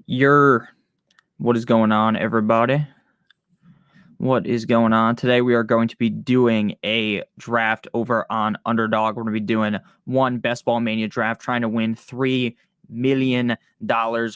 What is going on, everybody? What is going on? Today we are going to be doing a draft over on Underdog. We're going to be doing one Best Ball Mania draft, trying to win $3 million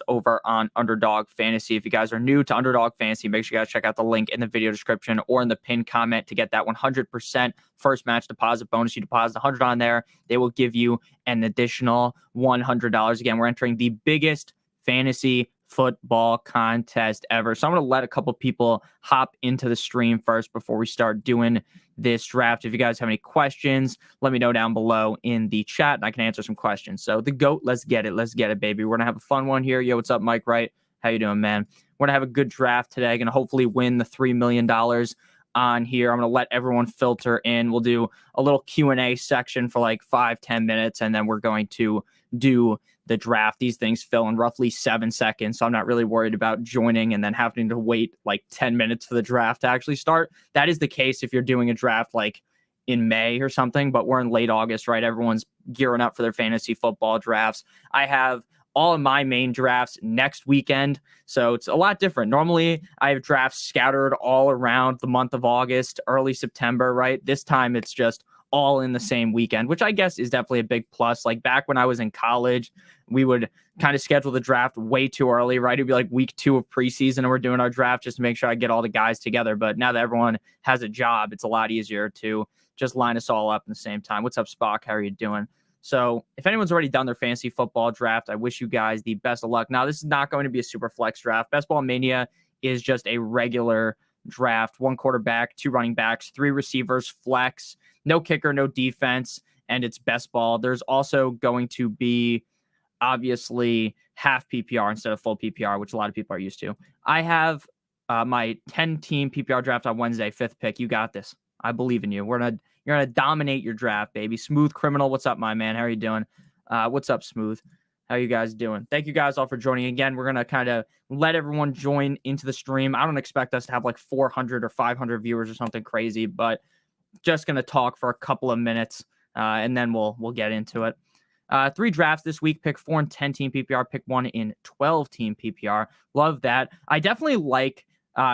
over on Underdog Fantasy. If you guys are new to Underdog Fantasy, make sure you guys check out the link in the video description or in the pinned comment to get that 100% first match deposit bonus. You deposit 100 on there, they will give you an additional $100. Again, we're entering the biggest fantasy football contest ever. So I'm going to let a couple people hop into the stream first before we start doing this draft. If you guys have any questions, let me know down below in the chat and I can answer some questions. So the GOAT, let's get it. Let's get it, baby. We're going to have a fun one here. Yo, what's up, Mike Wright? How you doing, man? We're going to have a good draft today. Going to hopefully win the $3 million on here. I'm going to let everyone filter in. We'll do a little Q&A section for like 5-10 minutes, and then we're going to do the draft. These things fill in roughly 7 seconds, so I'm not really worried about joining and then having to wait like 10 minutes for the draft to actually start. That is the case if you're doing a draft like in May or something, but we're in late August, right? Everyone's gearing up for their fantasy football drafts. I have all of my main drafts next weekend, so it's a lot different. Normally, I have drafts scattered all around the month of August, early September, right? This time, it's just all in the same weekend, which I guess is definitely a big plus. Like back when I was in college, we would kind of schedule the draft way too early, right? It'd be like week 2 of preseason and we're doing our draft just to make sure I get all the guys together. But now that everyone has a job, it's a lot easier to just line us all up in the same time. What's up, Spock? How are you doing? So if anyone's already done their fantasy football draft, I wish you guys the best of luck. Now, this is not going to be a super flex draft. Best Ball Mania is just a regular draft. 1 quarterback, 2 running backs, 3 receivers, flex, no kicker, no defense, and it's best ball. There's also going to be obviously half PPR instead of full PPR, which a lot of people are used to. I have my 10-team PPR draft on Wednesday, 5th pick. You got this. I believe in you. You're gonna dominate your draft, baby. Smooth Criminal, what's up, my man? How are you doing? What's up, Smooth? How you guys doing? Thank you guys all for joining. Again, we're gonna kind of let everyone join into the stream. I don't expect us to have like 400 or 500 viewers or something crazy, but just gonna talk for a couple of minutes, and then we'll get into it. 3 drafts this week. Pick 4 in 10-team PPR. Pick 1 in 12-team PPR. Love that. I definitely like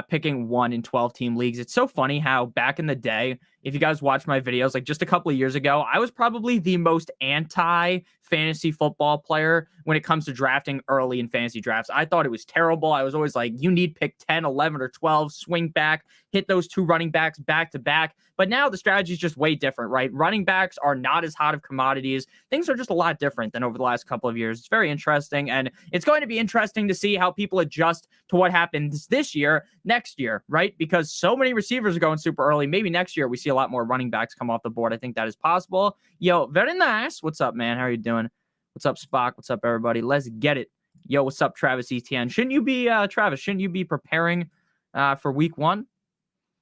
picking 1 in 12-team leagues. It's so funny how back in the day, if you guys watch my videos, like just a couple of years ago, I was probably the most anti-fantasy football player when it comes to drafting early in fantasy drafts. I thought it was terrible. I was always like, you need pick 10, 11, or 12, swing back, hit those 2 running backs back to back. But now the strategy is just way different, right? Running backs are not as hot of commodities. Things are just a lot different than over the last couple of years. It's very interesting, and it's going to be interesting to see how people adjust to what happens this year, next year, right? Because so many receivers are going super early. Maybe next year we see a lot more running backs come off the board. I think that is possible. Yo, very nice. What's up, man? How are you doing? What's up, Spock? What's up, everybody? Let's get it. Yo, what's up, Travis Etienne? Shouldn't you be, Travis, shouldn't you be preparing for week 1?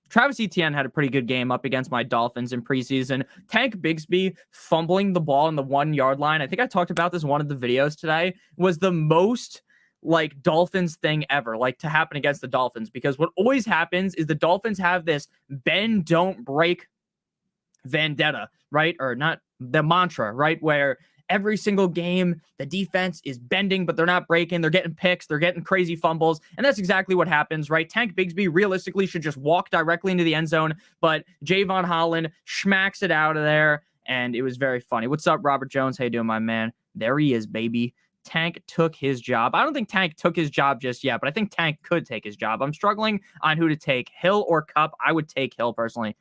Travis Etienne had a pretty good game up against my Dolphins in preseason. Tank Bigsby fumbling the ball on the 1-yard line. I think I talked about this in one of the videos today. Was the most like Dolphins thing ever, like to happen against the Dolphins, because what always happens is the Dolphins have this bend, don't break vendetta, right? Or not the mantra, right? Where every single game, the defense is bending, but they're not breaking. They're getting picks. They're getting crazy fumbles. And that's exactly what happens, right? Tank Bigsby realistically should just walk directly into the end zone, but Javon Holland smacks it out of there, and it was very funny. What's up, Robert Jones? How you doing, my man? There he is, baby. Tank took his job. I don't think Tank took his job just yet, but I think Tank could take his job. I'm struggling on who to take, Hill or Cup. I would take Hill personally.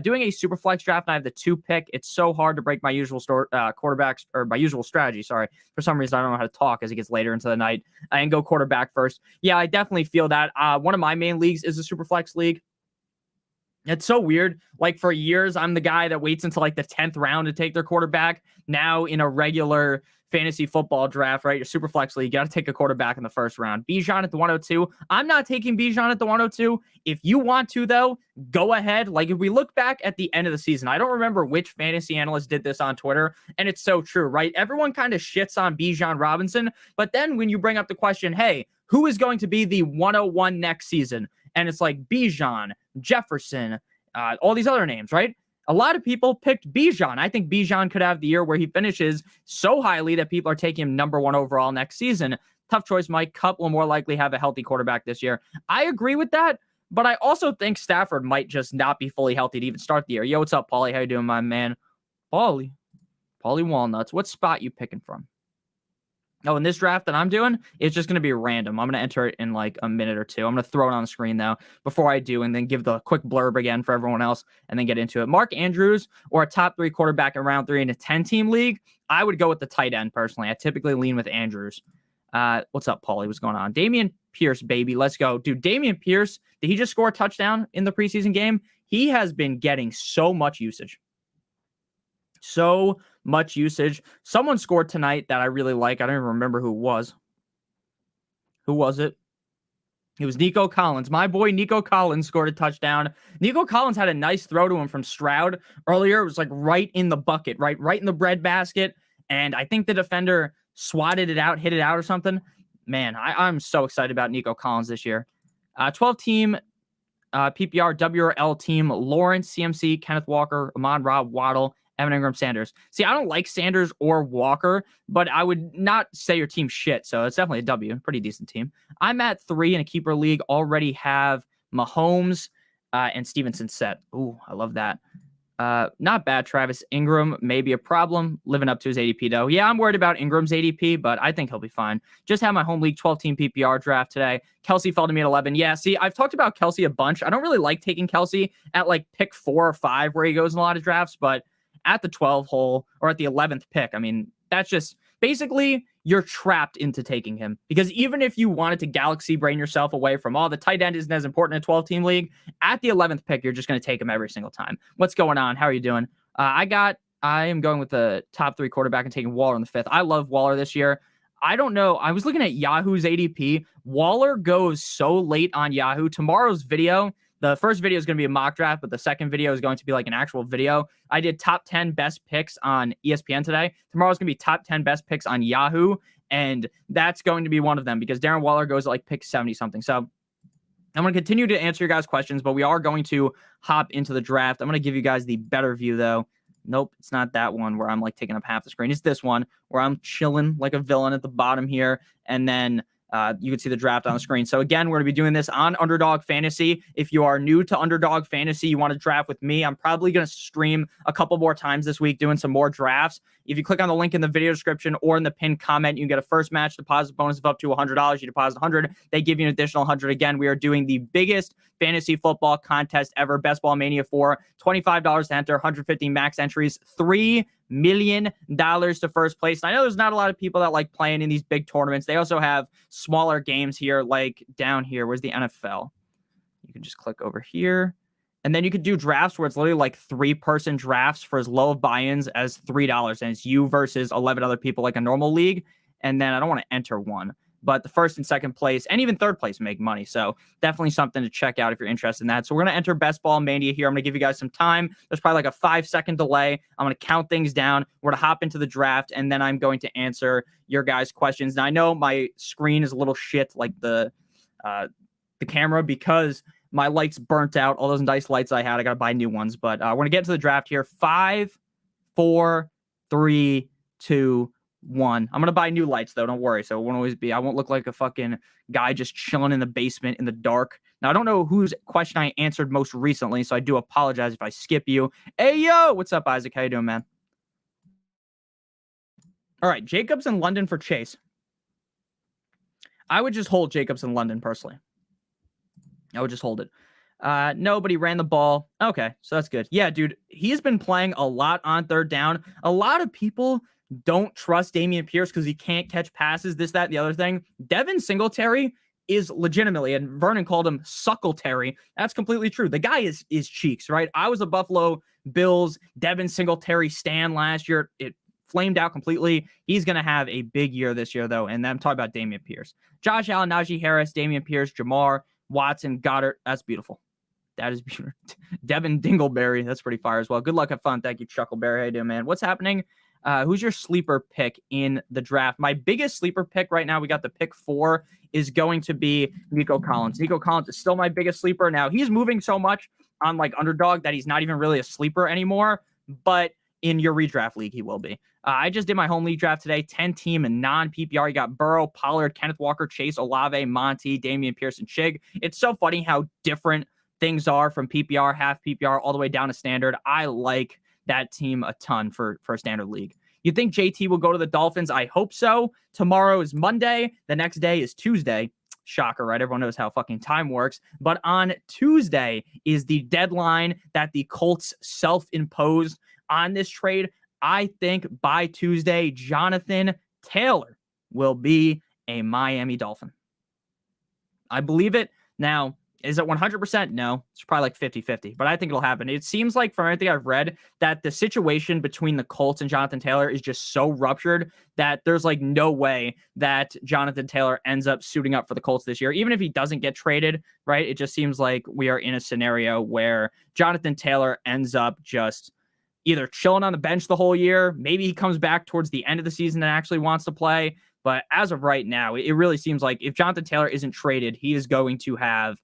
Doing a super flex draft, and I have the 2 pick. It's so hard to break my usual quarterbacks, or my usual strategy. Sorry. For some reason, I don't know how to talk as it gets later into the night and go quarterback first. Yeah, I definitely feel that. One of my main leagues is a super flex league. It's so weird. Like for years, I'm the guy that waits until like the 10th round to take their quarterback. Now in a regular fantasy football draft, right? Your super flex league, you got to take a quarterback in the first round. Bijan at the 102. I'm not taking Bijan at the 102. If you want to, though, go ahead. Like if we look back at the end of the season, I don't remember which fantasy analyst did this on Twitter, and it's so true, right? Everyone kind of shits on Bijan Robinson, but then when you bring up the question, hey, who is going to be the 101 next season? And it's like Bijan, Jefferson, all these other names, right? A lot of people picked Bijan. I think Bijan could have the year where he finishes so highly that people are taking him number 1 overall next season. Tough choice, Mike. Kupp will more likely have a healthy quarterback this year. I agree with that, but I also think Stafford might just not be fully healthy to even start the year. Yo, what's up, Paulie? How you doing, my man? Paulie Walnuts. What spot you picking from? Oh, in this draft that I'm doing, it's just going to be random. I'm going to enter it in like a minute or two. I'm going to throw it on the screen though before I do, and then give the quick blurb again for everyone else and then get into it. Mark Andrews or a top 3 quarterback in round 3 in a 10-team league, I would go with the tight end personally. I typically lean with Andrews. What's up, Paulie? What's going on? Dameon Pierce, baby. Let's go. Dude, Dameon Pierce, did he just score a touchdown in the preseason game? He has been getting so much usage. So much usage. Someone scored tonight that I really like. I don't even remember who it was. Who was it? It was Nico Collins. My boy Nico Collins scored a touchdown. Nico Collins had a nice throw to him from Stroud earlier. It was like right in the bucket, right in the breadbasket. And I think the defender swatted it out, hit it out or something. Man, I'm so excited about Nico Collins this year. 12-team PPR WRL team: Lawrence, CMC, Kenneth Walker, Amon-Ra, Waddle, Evan Ingram, Sanders. See, I don't like Sanders or Walker, but I would not say your team's shit, so it's definitely a W. Pretty decent team. I'm at 3 in a keeper league. Already have Mahomes and Stevenson set. Ooh, I love that. Not bad. Travis Ingram may be a problem, living up to his ADP, though. Yeah, I'm worried about Ingram's ADP, but I think he'll be fine. Just had my home league 12-team PPR draft today. Kelsey fell to me at 11. Yeah, see, I've talked about Kelsey a bunch. I don't really like taking Kelsey at like pick 4 or 5 where he goes in a lot of drafts, but at the 12 hole or at the 11th pick, I mean, that's just basically you're trapped into taking him, because even if you wanted to galaxy brain yourself away from the tight end isn't as important in a 12-team league, at the 11th pick, you're just going to take him every single time. What's going on? How are you doing? I am going with the top 3 quarterback and taking Waller in the 5th. I love Waller this year. I don't know. I was looking at Yahoo's ADP. Waller goes so late on Yahoo. Tomorrow's video, the first video is going to be a mock draft, but the second video is going to be like an actual video. I did top 10 best picks on ESPN today. Tomorrow's going to be top 10 best picks on Yahoo, and that's going to be one of them because Darren Waller goes at like pick 70-something. So I'm going to continue to answer your guys' questions, but we are going to hop into the draft. I'm going to give you guys the better view, though. Nope, it's not that one where I'm like taking up half the screen. It's this one where I'm chilling like a villain at the bottom here, and then you can see the draft on the screen. So again, we're going to be doing this on Underdog Fantasy. If you are new to Underdog Fantasy, you want to draft with me, I'm probably going to stream a couple more times this week doing some more drafts. If you click on the link in the video description or in the pinned comment, you can get a first match deposit bonus of up to $100. You deposit $100, they give you an additional $100. Again, we are doing the biggest fantasy football contest ever, Best Ball Mania 4. $25 to enter, 150 max entries, $3 million to first place. And I know there's not a lot of people that like playing in these big tournaments. They also have smaller games here, like down here. Where's the NFL? You can just click over here. And then you could do drafts where it's literally like 3-person drafts for as low of buy-ins as $3. And it's you versus 11 other people like a normal league. And then I don't want to enter one, but the first and second place and even third place make money. So definitely something to check out if you're interested in that. So we're going to enter Best Ball Mania here. I'm going to give you guys some time. There's probably like a 5-second delay. I'm going to count things down. We're going to hop into the draft, and then I'm going to answer your guys' questions. Now, I know my screen is a little shit, like the camera, because my lights burnt out. All those nice lights I had, I got to buy new ones. But we're going to get into the draft here. 5, 4, 3, 2, 1. I'm going to buy new lights, though. Don't worry. So it won't always be. I won't look like a fucking guy just chilling in the basement in the dark. Now, I don't know whose question I answered most recently, so I do apologize if I skip you. Hey, yo! What's up, Isaac? How you doing, man? All right. Jacobs in London for Chase. I would just hold Jacobs in London, personally. I would just hold it. Nobody ran the ball. Okay, so that's good. Yeah, dude, he's been playing a lot on third down. A lot of people don't trust Dameon Pierce because he can't catch passes, this, that, and the other thing. Devin Singletary is legitimately, and Vernon called him Suckletary. That's completely true. The guy is cheeks, right? I was a Buffalo Bills Devin Singletary stan last year. It flamed out completely. He's going to have a big year this year, though, and I'm talking about Dameon Pierce. Josh Allen, Najee Harris, Dameon Pierce, Jamar, Watson, Goddard. That's beautiful. That is beautiful. Devin Dingleberry. That's pretty fire as well. Good luck. Have fun. Thank you, Chuckleberry. How you doing, man? What's happening? Who's your sleeper pick in the draft? My biggest sleeper pick right now, we got the pick 4, is going to be Nico Collins. Nico Collins is still my biggest sleeper. Now, he's moving so much on like Underdog that he's not even really a sleeper anymore. But in your redraft league, he will be. I just did my home league draft today, 10-team and non-PPR. You got Burrow, Pollard, Kenneth Walker, Chase, Olave, Monty, Damian Pierce, and Chig. It's so funny how different things are from PPR, half PPR, all the way down to standard. I like that team a ton for a standard league. You think JT will go to the Dolphins? I hope so. Tomorrow is Monday. The next day is Tuesday. Shocker, right? Everyone knows how fucking time works. But on Tuesday is the deadline that the Colts self-imposed on this trade. I think by Tuesday, Jonathan Taylor will be a Miami Dolphin. I believe it. Now, is it 100%? No, it's probably like 50-50, but I think it'll happen. It seems like from everything I've read that the situation between the Colts and Jonathan Taylor is just so ruptured that there's like no way that Jonathan Taylor ends up suiting up for the Colts this year. Even if he doesn't get traded, right? It just seems like we are in a scenario where Jonathan Taylor ends up just either chilling on the bench the whole year. Maybe he comes back towards the end of the season and actually wants to play. But as of right now, it really seems like if Jonathan Taylor isn't traded, he is going to have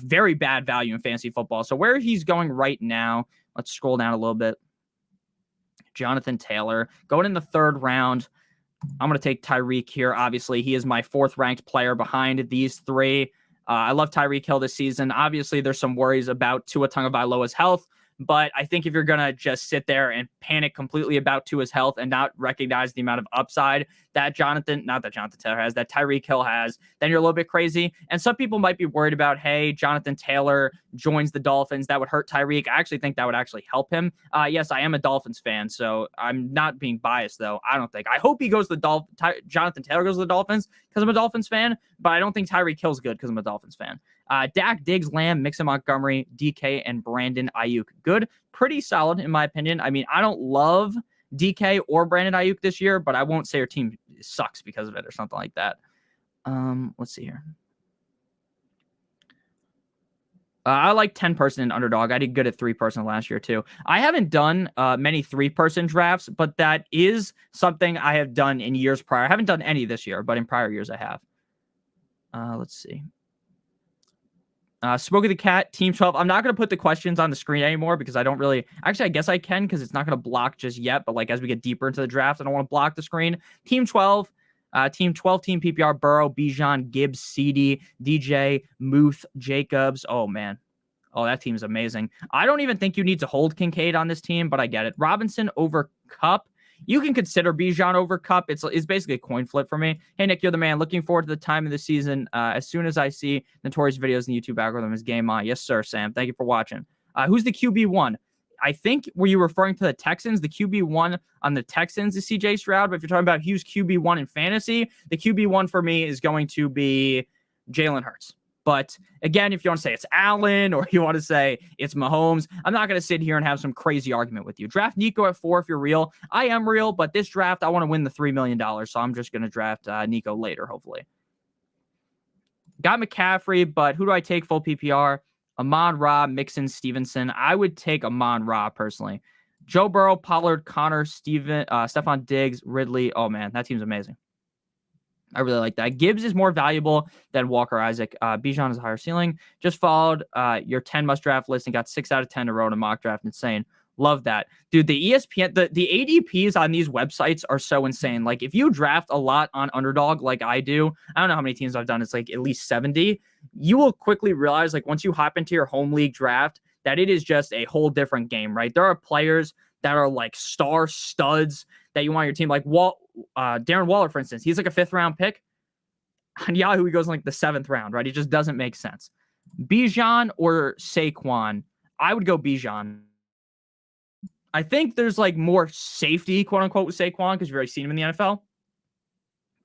very bad value in fantasy football. So where he's going right now, let's scroll down a little bit. Jonathan Taylor going in the 3rd round. I'm going to take Tyreek here. Obviously, he is my 4th ranked player behind these 3. I love Tyreek Hill this season. Obviously, there's some worries about Tua Tagovailoa's health. But I think if you're going to just sit there and panic completely about Tua's health and not recognize the amount of upside that Taylor has, that Tyreek Hill has, then you're a little bit crazy. And some people might be worried about, hey, Jonathan Taylor joins the Dolphins. That would hurt Tyreek. I actually think that would actually help him. Yes, I am a Dolphins fan, so I'm not being biased, though. I don't think. I hope he goes to the Dolphins. Jonathan Taylor goes to the Dolphins because I'm a Dolphins fan, but I don't think Tyreek Hill's good because I'm a Dolphins fan. Dak, Diggs, Lamb, Mixon, Montgomery, DK, and Brandon Ayuk. Good. Pretty solid, in my opinion. I mean, I don't love DK or Brandon Ayuk this year, but I won't say your team sucks because of it or something like that. Let's see here. I like 10-person in Underdog. I did good at 3-person last year, too. I haven't done many 3-person drafts, but that is something I have done in years prior. I haven't done any this year, but in prior years I have. Let's see. Smokey the Cat, Team 12. I'm not going to put the questions on the screen anymore because I don't really... Actually, I guess I can because it's not going to block just yet. But like as we get deeper into the draft, I don't want to block the screen. Team 12. Team 12, Team PPR, Burrow, Bijan, Gibbs, CD, DJ, Muth, Jacobs. Oh, man. Oh, that team's amazing. I don't even think you need to hold Kincaid on this team, but I get it. Robinson over Cup. You can consider Bijan over Cup. It's basically a coin flip for me. Hey, Nick, you're the man. Looking forward to the time of the season. As soon as I see Notorious videos in the YouTube algorithm is game on. Yes, sir, Sam. Thank you for watching. Who's the QB1? I think, were you referring to the Texans? The QB1 on the Texans is CJ Stroud, but if you're talking about who's QB1 in fantasy, the QB1 for me is going to be Jalen Hurts. But again, if you want to say it's Allen or you want to say it's Mahomes, I'm not going to sit here and have some crazy argument with you. Draft Nico at 4 if you're real. I am real, but this draft, I want to win the $3 million, so I'm just going to draft Nico later, hopefully. Got McCaffrey, but who do I take full PPR? Amon-Ra, Mixon, Stevenson. I would take Amon-Ra personally. Joe Burrow, Pollard, Connor, Stephon Diggs, Ridley. Oh, man, that team's amazing. I really like that. Gibbs is more valuable than Walker Isaac. Bijan is a higher ceiling. Just followed your 10 must draft list and got 6 out of 10 in a row in a mock draft. Insane. Love that. Dude, the ESPN, the ADPs on these websites are so insane. Like, if you draft a lot on Underdog like I do, I don't know how many teams I've done. It's like at least 70. You will quickly realize, like, once you hop into your home league draft, that it is just a whole different game, right? There are players that are like star studs that you want on your team. Like Darren Waller, for instance, he's like a 5th round pick. On Yahoo, he goes in like the 7th round, right? It just doesn't make sense. Bijan or Saquon? I would go Bijan. I think there's like more safety, quote unquote, with Saquon because you've already seen him in the NFL.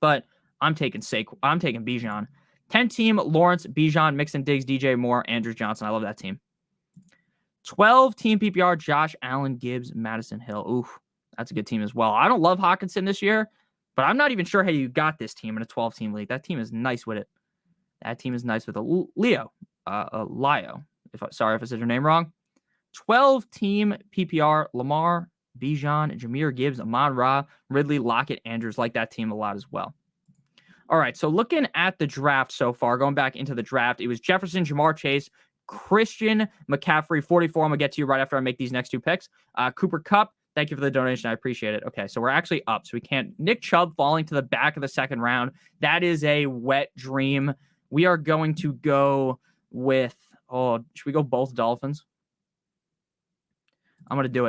But I'm taking Bijan. 10-team, Lawrence, Bijan, Mixon, Diggs, DJ Moore, Andrews Johnson. I love that team. 12-team PPR, Josh Allen, Gibbs, Madison Hill. Oof, that's a good team as well. I don't love Hawkinson this year, but I'm not even sure how you got this team in a 12-team league. That team is nice with it. That team is nice with it. Lio. Sorry if I said your name wrong. 12-team PPR, Lamar, Bijan, Jahmyr Gibbs, Amon-Ra, Ridley, Lockett, Andrews. Like that team a lot as well. All right, so looking at the draft so far, going back into the draft, it was Jefferson, Jamar Chase, Christian McCaffrey, 44. I'm going to get to you right after I make these next 2 picks. Cooper Kupp, Thank you for the donation. I appreciate it. Okay, so we're actually up. So we can't. Nick Chubb falling to the back of the second round. That is a wet dream. We are going to go with, should we go both Dolphins? I'm going to do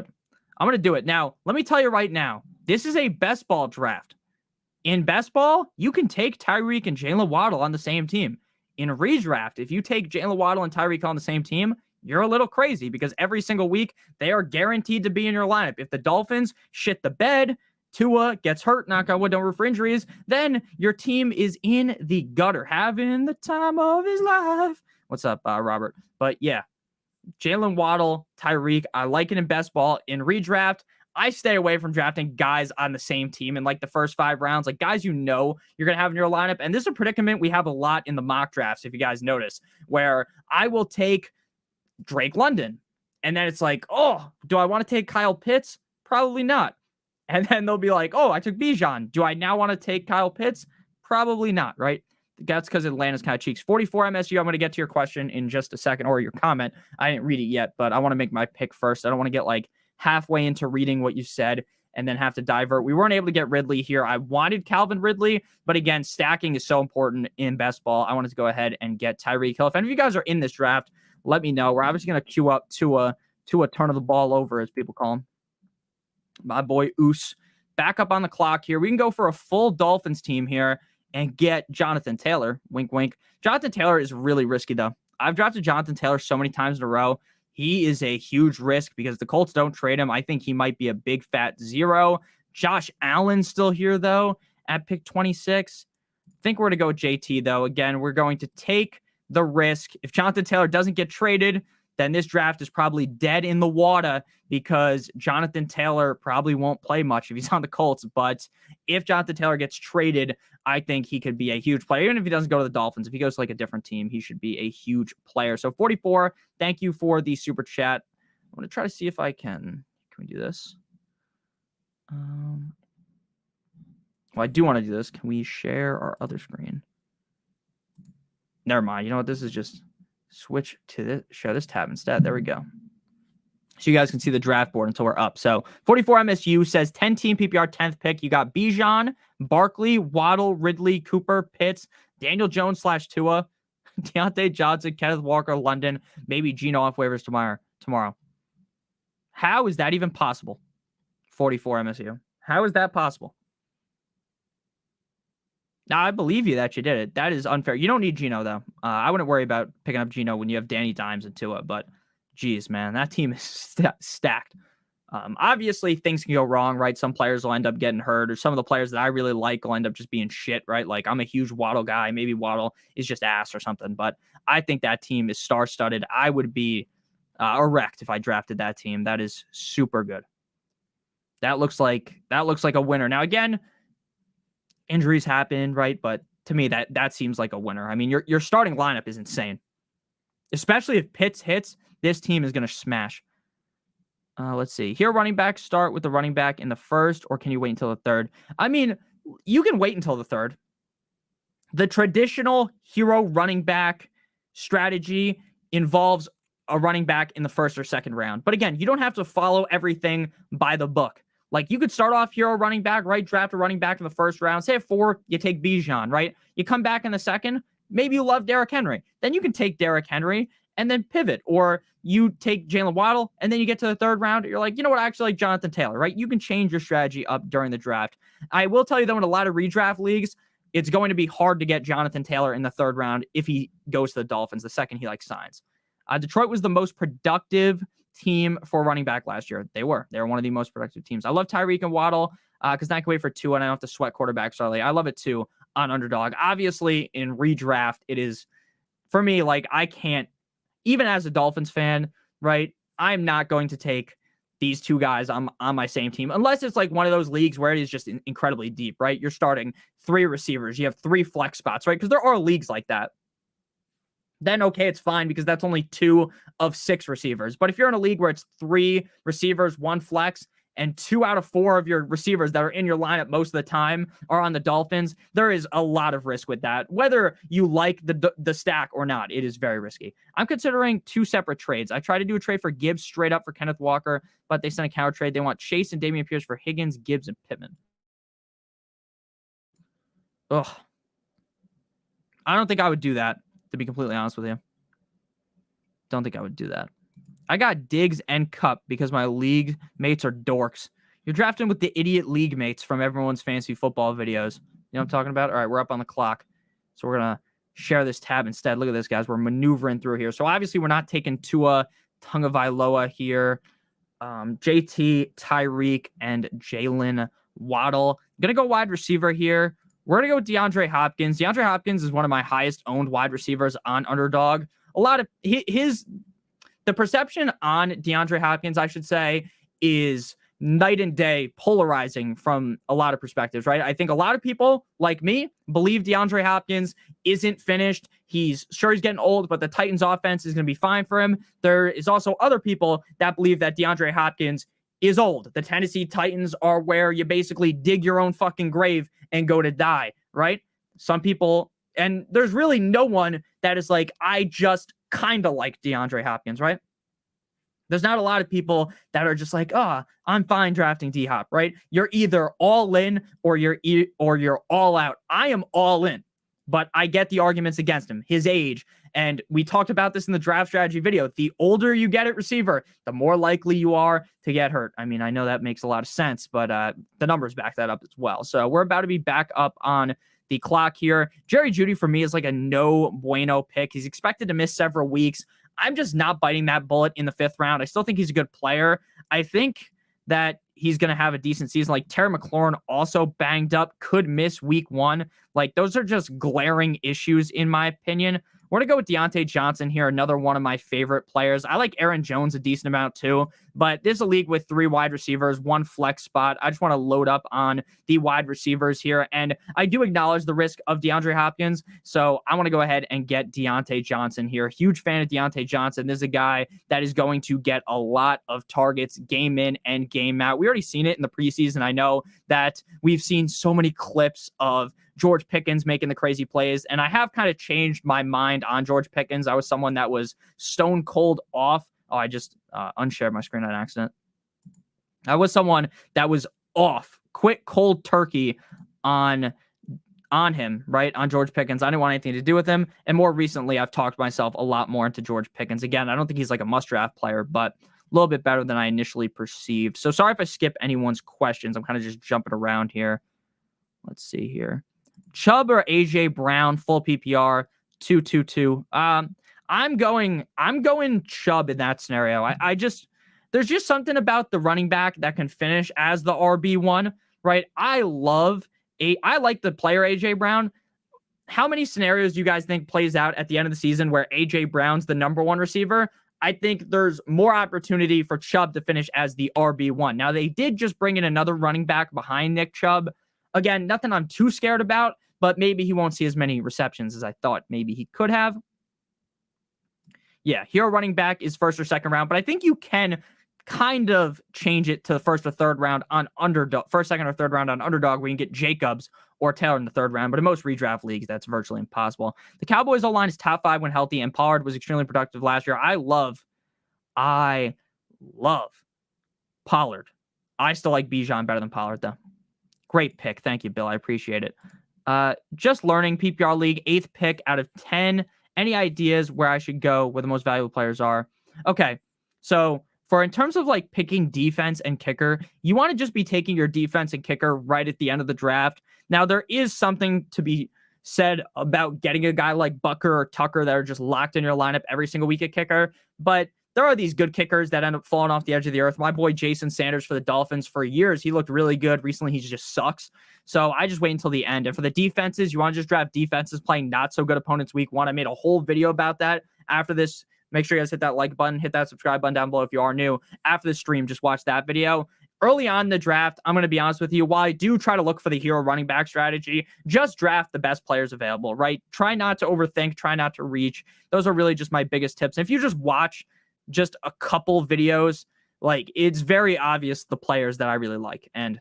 it. Now, let me tell you right now, this is a best ball draft. In best ball, you can take Tyreek and Jalen Waddle on the same team. In redraft, if you take Jalen Waddle and Tyreek on the same team, you're a little crazy because every single week they are guaranteed to be in your lineup. If the Dolphins shit the bed, Tua gets hurt, knock on wood, don't root for injuries, then your team is in the gutter, having the time of his life. What's up, Robert? But yeah, Jalen Waddle, Tyreek, I like it in best ball. In redraft, I stay away from drafting guys on the same team in like the first 5 rounds, like guys you're going to have in your lineup. And this is a predicament we have a lot in the mock drafts, if you guys notice, where I will take Drake London. And then it's like, do I want to take Kyle Pitts? Probably not. And then they'll be like, I took Bijan. Do I now want to take Kyle Pitts? Probably not, right? That's because Atlanta's kind of cheeks. 44 MSU, I'm going to get to your question in just a second, or your comment. I didn't read it yet, but I want to make my pick first. I don't want to get like halfway into reading what you said and then have to divert. We weren't able to get Ridley here. I wanted Calvin Ridley, but again, stacking is so important in best ball. I wanted to go ahead and get Tyreek Hill. If any of you guys are in this draft, let me know. We're obviously going to queue up to a turn of the ball over, as people call him. My boy Oos back up on the clock here. We can go for a full Dolphins team here and get Jonathan Taylor. Wink, wink. Jonathan Taylor is really risky, though. I've drafted Jonathan Taylor so many times in a row. He is a huge risk because the Colts don't trade him. I think he might be a big fat 0. Josh Allen's still here, though, at pick 26. I think we're going to go with JT, though. Again, we're going to take the risk. If Jonathan Taylor doesn't get traded, then this draft is probably dead in the water because Jonathan Taylor probably won't play much if he's on the Colts. But if Jonathan Taylor gets traded, I think he could be a huge player. Even if he doesn't go to the Dolphins, if he goes to like a different team, he should be a huge player. So 44, thank you for the super chat. I'm going to try to see if I can we do this? Well, I do want to do this. Can we share our other screen? Never mind. You know what? This is just switch to this, show this tab instead. There we go. So you guys can see the draft board until we're up. So 44 MSU says 10-team PPR 10th pick. You got Bijan, Barkley, Waddle, Ridley, Cooper, Pitts, Daniel Jones / Tua, Deontay Johnson, Kenneth Walker, London, maybe Geno off waivers tomorrow. How is that even possible? 44 MSU. How is that possible? Now, I believe you that you did it. That is unfair. You don't need Geno, though. I wouldn't worry about picking up Geno when you have Danny Dimes and Tua, but geez, man, that team is stacked. Obviously, things can go wrong, right? Some players will end up getting hurt, or some of the players that I really like will end up just being shit, right? Like, I'm a huge Waddle guy. Maybe Waddle is just ass or something, but I think that team is star-studded. I would be erect if I drafted that team. That is super good. That looks like a winner. Now, again, injuries happen, right? But to me, that seems like a winner. I mean, your starting lineup is insane. Especially if Pitts hits, this team is going to smash. Let's see. Here, running backs start with the running back in the first, or can you wait until the third? I mean, you can wait until the third. The traditional hero running back strategy involves a running back in the first or second round. But again, you don't have to follow everything by the book. Like, you could start off hero running back, right? Draft a running back in the first round. Say at 4, you take Bijan, right? You come back in the second, maybe you love Derrick Henry. Then you can take Derrick Henry and then pivot. Or you take Jalen Waddle, and then you get to the third round, you're like, you know what, I actually like Jonathan Taylor, right? You can change your strategy up during the draft. I will tell you, though, in a lot of redraft leagues, it's going to be hard to get Jonathan Taylor in the third round if he goes to the Dolphins the second he signs. Detroit was the most productive team for running back last year. They were one of the most productive teams. I love Tyreek and Waddle because I can wait for 2 and I don't have to sweat quarterbacks early. I love it too on Underdog. Obviously, in redraft, it is, for me, like, I can't, even as a Dolphins fan, right, I'm not going to take these 2 guys on my same team unless it's like one of those leagues where it is just incredibly deep, right? You're starting 3 receivers. You have 3 flex spots, right? Because there are leagues like that. Then, okay, it's fine because that's only 2 of 6 receivers. But if you're in a league where it's 3 receivers, 1 flex, and 2 out of 4 of your receivers that are in your lineup most of the time are on the Dolphins, there is a lot of risk with that. Whether you like the stack or not, it is very risky. I'm considering 2 separate trades. I tried to do a trade for Gibbs straight up for Kenneth Walker, but they sent a counter trade. They want Chase and Dameon Pierce for Higgins, Gibbs, and Pittman. Ugh. I don't think I would do that, to be completely honest with you. Don't think I would do that. I got Diggs and Cup because my league mates are dorks. You're drafting with the idiot league mates from everyone's fantasy football videos. You know what I'm talking about? All right, we're up on the clock. So we're going to share this tab instead. Look at this, guys. We're maneuvering through here. So obviously we're not taking Tua Tagovailoa here. JT, Tyreek, and Jalen Waddle. I'm going to go wide receiver here. We're going to go with DeAndre Hopkins. DeAndre Hopkins is one of my highest owned wide receivers on Underdog. A lot of the perception on DeAndre Hopkins, I should say, is night and day, polarizing from a lot of perspectives, right? I think a lot of people, like me, believe DeAndre Hopkins isn't finished. He's getting old, but the Titans offense is going to be fine for him. There is also other people that believe that DeAndre Hopkins is old. The Tennessee Titans are where you basically dig your own fucking grave and go to die, right? Some people, and there's really no one that is like, I just kind of like DeAndre Hopkins, right? There's not a lot of people that are just like, I'm fine drafting D-Hop, right? You're either all in or you're all out. I am all in, but I get the arguments against him, his age. And we talked about this in the draft strategy video. The older you get at receiver, the more likely you are to get hurt. I mean, I know that makes a lot of sense, but the numbers back that up as well. So we're about to be back up on the clock here. Jerry Jeudy for me is like a no bueno pick. He's expected to miss several weeks. I'm just not biting that bullet in the 5th round. I still think he's a good player. I think that he's going to have a decent season. Like Terry McLaurin also banged up, could miss week 1. Like those are just glaring issues in my opinion. We're going to go with Deontay Johnson here, another one of my favorite players. I like Aaron Jones a decent amount too, but there's a league with 3 wide receivers, 1 flex spot. I just want to load up on the wide receivers here, and I do acknowledge the risk of DeAndre Hopkins, so I want to go ahead and get Deontay Johnson here. Huge fan of Deontay Johnson. This is a guy that is going to get a lot of targets game in and game out. We already seen it in the preseason. I know that we've seen so many clips of George Pickens making the crazy plays, and I have kind of changed my mind on George Pickens. I was someone that was stone cold off. Oh, I just unshared my screen on accident. I was someone that was off, quick cold turkey on him, right? On George Pickens. I didn't want anything to do with him. And more recently, I've talked myself a lot more into George Pickens. Again, I don't think he's like a must-draft player, but a little bit better than I initially perceived. So sorry if I skip anyone's questions. I'm kind of just jumping around here. Let's see here. Chubb or AJ Brown, full PPR, 222. I'm going Chubb in that scenario. There's just something about the running back that can finish as the RB1, right? I like the player AJ Brown. How many scenarios do you guys think plays out at the end of the season where AJ Brown's the number 1 receiver? I think there's more opportunity for Chubb to finish as the RB1. Now, they did just bring in another running back behind Nick Chubb. Again, nothing I'm too scared about, but maybe he won't see as many receptions as I thought maybe he could have. Yeah, hero running back is 1st or 2nd round, but I think you can kind of change it to the 1st or 3rd round on Underdog, 1st, 2nd, or 3rd round on Underdog, where you can get Jacobs or Taylor in the 3rd round. But in most redraft leagues, that's virtually impossible. The Cowboys O-line is top 5 when healthy, and Pollard was extremely productive last year. I love Pollard. I still like Bijan better than Pollard, though. Great pick. Thank you, Bill. I appreciate it. Just learning PPR league, 8th pick out of 10. Any ideas where I should go, where the most valuable players are? Okay. So in terms of like picking defense and kicker, you want to just be taking your defense and kicker right at the end of the draft. Now, there is something to be said about getting a guy like Bucker or Tucker that are just locked in your lineup every single week at kicker, but there are these good kickers that end up falling off the edge of the earth. My boy Jason Sanders for the Dolphins, for years, he looked really good. Recently, he just sucks. So I just wait until the end. And for the defenses, you want to just draft defenses playing not so good opponents week 1. I made a whole video about that. After this, make sure you guys hit that like button, hit that subscribe button down below if you are new. After the stream, just watch that video. Early on in the draft, I'm going to be honest with you, while I do try to look for the hero running back strategy, just draft the best players available, right? Try not to overthink, try not to reach. Those are really just my biggest tips. And if you just watch just a couple videos Like, it's very obvious the players that I really like. And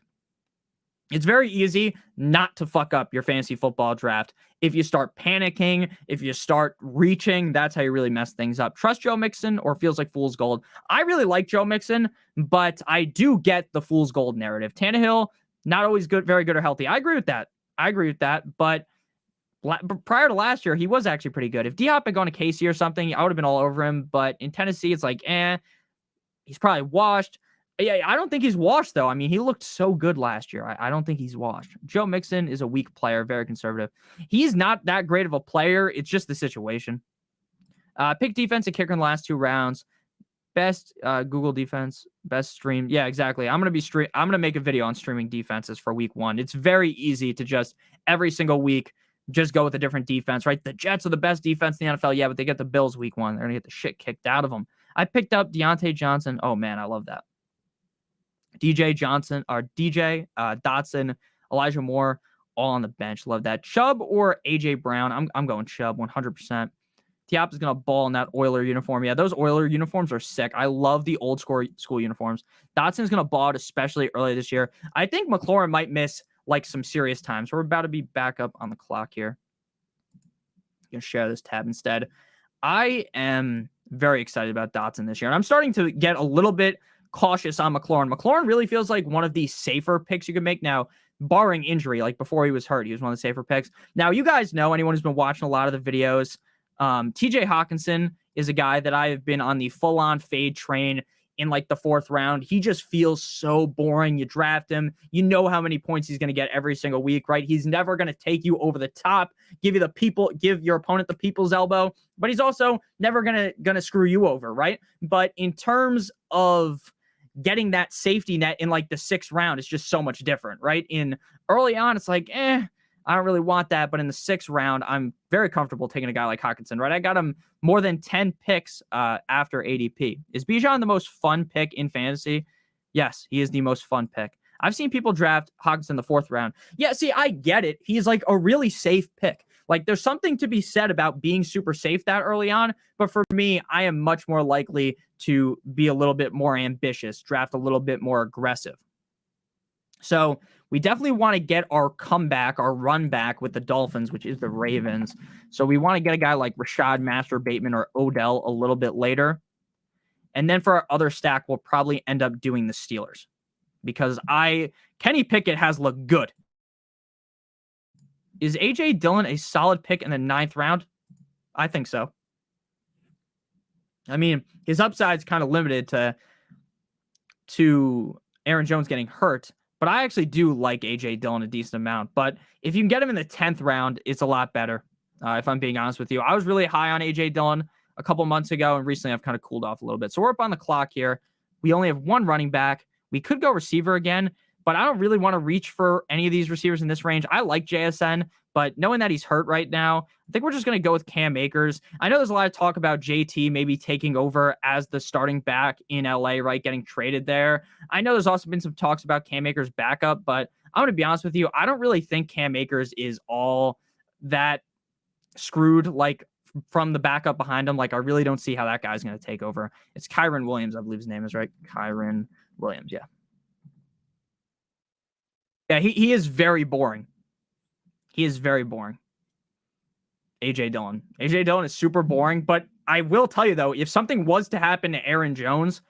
it's very easy not to fuck up your fantasy football draft. If you start panicking, if you start reaching, that's how you really mess things up. Trust Joe Mixon or feels like fool's gold. I really like Joe Mixon, but I do get the fool's gold narrative. Tannehill, not always good, very good or healthy. I agree with that. But prior to last year, he was actually pretty good. If D-Hop had gone to Casey or something, I would have been all over him. But in Tennessee, it's like, he's probably washed. Yeah, I don't think he's washed, though. I mean, he looked so good last year. I don't think he's washed. Joe Mixon is a weak player, very conservative. He's not that great of a player. It's just the situation. Pick defense and kicker in the last 2 rounds. Best Google defense, best stream. Yeah, exactly. I'm gonna make a video on streaming defenses for week 1. It's very easy to just every single week just go with a different defense, right? The Jets are the best defense in the NFL. Yeah, but they get the Bills week 1. They're gonna get the shit kicked out of them. I picked up Deontay Johnson. Oh man, I love that. DJ Johnson or DJ Dotson, Elijah Moore, all on the bench. Love that. Chubb or AJ Brown. I'm going Chubb 100%. Tiap is going to ball in that Oiler uniform. Yeah, those Oiler uniforms are sick. I love the old school uniforms. Dotson's going to ball it, especially early this year. I think McLaurin might miss like some serious times. We're about to be back up on the clock here. I'm going to share this tab instead. I am very excited about Dotson this year. And I'm starting to get a little bit cautious on McLaurin. McLaurin really feels like one of the safer picks you could make now, barring injury. Like before he was hurt, he was one of the safer picks. Now, you guys know, anyone who's been watching a lot of the videos, TJ Hawkinson is a guy that I have been on the full-on fade train in like the 4th round. He just feels so boring. You draft him, you know how many points he's going to get every single week, right? He's never going to take you over the top, give your opponent the people's elbow, but he's also never going to screw you over, right? But in terms of getting that safety net in like the 6th round, it's just so much different, right? In early on, it's like, I don't really want that. But in the 6th round, I'm very comfortable taking a guy like Hawkinson, right? I got him more than 10 picks after ADP. Is Bijan the most fun pick in fantasy? Yes, he is the most fun pick. I've seen people draft Hawkinson in the 4th round. Yeah, see, I get it. He's like a really safe pick. Like, there's something to be said about being super safe that early on. But for me, I am much more likely to be a little bit more ambitious, draft a little bit more aggressive. So we definitely want to get our comeback, our run back with the Dolphins, which is the Ravens. So we want to get a guy like Rashad, Master, Bateman, or Odell a little bit later. And then for our other stack, we'll probably end up doing the Steelers. Because Kenny Pickett has looked good. Is A.J. Dillon a solid pick in the 9th round? I think so. I mean, his upside's kind of limited to Aaron Jones getting hurt, but I actually do like A.J. Dillon a decent amount. But if you can get him in the 10th round, it's a lot better, if I'm being honest with you. I was really high on A.J. Dillon a couple months ago, and recently I've kind of cooled off a little bit. So we're up on the clock here. We only have 1 running back. We could go receiver again, but I don't really want to reach for any of these receivers in this range. I like JSN, but knowing that he's hurt right now, I think we're just going to go with Cam Akers. I know there's a lot of talk about JT maybe taking over as the starting back in LA, right? Getting traded there. I know there's also been some talks about Cam Akers' backup, but I'm going to be honest with you. I don't really think Cam Akers is all that screwed, like, from the backup behind him. Like, I really don't see how that guy's going to take over. It's Kyron Williams, I believe his name is, right? Kyron Williams, yeah. Yeah, he is very boring. He is very boring. A.J. Dillon. A.J. Dillon is super boring, but I will tell you, though, if something was to happen to Aaron Jones,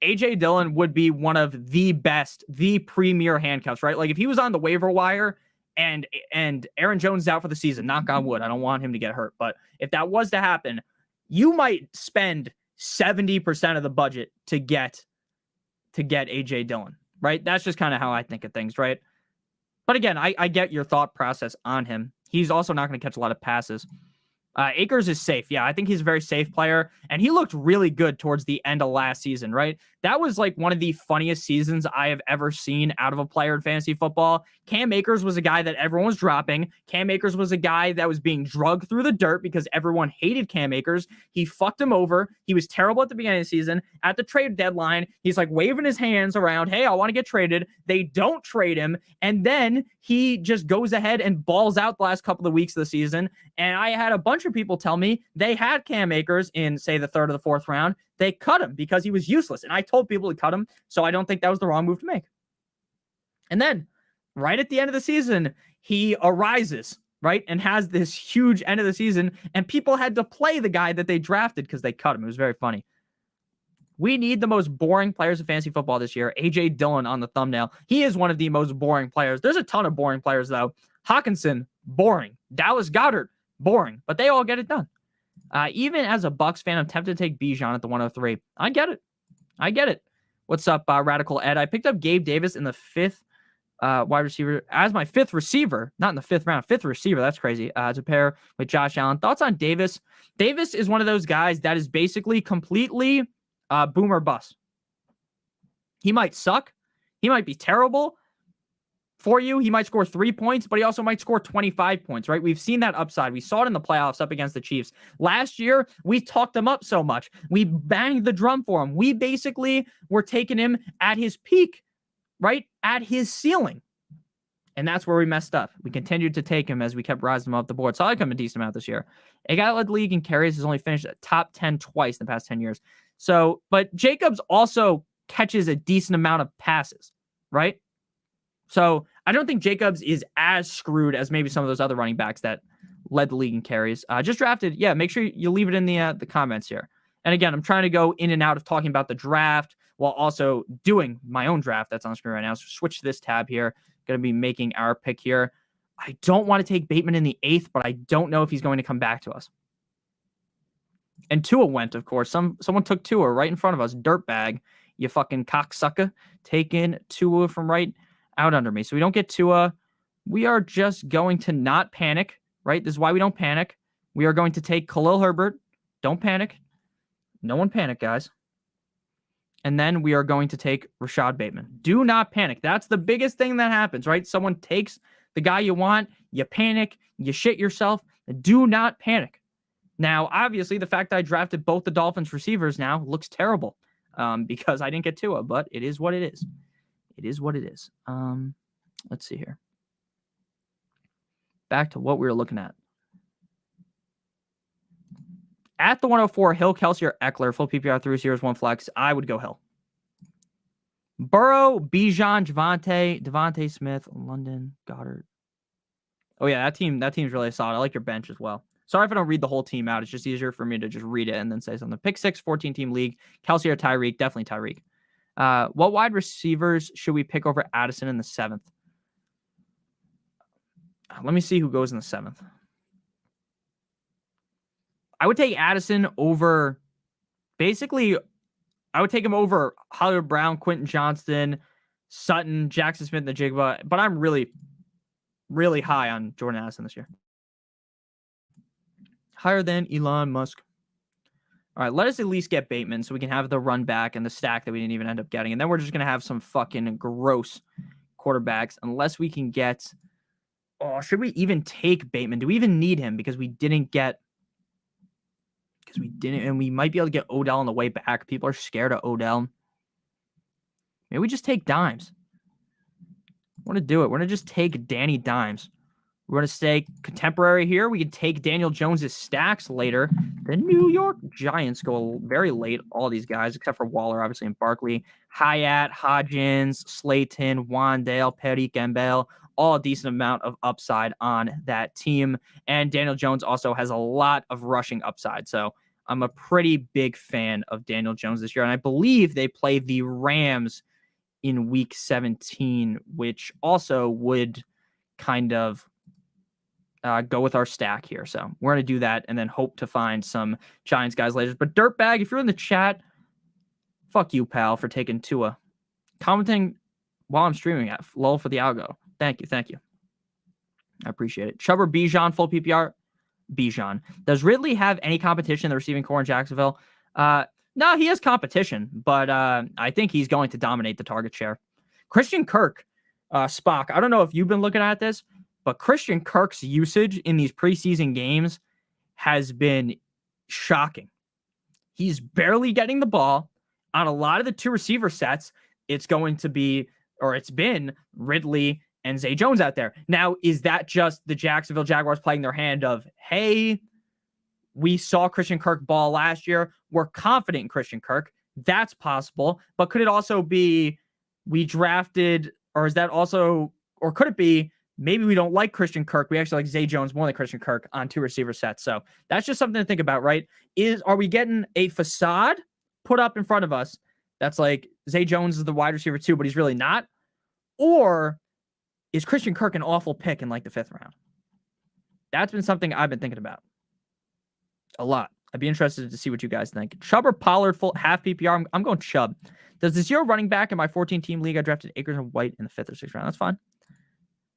A.J. Dillon would be one of the best, the premier handcuffs, right? Like, if he was on the waiver wire and Aaron Jones is out for the season, knock on wood, I don't want him to get hurt, but if that was to happen, you might spend 70% of the budget to get A.J. Dillon, right? That's just kind of how I think of things, right? But again, I get your thought process on him. He's also not going to catch a lot of passes. Akers is safe. Yeah, I think he's a very safe player. And he looked really good towards the end of last season, right? That was like one of the funniest seasons I have ever seen out of a player in fantasy football. Cam Akers was a guy that everyone was dropping. Cam Akers was a guy that was being drugged through the dirt because everyone hated Cam Akers. He fucked him over. He was terrible at the beginning of the season. At the trade deadline, he's like waving his hands around. Hey, I want to get traded. They don't trade him. And then he just goes ahead and balls out the last couple of weeks of the season. And I had a bunch of people tell me they had Cam Akers in, say, the 3rd or the 4th round. They cut him because he was useless. And I told people to cut him. So I don't think that was the wrong move to make. And then right at the end of the season, he arises, right? And has this huge end of the season. And people had to play the guy that they drafted because they cut him. It was very funny. We need the most boring players of fantasy football this year. A.J. Dillon on the thumbnail. He is one of the most boring players. There's a ton of boring players, though. Hawkinson, boring. Dallas Goedert, boring. But they all get it done. Even as a Bucs fan, I'm tempted to take Bijan at the 103. I get it. What's up, Radical Ed? I picked up Gabe Davis in the 5th wide receiver as my 5th receiver. Not in the 5th round. 5th receiver. That's crazy. To pair with Josh Allen. Thoughts on Davis? Davis is one of those guys that is basically completely... boomer bust. He might suck. He might be terrible for you. He might score 3 points, but he also might score 25 points, right? We've seen that upside. We saw it in the playoffs up against the Chiefs. Last year, we talked him up so much. We banged the drum for him. We basically were taking him at his peak, right? At his ceiling. And that's where we messed up. We continued to take him as we kept rising him up the board. So I like him a decent amount this year. A guy led the league in carries has only finished top 10 twice in the past 10 years. So, but Jacobs also catches a decent amount of passes, right? So I don't think Jacobs is as screwed as maybe some of those other running backs that led the league in carries. Just drafted. Yeah, make sure you leave it in the comments here. And again, I'm trying to go in and out of talking about the draft while also doing my own draft that's on screen right now. So switch to this tab here. Going to be making our pick here. I don't want to take Bateman in the 8th, but I don't know if he's going to come back to us. And Tua went, of course. Someone took Tua right in front of us. Dirtbag, you fucking cocksucker. Taking Tua from right out under me. So we don't get Tua. We are just going to not panic, right? This is why we don't panic. We are going to take Khalil Herbert. Don't panic. No one panic, guys. And then we are going to take Rashad Bateman. Do not panic. That's the biggest thing that happens, right? Someone takes the guy you want, you panic, you shit yourself. Do not panic. Now, obviously, the fact that I drafted both the Dolphins receivers now looks terrible because I didn't get Tua, but it is what it is. It is what it is. Let's see here. Back to what we were looking at. At the 104, Hill, Kelsey, or Eckler, full PPR, 3 receivers, 1 flex. I would go Hill. Burrow, Bijan, Devontae Smith, London, Goddard. Oh, yeah, that team's really solid. I like your bench as well. Sorry if I don't read the whole team out. It's just easier for me to just read it and then say something. Pick 6, 14-team league. Kelsey or Tyreek? Definitely Tyreek. What wide receivers should we pick over Addison in the 7th? Let me see who goes in the 7th. I would take Addison over, basically, I would take him over Hollywood Brown, Quentin Johnston, Sutton, Jackson Smith, and Najigba, but I'm really, really high on Jordan Addison this year. Higher than Elon Musk. All right, let us at least get Bateman so we can have the run back and the stack that we didn't even end up getting. And then we're just going to have some fucking gross quarterbacks unless we can get... Oh, should we even take Bateman? Do we even need him? Because we didn't get... and we might be able to get Odell on the way back. People are scared of Odell. Maybe we just take Dimes. I want to do it. We're going to just take Danny Dimes. We're going to stay contemporary here. We can take Daniel Jones's stacks later. The New York Giants go very late, all these guys, except for Waller, obviously, and Barkley. Hyatt, Hodgins, Slayton, Wandale, Petty, Gambale, all a decent amount of upside on that team. And Daniel Jones also has a lot of rushing upside. So I'm a pretty big fan of Daniel Jones this year. And I believe they play the Rams in week 17, which also would kind of go with our stack here. So we're going to do that and then hope to find some Giants guys later. But Dirtbag, if you're in the chat, fuck you, pal, for taking Tua. Commenting while I'm streaming at lull for the algo. Thank you. I appreciate it. Chubb or Bijan, full PPR? Bijan. Does Ridley have any competition in the receiving core in Jacksonville? No, he has competition, but I think he's going to dominate the target share. Christian Kirk, Spock, I don't know if you've been looking at this, but Christian Kirk's usage in these preseason games has been shocking. He's barely getting the ball. On a lot of the 2 receiver sets, it's going to be, or it's been, Ridley and Zay Jones out there. Now, is that just the Jacksonville Jaguars playing their hand of, hey, we saw Christian Kirk ball last year, we're confident in Christian Kirk? That's possible. But could it also be we drafted, or is that also, or could it be maybe we don't like Christian Kirk, we actually like Zay Jones more than Christian Kirk on 2 receiver sets? So that's just something to think about, right? Are we getting a facade put up in front of us that's like Zay Jones is the wide receiver 2, but he's really not? Or is Christian Kirk an awful pick in like the 5th round? That's been something I've been thinking about a lot. I'd be interested to see what you guys think. Chubb or Pollard, full half PPR? I'm going Chubb. Does the 0 running back in my 14-team league, I drafted Akers and White in the 5th or 6th round? That's fine.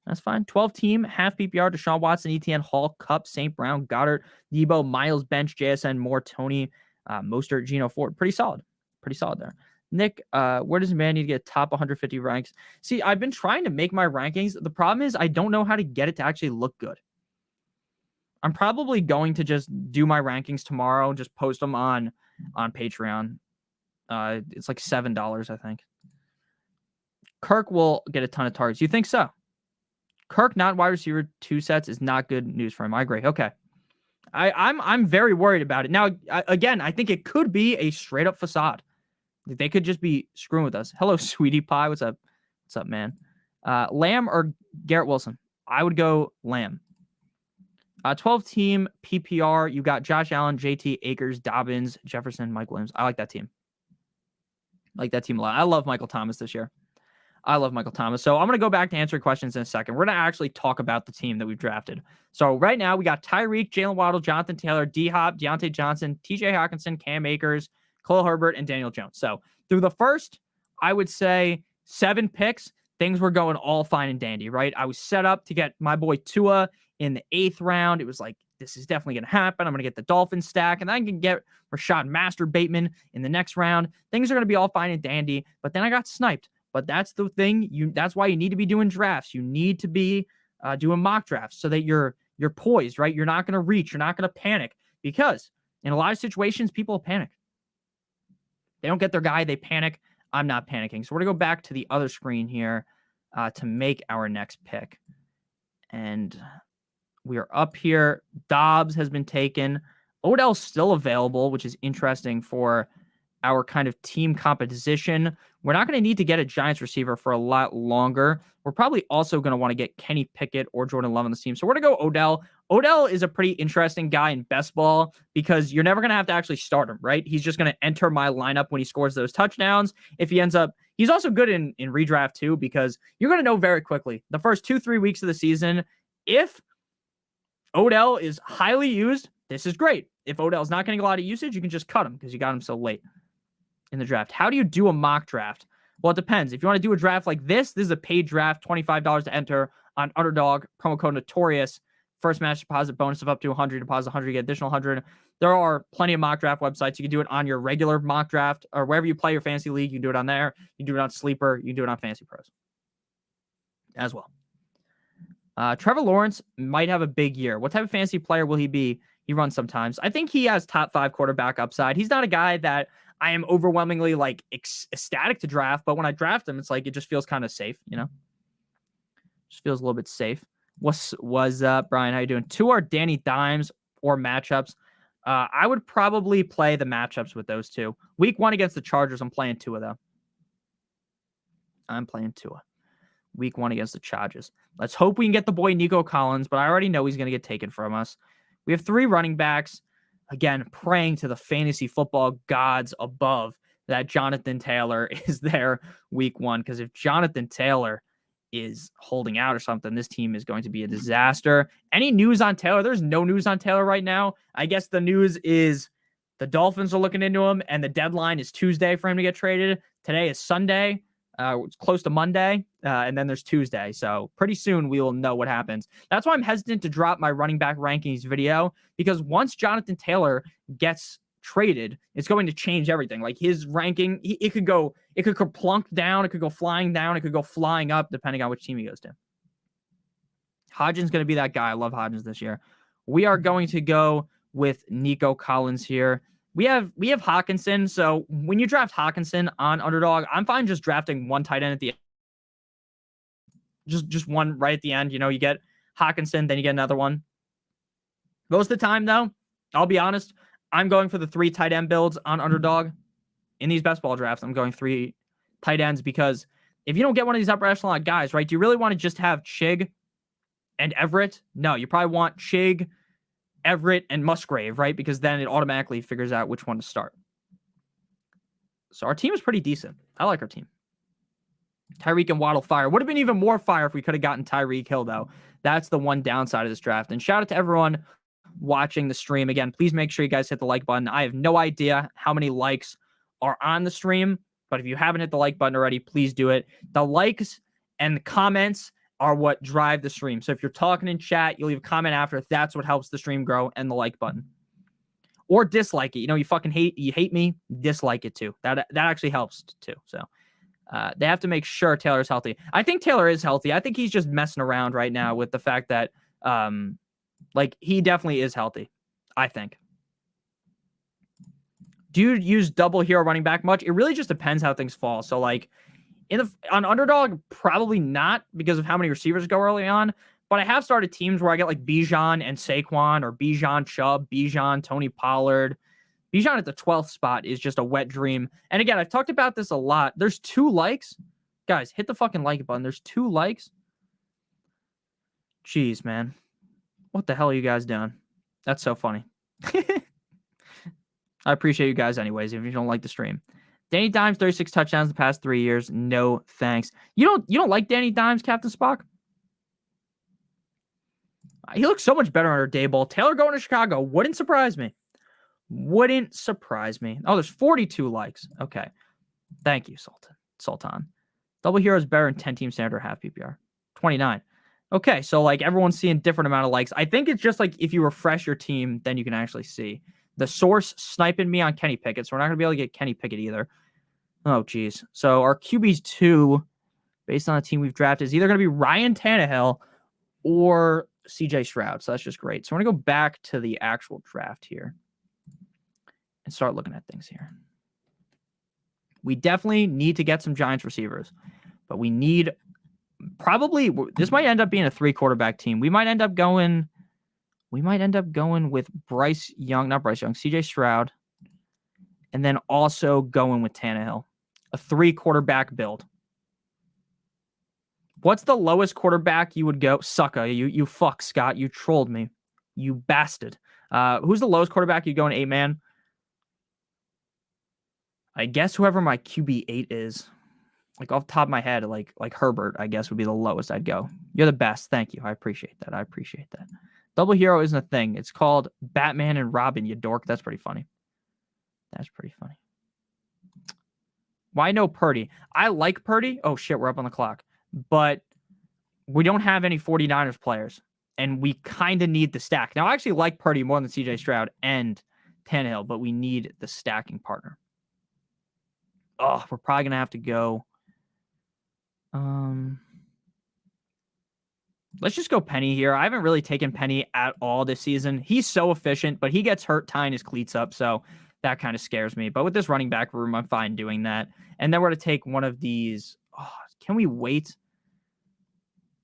That's fine. 12-team, half PPR, Deshaun Watson, ETN, Hall, Kupp, St. Brown, Goddard, Debo, Miles, Bench, JSN, Moore, Tony, Mostert, Geno, Ford. Pretty solid. Pretty solid there. Nick, where does man need to get top 150 ranks? See, I've been trying to make my rankings. The problem is I don't know how to get it to actually look good. I'm probably going to just do my rankings tomorrow, just post them on Patreon. It's like $7, I think. Kirk will get a ton of targets. You think so? Kirk, not wide receiver 2 sets, is not good news for him. I agree. Okay. I'm very worried about it. Now, again, I think it could be a straight up facade. They could just be screwing with us. Hello, sweetie pie. What's up? What's up, man? Lamb or Garrett Wilson? I would go Lamb. 12-team PPR. You got Josh Allen, JT, Akers, Dobbins, Jefferson, Mike Williams. I like that team. I like that team a lot. I love Michael Thomas this year. I love Michael Thomas. So I'm going to go back to answering questions in a second. We're going to actually talk about the team that we've drafted. So right now we got Tyreek, Jalen Waddle, Jonathan Taylor, D-Hop, Deontay Johnson, TJ Hawkinson, Cam Akers, Khalil Herbert, and Daniel Jones. So through the first, I would say 7 picks, things were going all fine and dandy, right? I was set up to get my boy Tua in the 8th round. It was like, this is definitely going to happen. I'm going to get the Dolphins stack, and then I can get Rashad Master Bateman in the next round. Things are going to be all fine and dandy, but then I got sniped. But that's the thing. That's why you need to be doing drafts. You need to be doing mock drafts so that you're poised, right? You're not going to reach. You're not going to panic, because in a lot of situations, people panic. They don't get their guy. They panic. I'm not panicking. So we're going to go back to the other screen here to make our next pick. And we are up here. Dobbs has been taken. Odell's still available, which is interesting for our kind of team composition. We're not going to need to get a Giants receiver for a lot longer. We're probably also going to want to get Kenny Pickett or Jordan Love on the team. So we're going to go Odell. Odell is a pretty interesting guy in best ball because you're never going to have to actually start him, right? He's just going to enter my lineup when he scores those touchdowns. If he ends up, he's also good in redraft too, because you're going to know very quickly the first 2-3 weeks of the season, if Odell is highly used, this is great. If Odell's not getting a lot of usage, you can just cut him because you got him so late in the draft. How do you do a mock draft? Well, it depends. If you want to do a draft like this is a paid draft, $25 to enter on Underdog, promo code Notorious. First match deposit bonus of up to 100, deposit 100, get additional 100. There are plenty of mock draft websites. You can do it on your regular mock draft or wherever you play your fantasy league. You can do it on there. You can do it on Sleeper. You can do it on Fantasy Pros as well. Trevor Lawrence might have a big year. What type of fantasy player will he be? He runs sometimes. I think he has top 5 quarterback upside. He's not a guy that I am overwhelmingly like ecstatic to draft, but when I draft him, it's like it just feels kind of safe, you know? Just feels a little bit safe. What's up, Brian? How you doing? 2 are Danny Dimes or matchups. I would probably play the matchups with those 2. Week 1 against the Chargers, I'm playing Tua though. I'm playing Tua. Week 1 against the Chargers. Let's hope we can get the boy Nico Collins, but I already know he's going to get taken from us. We have 3 running backs. Again, praying to the fantasy football gods above that Jonathan Taylor is there week 1. Because if Jonathan Taylor is holding out or something, this team is going to be a disaster. Any news on Taylor? There's no news on Taylor right now. I guess the news is the Dolphins are looking into him, and the deadline is Tuesday for him to get traded. Today is Sunday. It's close to Monday, and then there's Tuesday. So pretty soon we will know what happens. That's why I'm hesitant to drop my running back rankings video, because once Jonathan Taylor gets traded, it's going to change everything. Like his ranking, it could go plunk down, it could go flying down, it could go flying up, depending on which team he goes to. Hodgins going to be that guy. I love Hodgins this year. We are going to go with Nico Collins here. We have Hawkinson. So when you draft Hawkinson on Underdog, I'm fine just drafting one tight end at the end. just one right at the end. You get Hawkinson, then you get another one. Most of the time, though, I'll be honest, I'm going for the 3 tight end builds on Underdog. In these best ball drafts, I'm going 3 tight ends because if you don't get one of these upper echelon guys, right, do you really want to just have Chig and Everett? No, you probably want Chig, Everett, and Musgrave, right? Because then it automatically figures out which one to start. So our team is pretty decent. I like our team. Tyreek and Waddle fire. Would have been even more fire if we could have gotten Tyreek Hill, though. That's the one downside of this draft. And shout out to everyone watching the stream. Again, please make sure you guys hit the like button. I have no idea how many likes are on the stream, but if you haven't hit the like button already, please do it. The likes and the comments are what drive the stream. So if you're talking in chat, you leave a comment after. That's what helps the stream grow, and the like button. Or dislike it. You fucking hate me, dislike it too. That actually helps too. So they have to make sure Taylor's healthy. I think Taylor is healthy. I think he's just messing around right now with the fact that he definitely is healthy, I think. Do you use double hero running back much? It really just depends how things fall. So on Underdog, probably not because of how many receivers go early on. But I have started teams where I get Bijan and Saquon, or Bijan Chubb, Bijan Tony Pollard. Bijan at the 12th spot is just a wet dream. And again, I've talked about this a lot. There's 2 likes. Guys, hit the fucking like button. There's 2 likes. Jeez, man. What the hell are you guys doing? That's so funny. I appreciate you guys anyways, if you don't like the stream. Danny Dimes, 36 touchdowns the past 3 years. No thanks. You don't like Danny Dimes, Captain Spock? He looks so much better under Daboll. Taylor going to Chicago wouldn't surprise me. Wouldn't surprise me. Oh, there's 42 likes. Okay. Thank you, Sultan. Double hero is better in 10-team standard or half PPR. 29. Okay, so everyone's seeing different amount of likes. I think it's just if you refresh your team, then you can actually see. The source sniping me on Kenny Pickett, so we're not going to be able to get Kenny Pickett either. Oh, geez. So our QB's 2, based on the team we've drafted, is either going to be Ryan Tannehill or CJ Stroud. So that's just great. So we're going to go back to the actual draft here and start looking at things here. We definitely need to get some Giants receivers, but we need this might end up being a 3-quarterback team. We might end up going with CJ Stroud, and then also going with Tannehill. A 3-quarterback build. What's the lowest quarterback you would go? Sucka, you fuck, Scott. You trolled me. You bastard. Who's the lowest quarterback you'd go in 8-man? I guess whoever my QB8 is. Off the top of my head, like Herbert, I guess would be the lowest I'd go. You're the best. Thank you. I appreciate that. Double hero isn't a thing. It's called Batman and Robin, you dork. That's pretty funny. Why no Purdy? I like Purdy. Oh, shit, we're up on the clock. But we don't have any 49ers players, and we kind of need the stack. Now, I actually like Purdy more than CJ Stroud and Tannehill, but we need the stacking partner. Oh, we're probably going to have to go. Let's just go Penny here. I haven't really taken Penny at all this season. He's so efficient, but he gets hurt tying his cleats up, so that kind of scares me. But with this running back room, I'm fine doing that. And then we're going to take one of these. Oh, can we wait?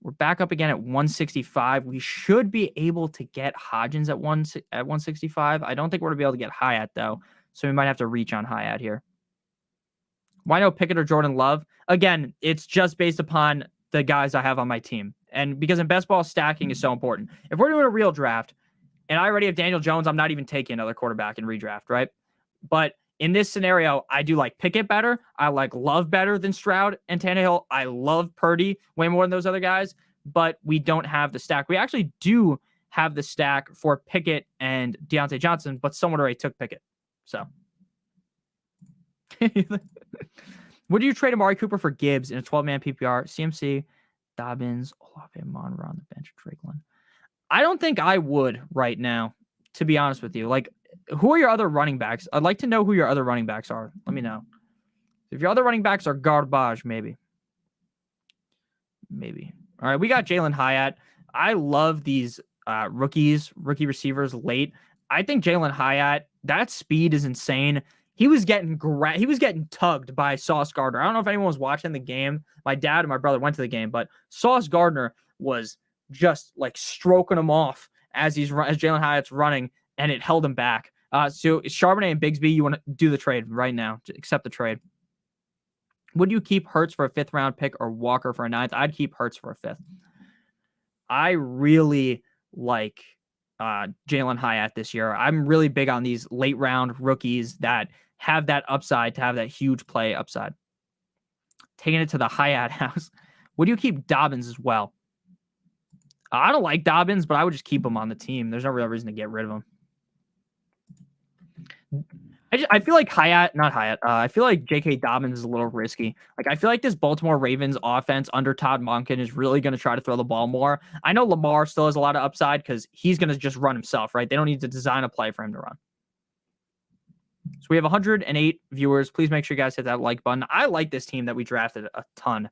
We're back up again at 165. We should be able to get Hodgins at 165. I don't think we're going to be able to get Hyatt, though, so we might have to reach on Hyatt here. Why no Pickett or Jordan Love? Again, it's just based upon the guys I have on my team. And because in best ball, stacking is so important. If we're doing a real draft and I already have Daniel Jones, I'm not even taking another quarterback in redraft, right? But in this scenario, I do like Pickett better. I like Love better than Stroud and Tannehill. I love Purdy way more than those other guys, but we don't have the stack. We actually do have the stack for Pickett and Deontay Johnson, but someone already took Pickett. So would you trade Amari Cooper for Gibbs in a 12-man PPR? CMC, Dobbins, Olave, Monroe on the bench, Drakeland. I don't think I would right now, to be honest with you. Who are your other running backs? I'd like to know who your other running backs are. Let me know. If your other running backs are garbage, maybe. All right, we got Jalen Hyatt. I love these rookie receivers late. I think Jalen Hyatt, that speed is insane. he was getting tugged by Sauce Gardner. I don't know if anyone was watching the game. My dad and my brother went to the game, but Sauce Gardner was just like stroking him off as Jalen Hyatt's running, and it held him back. So Charbonnet and Bigsby, you want to do the trade right now. Accept the trade. Would you keep Hurts for a 5th round pick or Walker for a 9th? I'd keep Hurts for a 5th. I really like Jalen Hyatt this year. I'm really big on these late round rookies that have that upside, to have that huge play upside. Taking it to the Hyatt house. Would you keep Dobbins as well? I don't like Dobbins, but I would just keep him on the team. There's no real reason to get rid of him. I feel like I feel like J.K. Dobbins is a little risky. Like, I feel like this Baltimore Ravens offense under Todd Monken is really going to try to throw the ball more. I know Lamar still has a lot of upside because he's going to just run himself, right? They don't need to design a play for him to run. So we have 108 viewers. Please make sure you guys hit that like button. I like this team that we drafted a ton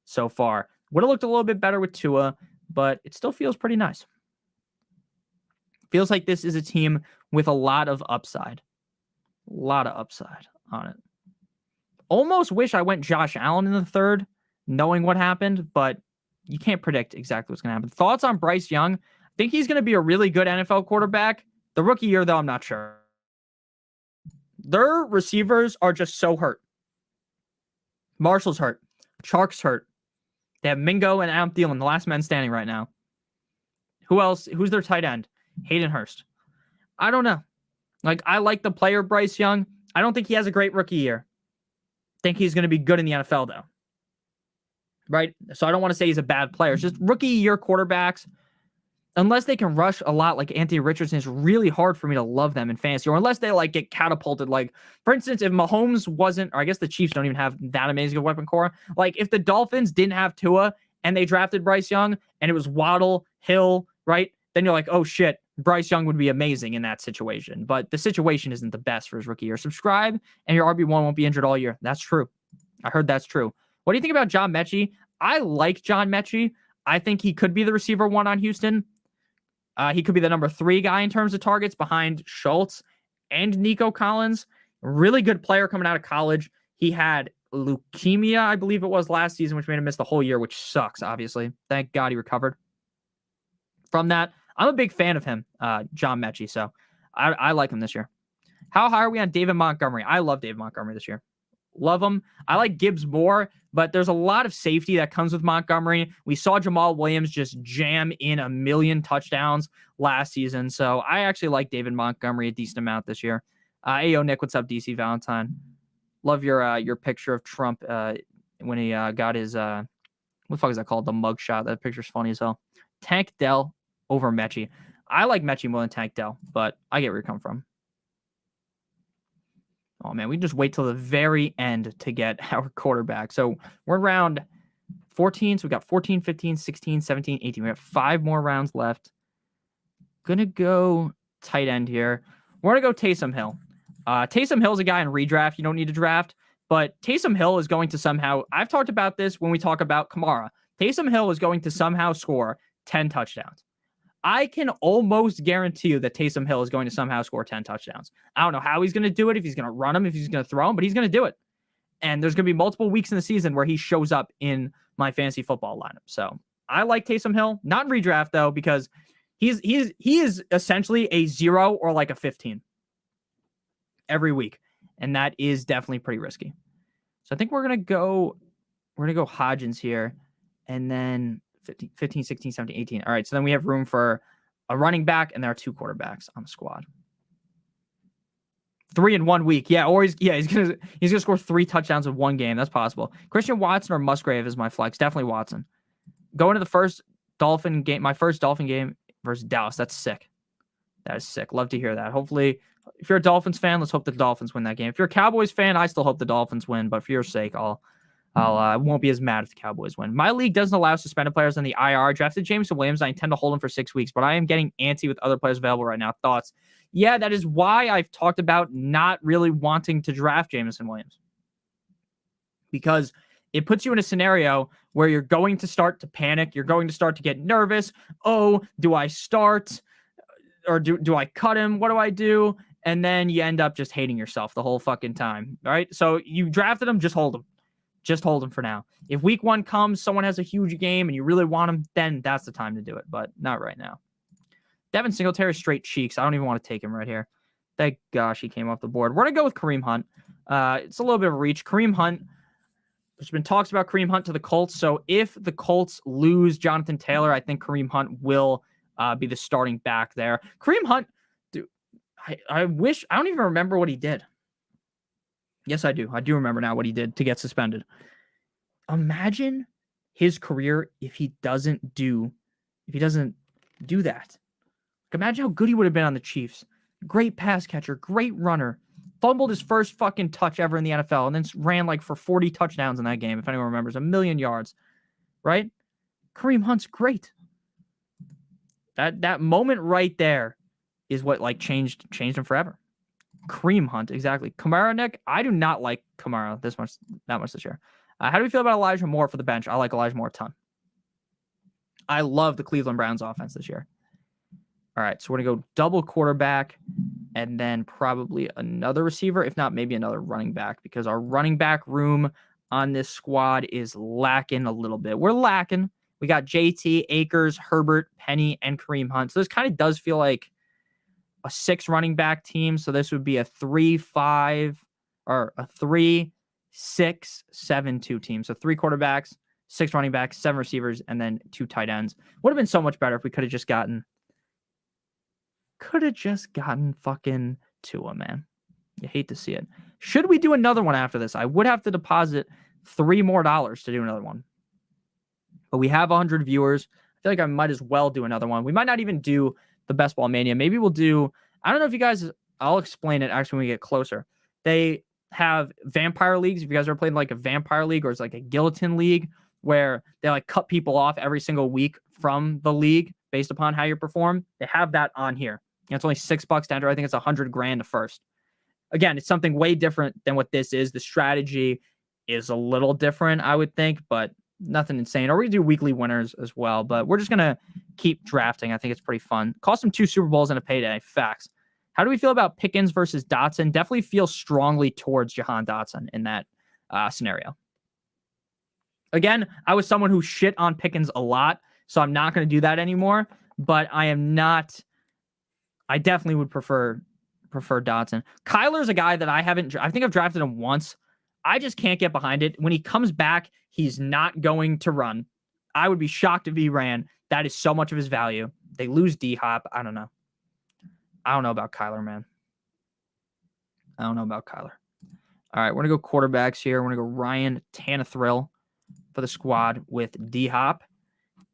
so far. Would have looked a little bit better with Tua, but it still feels pretty nice. Feels like this is a team with a lot of upside. A lot of upside on it. Almost wish I went Josh Allen in the 3rd, knowing what happened, but you can't predict exactly what's going to happen. Thoughts on Bryce Young? I think he's going to be a really good NFL quarterback. The rookie year, though, I'm not sure. Their receivers are just so hurt. Marshall's hurt. Chark's hurt. They have Mingo and Adam Thielen, the last man standing right now. Who else? Who's their tight end? Hayden Hurst. I don't know. Like, I like the player Bryce Young. I don't think he has a great rookie year. I think he's going to be good in the NFL, though. Right? So I don't want to say he's a bad player. It's just rookie year quarterbacks, unless they can rush a lot like Anthony Richardson, it's really hard for me to love them in fantasy. Or unless they like get catapulted. Like, for instance, if Mahomes wasn't, or I guess the Chiefs don't even have that amazing of a weapon core. Like, if the Dolphins didn't have Tua and they drafted Bryce Young and it was Waddle, Hill, right? Then you're like, oh shit, Bryce Young would be amazing in that situation. But the situation isn't the best for his rookie year. Subscribe and your RB1 won't be injured all year. That's true. I heard that's true. What do you think about John Mechie? I like John Mechie. I think he could be the receiver 1 on Houston. He could be the number 3 guy in terms of targets behind Schultz and Nico Collins. Really good player coming out of college. He had leukemia, I believe it was, last season, which made him miss the whole year, which sucks, obviously. Thank God he recovered from that. I'm a big fan of him, John Mechie, so I like him this year. How high are we on David Montgomery? I love David Montgomery this year. Love him. I like Gibbs more, but there's a lot of safety that comes with Montgomery. We saw Jamal Williams just jam in a million touchdowns last season, so I actually like David Montgomery a decent amount this year. Ayo, Nick, what's up, DC Valentine? Love your picture of Trump when he got his, what the fuck is that called? The mugshot. That picture's funny as hell. Tank Dell over Mechie. I like Mechie more than Tank Dell, but I get where you're coming from. Oh, man, we just wait till the very end to get our quarterback. So we're around 14, so we got 14, 15, 16, 17, 18. We have 5 more rounds left. Gonna go tight end here. We're gonna go Taysom Hill. Taysom Hill is a guy in redraft you don't need to draft, but Taysom Hill is going to somehow, I've talked about this when we talk about Kamara. Taysom Hill is going to somehow score 10 touchdowns. I can almost guarantee you that Taysom Hill is going to somehow score 10 touchdowns. I don't know how he's going to do it, if he's going to run them, if he's going to throw them, but he's going to do it. And there's going to be multiple weeks in the season where he shows up in my fantasy football lineup. So I like Taysom Hill, not in redraft though, because he is essentially a 0 or like a 15 every week. And that is definitely pretty risky. So I think we're going to go Hodgins here, and then 15, 16, 17, 18. All right, so then we have room for a running back, and there are 2 quarterbacks on the squad. 3 in 1 week. Yeah, or he's gonna score 3 touchdowns in 1 game. That's possible. Christian Watson or Musgrave is my flex. Definitely Watson. Going to the first Dolphin game, my first Dolphin game versus Dallas. That's sick. That is sick. Love to hear that. Hopefully, if you're a Dolphins fan, let's hope the Dolphins win that game. If you're a Cowboys fan, I still hope the Dolphins win, but for your sake, I won't be as mad if the Cowboys win. My league doesn't allow suspended players on the IR. I drafted Jameson Williams. I intend to hold him for 6 weeks, but I am getting antsy with other players available right now. Thoughts? Yeah, that is why I've talked about not really wanting to draft Jameson Williams, because it puts you in a scenario where you're going to start to panic. You're going to start to get nervous. Oh, do I start or do I cut him? What do I do? and then you end up just hating yourself the whole fucking time. All right. So you drafted him, just hold him. Just hold him for now. If week 1 comes, someone has a huge game and you really want him, then that's the time to do it, but not right now. Devin Singletary, straight cheeks. I don't even want to take him right here. Thank gosh he came off the board. We're going to go with Kareem Hunt. It's a little bit of a reach. Kareem Hunt, there's been talks about Kareem Hunt to the Colts, so if the Colts lose Jonathan Taylor, I think Kareem Hunt will be the starting back there. Kareem Hunt, dude, I wish, I don't even remember what he did. Yes, I do. I do remember now what he did to get suspended. Imagine his career if he doesn't do that. Imagine how good he would have been on the Chiefs. Great pass catcher, great runner. Fumbled his first fucking touch ever in the NFL and then ran like for 40 touchdowns in that game, if anyone remembers. 1,000,000 yards, right? Kareem Hunt's great. That moment right there is what like changed him forever. Kareem Hunt, exactly. Kamara, Nick, I do not like Kamara that much this year. How do we feel about Elijah Moore for the bench? I like Elijah Moore a ton. I love the Cleveland Browns offense this year. All right, so we're going to go double quarterback and then probably another receiver, if not maybe another running back, because our running back room on this squad is lacking a little bit. We're lacking. We got JT, Akers, Herbert, Penny, and Kareem Hunt. So this kind of does feel like a 6 running back team. So this would be a 3-5 or a 3-6-7-2 team. So 3 quarterbacks, 6 running backs, 7 receivers, and then 2 tight ends. Would have been so much better if we could have just gotten fucking Tua, man. You hate to see it. Should we do another one after this? I would have to deposit $3 more to do another one. But we have 100 viewers. I feel like I might as well do another one. We might not even do the Best Ball Mania. Maybe we'll do, I don't know if you guys, I'll explain it actually when we get closer. They have vampire leagues. If you guys ever played like a vampire league or it's like a guillotine league where they like cut people off every single week from the league based upon how you perform, they have that on here. It's only $6 to enter. I think it's $100,000 to first. Again, it's something way different than what this is. The strategy is a little different, I would think, but nothing insane. Or we do weekly winners as well, but we're just going to keep drafting. I think it's pretty fun. Cost them 2 Super Bowls and a payday. Facts. How do we feel about Pickens versus Dotson? Definitely feel strongly towards Jahan Dotson in that scenario. Again, I was someone who shit on Pickens a lot, so I'm not going to do that anymore, but I definitely would prefer Dotson. Kyler's a guy that I think I've drafted him once. I just can't get behind it. When he comes back, he's not going to run. I would be shocked if he ran. That is so much of his value. They lose D-Hop. I don't know. I don't know about Kyler, man. I don't know about Kyler. All right, we're going to go quarterbacks here. We're going to go Ryan Tannehill for the squad with D-Hop.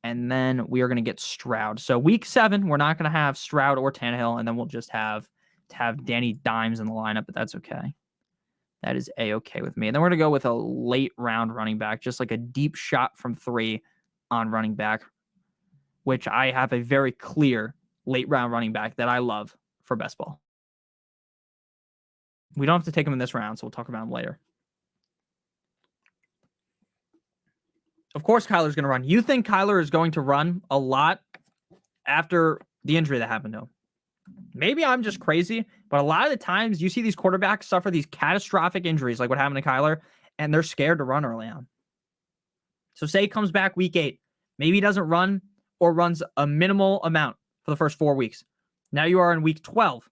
And then we are going to get Stroud. So week 7, we're not going to have Stroud or Tannehill, and then we'll just have Danny Dimes in the lineup, but that's okay. That is A-okay with me. And then we're going to go with a late round running back, just like a deep shot from 3 on running back, which I have a very clear late round running back that I love for best ball. We don't have to take him in this round, so we'll talk about him later. Of course, Kyler's going to run. You think Kyler is going to run a lot after the injury that happened to him? Maybe I'm just crazy, but a lot of the times you see these quarterbacks suffer these catastrophic injuries like what happened to Kyler, and they're scared to run early on. So say he comes back week 8. Maybe he doesn't run or runs a minimal amount for the first 4 weeks. Now you are in week 12.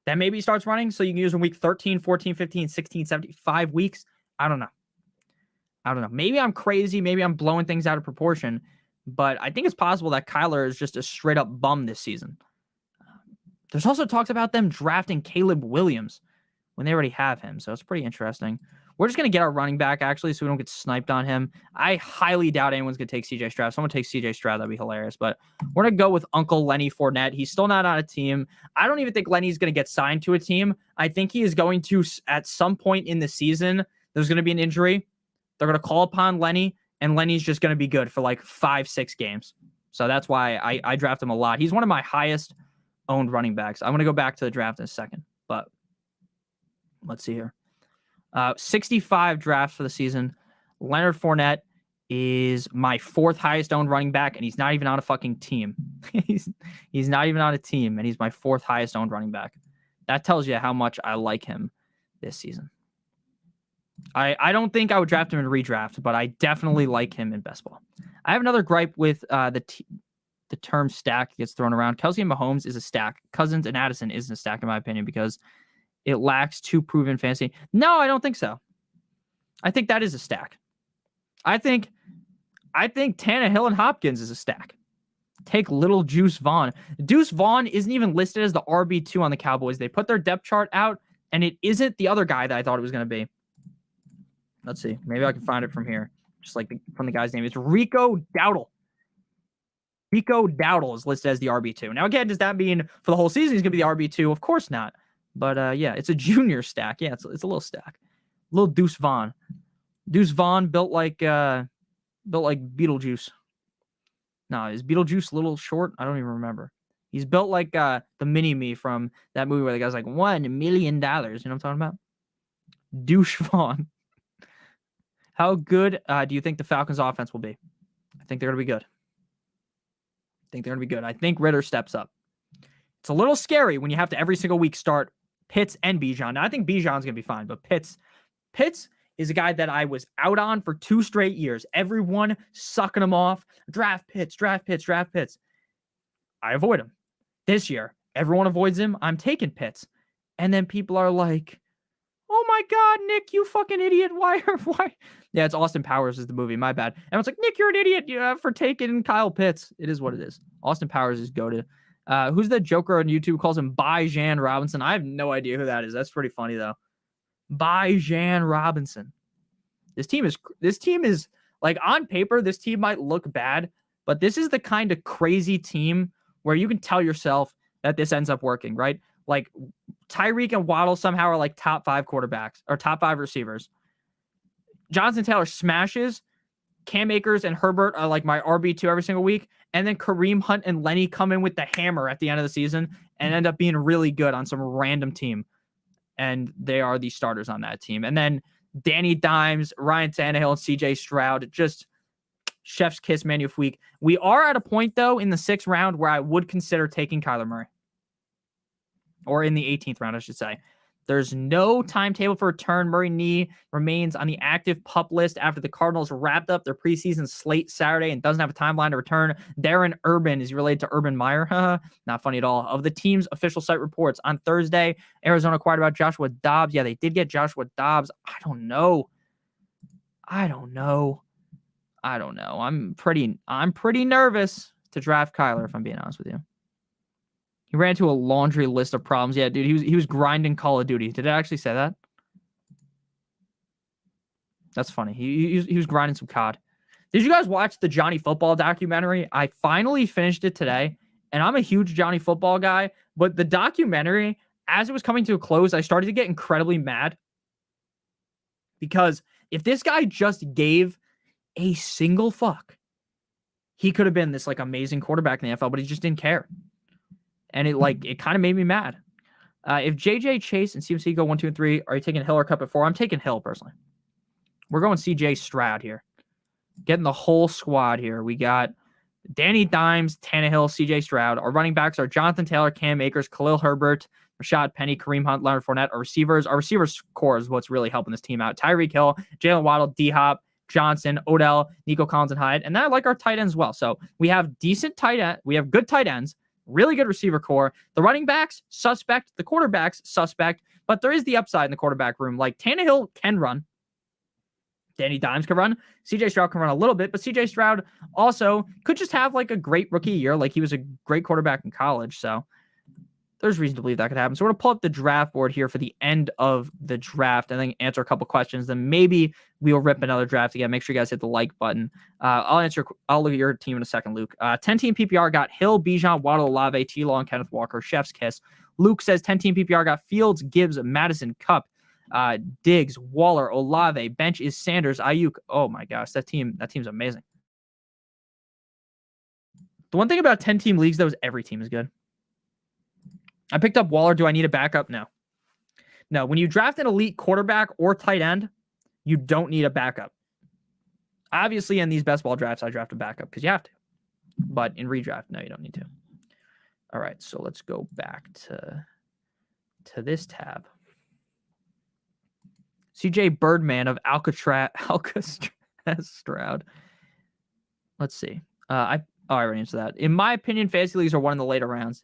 Then maybe he starts running, so you can use him week 13, 14, 15, 16, 17, 5 weeks. I don't know. Maybe I'm crazy. Maybe I'm blowing things out of proportion. But I think it's possible that Kyler is just a straight-up bum this season. There's also talks about them drafting Caleb Williams when they already have him. So it's pretty interesting. We're just going to get our running back, actually, so we don't get sniped on him. I highly doubt anyone's going to take CJ Stroud. Someone takes CJ Stroud. That'd be hilarious. But we're going to go with Uncle Lenny Fournette. He's still not on a team. I don't even think Lenny's going to get signed to a team. I think he is going to, at some point in the season, there's going to be an injury. They're going to call upon Lenny, and Lenny's just going to be good for like 5-6 games. So that's why I draft him a lot. He's one of my highest owned running backs. I'm going to go back to the draft in a second, but let's see here. 65 drafts for the season. Leonard Fournette is my 4th highest owned running back, and he's not even on a fucking team. he's not even on a team, and he's my 4th highest owned running back. That tells you how much I like him this season. I don't think I would draft him in redraft, but I definitely like him in best ball. I have another gripe with the term stack gets thrown around. Kelsey and Mahomes is a stack. Cousins and Addison isn't a stack in my opinion because it lacks two proven fantasy. No, I don't think so. I think that is a stack. I think Tannehill and Hopkins is a stack. Take little Juice Vaughn. Deuce Vaughn isn't even listed as the RB2 on the Cowboys. They put their depth chart out, and it isn't the other guy that I thought it was going to be. Let's see. Maybe I can find it from here. Just like from the guy's name. It's Rico Dowdle. Rico Dowdle is listed as the RB2. Now, again, does that mean for the whole season he's going to be the RB2? Of course not. But, yeah, it's a junior stack. Yeah, it's a little stack. Little Deuce Vaughn. Deuce Vaughn built like Beetlejuice. No, is Beetlejuice a little short? I don't even remember. He's built like the mini-me from that movie where the guy's like, $1 million. You know what I'm talking about? Deuce Vaughn. How good do you think the Falcons' offense will be? I think they're going to be good. I think Ritter steps up. It's a little scary when you have to every single week start Pitts and Bijan. Now, I think Bijan's going to be fine, but Pitts is a guy that I was out on for 2 straight years. Everyone sucking him off. Draft Pitts. I avoid him. This year, everyone avoids him. I'm taking Pitts. And then people are like, oh my God, Nick, you fucking idiot. Why? Yeah, it's Austin Powers is the movie. My bad. And it's like, Nick, you're an idiot for taking Kyle Pitts. It is what it is. Austin Powers is goated. Who's the Joker on YouTube calls him Bijan Robinson? I have no idea who that is. That's pretty funny, though. Bijan Robinson. This team is like on paper, this team might look bad, but this is the kind of crazy team where you can tell yourself that this ends up working, right? Like Tyreek and Waddle somehow are like top 5 quarterbacks or top 5 receivers. Jonathan Taylor smashes. Cam Akers and Herbert are like my RB2 every single week. And then Kareem Hunt and Lenny come in with the hammer at the end of the season and end up being really good on some random team. And they are the starters on that team. And then Danny Dimes, Ryan Tannehill, and CJ Stroud, just chef's kiss menu of week. We are at a point, though, in the 6th round where I would consider taking Kyler Murray. Or in the 18th round, I should say. There's no timetable for return. Murray knee remains on the active PUP list after the Cardinals wrapped up their preseason slate Saturday and doesn't have a timeline to return. Darren Urban is related to Urban Meyer. Not funny at all. Of the team's official site reports, on Thursday, Arizona acquired about Joshua Dobbs. Yeah, they did get Joshua Dobbs. I don't know. I'm pretty nervous to draft Kyler, if I'm being honest with you. He ran into a laundry list of problems. Yeah, dude, he was grinding Call of Duty. Did I actually say that? That's funny. He was grinding some COD. Did you guys watch the Johnny Football documentary? I finally finished it today, and I'm a huge Johnny Football guy, but the documentary, as it was coming to a close, I started to get incredibly mad because if this guy just gave a single fuck, he could have been this like amazing quarterback in the NFL, but he just didn't care. And it kind of made me mad. If JJ, Chase, and CMC go 1, 2, and 3, are you taking Hill or Cup at 4? I'm taking Hill personally. We're going CJ Stroud here. Getting the whole squad here. We got Danny Dimes, Tannehill, CJ Stroud. Our running backs are Jonathan Taylor, Cam Akers, Khalil Herbert, Rashad Penny, Kareem Hunt, Leonard Fournette. Our receivers core is what's really helping this team out. Tyreek Hill, Jalen Waddle, D-Hop, Johnson, Odell, Nico Collins, and Hyde. And then I like our tight ends as well. So we have decent tight end. We have good tight ends. Really good receiver core. The running backs, suspect. The quarterbacks, suspect. But there is the upside in the quarterback room. Like, Tannehill can run. Danny Dimes can run. CJ Stroud can run a little bit. But CJ Stroud also could just have, like, a great rookie year. Like, he was a great quarterback in college. So there's reason to believe that could happen. So we're going to pull up the draft board here for the end of the draft and then answer a couple questions. Then maybe we'll rip another draft again. Make sure you guys hit the like button. I'll look at your team in a second, Luke. 10-team PPR got Hill, Bijan, Waddle, Olave, T-Law, and Kenneth Walker. Chef's kiss. Luke says 10-team PPR got Fields, Gibbs, Madison, Cup, Diggs, Waller, Olave. Bench is Sanders, Ayuk. Oh my gosh, that team's amazing. The one thing about 10-team leagues, though, is every team is good. I picked up Waller. Do I need a backup? No. When you draft an elite quarterback or tight end, you don't need a backup. Obviously, in these best ball drafts, I draft a backup because you have to. But in redraft, no, you don't need to. All right, so let's go back to to this tab. CJ Birdman of Alcatraz Stroud. Let's see. I already answered that. In my opinion, fantasy leagues are one of the later rounds.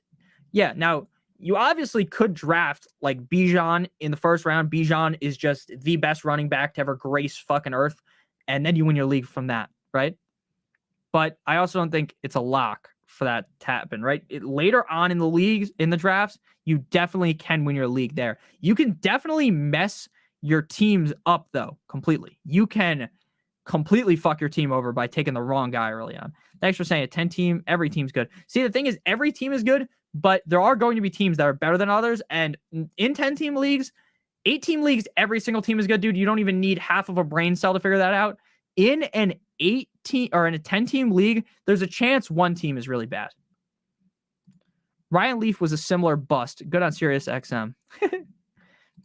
Yeah, now you obviously could draft like Bijan in the first round. Bijan is just the best running back to ever grace fucking earth, and then you win your league from that, right? But I also don't think it's a lock for that to happen, right? Later on in the leagues, in the drafts, you definitely can win your league there. You can definitely mess your teams up, though, completely. You can completely fuck your team over by taking the wrong guy early on. Thanks for saying it. 10 team, every team's good. See, the thing is, every team is good, but there are going to be teams that are better than others. And in 10 team leagues, 8-team leagues, every single team is good, dude. You don't even need half of a brain cell to figure that out. In an 8-team or in a 10-team league, there's a chance one team is really bad. Ryan Leaf was a similar bust. Good on Sirius XM.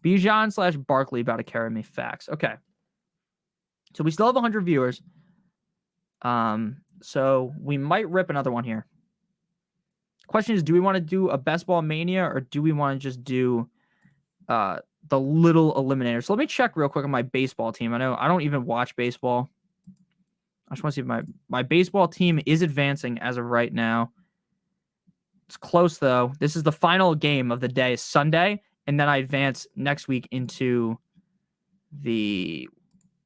Bijan / Barkley about to carry me. Facts. Okay. So we still have 100 viewers. So we might rip another one here. Question is, do we want to do a best ball mania or do we want to just do the little eliminator? So let me check real quick on my baseball team. I know I don't even watch baseball. I just want to see if my baseball team is advancing as of right now. It's close though. This is the final game of the day, Sunday, and then I advance next week into the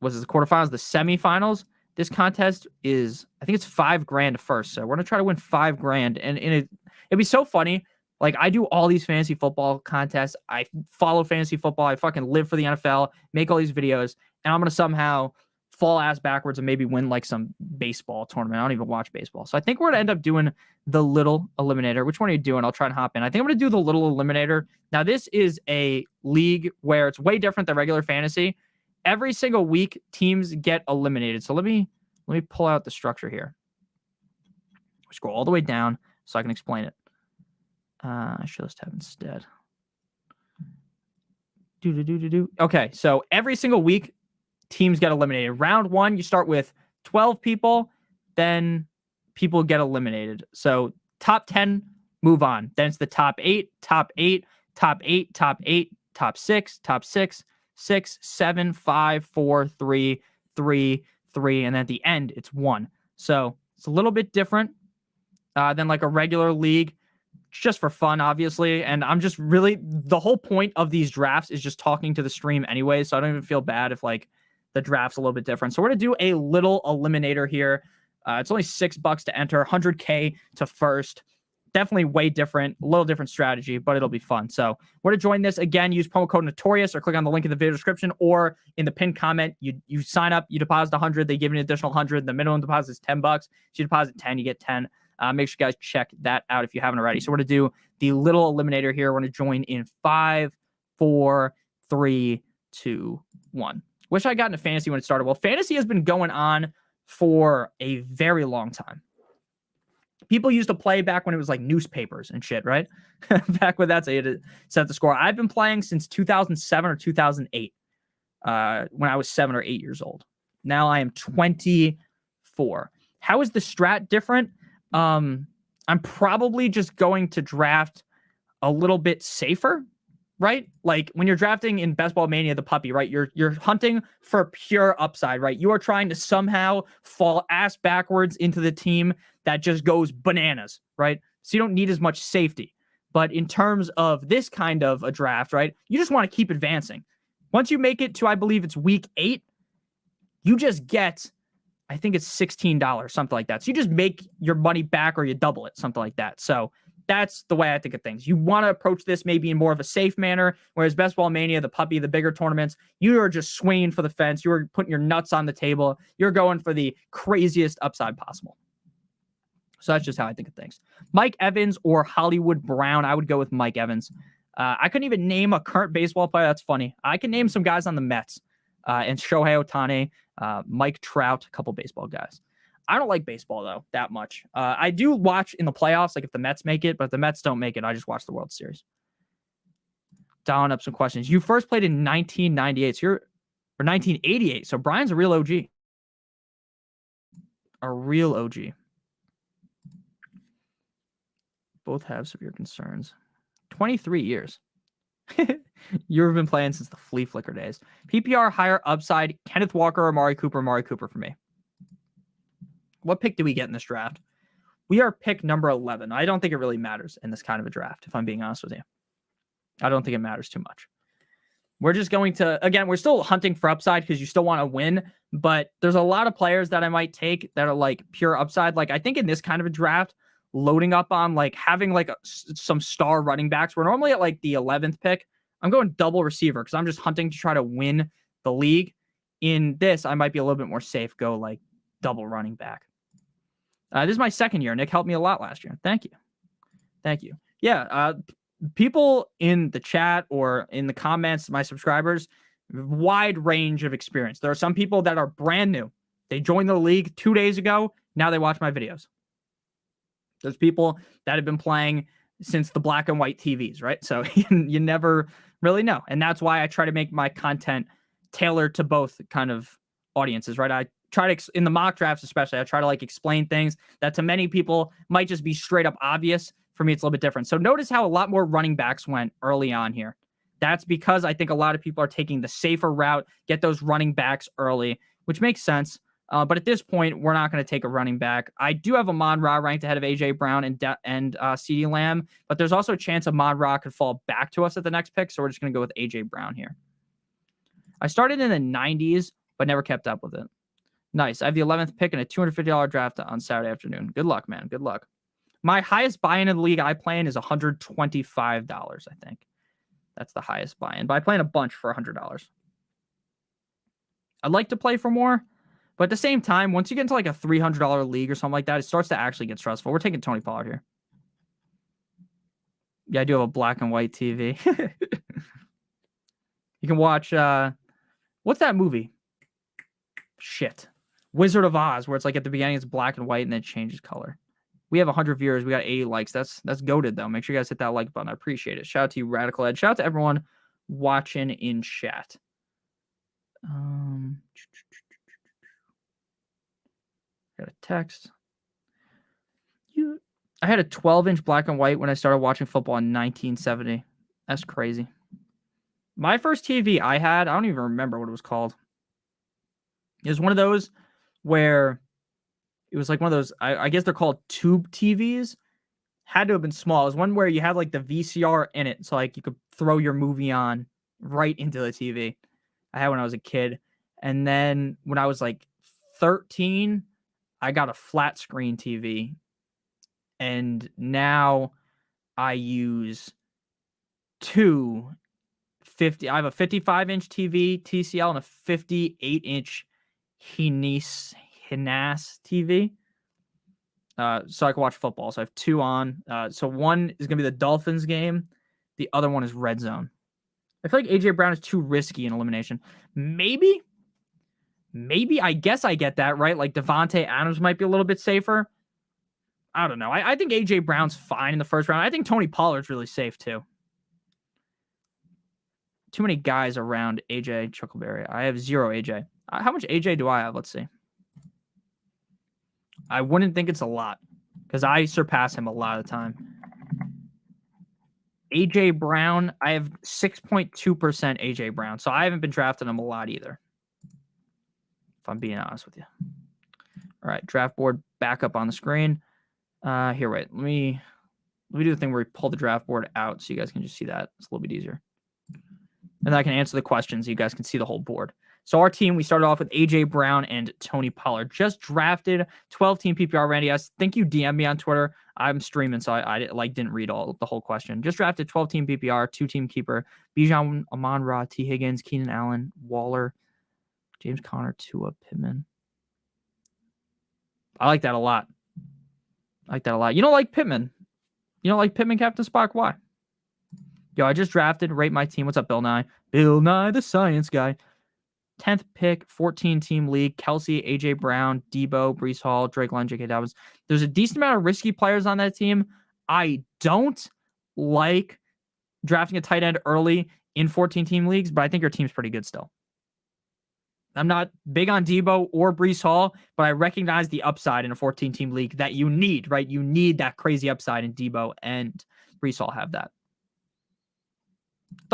quarterfinals, the semifinals. This contest is, I think it's $5,000 first. So we're gonna try to win $5,000, and it'd be so funny. Like, I do all these fantasy football contests. I follow fantasy football. I fucking live for the NFL. Make all these videos, and I'm gonna somehow fall ass backwards and maybe win like some baseball tournament. I don't even watch baseball, so I think we're gonna end up doing the little eliminator. Which one are you doing? I'll try and hop in. I think I'm gonna do the little eliminator. Now, this is a league where it's way different than regular fantasy. Every single week, teams get eliminated. So let me pull out the structure here. Scroll all the way down so I can explain it. I should just have instead. Okay, so every single week, teams get eliminated. Round one, you start with 12 people, then people get eliminated. So top 10 move on. Then it's the top 8, top 8, top 8, top 8, top 6, top 6, 6, 7, 5, 4, 3, 3, 3, and then at the end, it's 1. So it's a little bit different than like a regular league, just for fun, obviously. And I'm just really, the whole point of these drafts is just talking to the stream anyway, so I don't even feel bad if like the draft's a little bit different. So we're going to do a little eliminator here. It's only $6 to enter, 100K to first. Definitely way different, a little different strategy, but it'll be fun. So we're going to join this. Again, use promo code Notorious or click on the link in the video description or in the pinned comment. You sign up, you deposit 100, they give you an additional 100. The minimum deposit is $10. So you deposit 10, you get 10. Make sure you guys check that out if you haven't already. So we're going to do the little eliminator here. We're going to join in 5, 4, 3, 2, 1. Wish I got into fantasy when it started. Well, fantasy has been going on for a very long time. People used to play back when it was like newspapers and shit, right? Back when that's how you had to set the score. I've been playing since 2007 or 2008, when I was 7 or 8 years old. Now I am 24. How is the strat different? I'm probably just going to draft a little bit safer, right? Like when you're drafting in Best Ball Mania, the puppy, right? You're hunting for pure upside, right? You are trying to somehow fall ass backwards into the team that just goes bananas, right? So you don't need as much safety. But in terms of this kind of a draft, right? You just want to keep advancing. Once you make it to, I believe it's week 8, you just get, I think it's $16, something like that. So you just make your money back or you double it, something like that. So that's the way I think of things. You want to approach this maybe in more of a safe manner, whereas Best Ball Mania, the puppy, the bigger tournaments, you are just swinging for the fence. You are putting your nuts on the table. You're going for the craziest upside possible. So that's just how I think of things. Mike Evans or Hollywood Brown. I would go with Mike Evans. I couldn't even name a current baseball player. That's funny. I can name some guys on the Mets and Shohei Ohtani, Mike Trout, a couple baseball guys. I don't like baseball, though, that much. I do watch in the playoffs, like if the Mets make it, but if the Mets don't make it, I just watch the World Series. Dialing up some questions. You first played in 1998, or 1988, so Brian's a real OG. A real OG. Both have severe concerns. 23 years. You've been playing since the flea flicker days. PPR higher upside, Kenneth Walker or Amari Cooper for me. What pick do we get in this draft? We are pick number 11. I don't think it really matters in this kind of a draft, if I'm being honest with you. I don't think it matters too much. We're just going to, again, we're still hunting for upside because you still want to win, but there's a lot of players that I might take that are like pure upside. Like I think in this kind of a draft, loading up on like having like some star running backs. We're normally at like the 11th pick. I'm going double receiver because I'm just hunting to try to win the league. In this, I might be a little bit more safe. Go like double running back. This is my second year. Nick helped me a lot last year. Thank you. Thank you. Yeah. People in the chat or in the comments, my subscribers, wide range of experience. There are some people that are brand new. They joined the league 2 days ago. Now they watch my videos. There's people that have been playing since the black and white TVs, right? So you never really know. And that's why I try to make my content tailored to both kind of audiences, right? I try to, in the mock drafts especially, I try to like explain things that to many people might just be straight up obvious. For me, it's a little bit different. So notice how a lot more running backs went early on here. That's because I think a lot of people are taking the safer route, get those running backs early, which makes sense. But at this point, we're not going to take a running back. I do have Amon-Ra ranked ahead of A.J. Brown and CeeDee Lamb, but there's also a chance Amon-Ra could fall back to us at the next pick, so we're just going to go with A.J. Brown here. I started in the 90s, but never kept up with it. Nice. I have the 11th pick and a $250 draft on Saturday afternoon. Good luck, man. Good luck. My highest buy-in in the league I play in is $125, I think. That's the highest buy-in, but I play in a bunch for $100. I'd like to play for more, but at the same time, once you get into like a $300 league or something like that, it starts to actually get stressful. We're taking Tony Pollard here. Yeah, I do have a black and white TV. You can watch, what's that movie? Shit. Wizard of Oz, where it's like at the beginning it's black and white and then it changes color. We have 100 viewers. We got 80 likes. That's goated, though. Make sure you guys hit that like button. I appreciate it. Shout out to you, Radical Ed. Shout out to everyone watching in chat. Got a text. I had a 12-inch black and white when I started watching football in 1970. That's crazy. My first TV I had, I don't even remember what it was called. It was one of those where it was like one of those, I guess they're called tube TVs. Had to have been small. It was one where you had like the VCR in it. So like you could throw your movie on right into the TV. I had when I was a kid. And then when I was like 13, I got a flat screen TV. And now I use I have a 55-inch TV TCL and a 58-inch Hinas TV. So I can watch football. So I have two on. So one is going to be the Dolphins game. The other one is Red Zone. I feel like A.J. Brown is too risky in elimination. Maybe I guess I get that, right? Like Devontae Adams might be a little bit safer. I don't know. I think A.J. Brown's fine in the first round. I think Tony Pollard's really safe too. Too many guys around A.J. Chuckleberry. I have 0 A.J. How much A.J. do I have? Let's see. I wouldn't think it's a lot because I surpass him a lot of the time. A.J. Brown, I have 6.2% A.J. Brown, so I haven't been drafting him a lot either, if I'm being honest with you. All right, draft board back up on the screen. Here, wait. Let me do the thing where we pull the draft board out so you guys can just see that. It's a little bit easier. And then I can answer the questions so you guys can see the whole board. So our team, we started off with A.J. Brown and Tony Pollard. Just drafted 12-team PPR. Randy, I think you DM'd me on Twitter. I'm streaming, so I didn't read the whole question. Just drafted 12-team PPR, 2-team keeper. Bijan, Amon-Ra, T. Higgins, Keenan Allen, Waller, James Conner, Tua, Pittman. I like that a lot. You don't like Pittman. You don't like Pittman, Captain Spock? Why? Yo, I just drafted. Rate my team. What's up, Bill Nye? Bill Nye, the science guy. 10th pick, 14-team league. Kelsey, A.J. Brown, Debo, Breece Hall, Drake London, J.K. Dobbins. There's a decent amount of risky players on that team. I don't like drafting a tight end early in 14-team leagues, but I think your team's pretty good still. I'm not big on Debo or Breece Hall, but I recognize the upside in a 14-team league that you need, right? You need that crazy upside, and Debo and Breece Hall have that.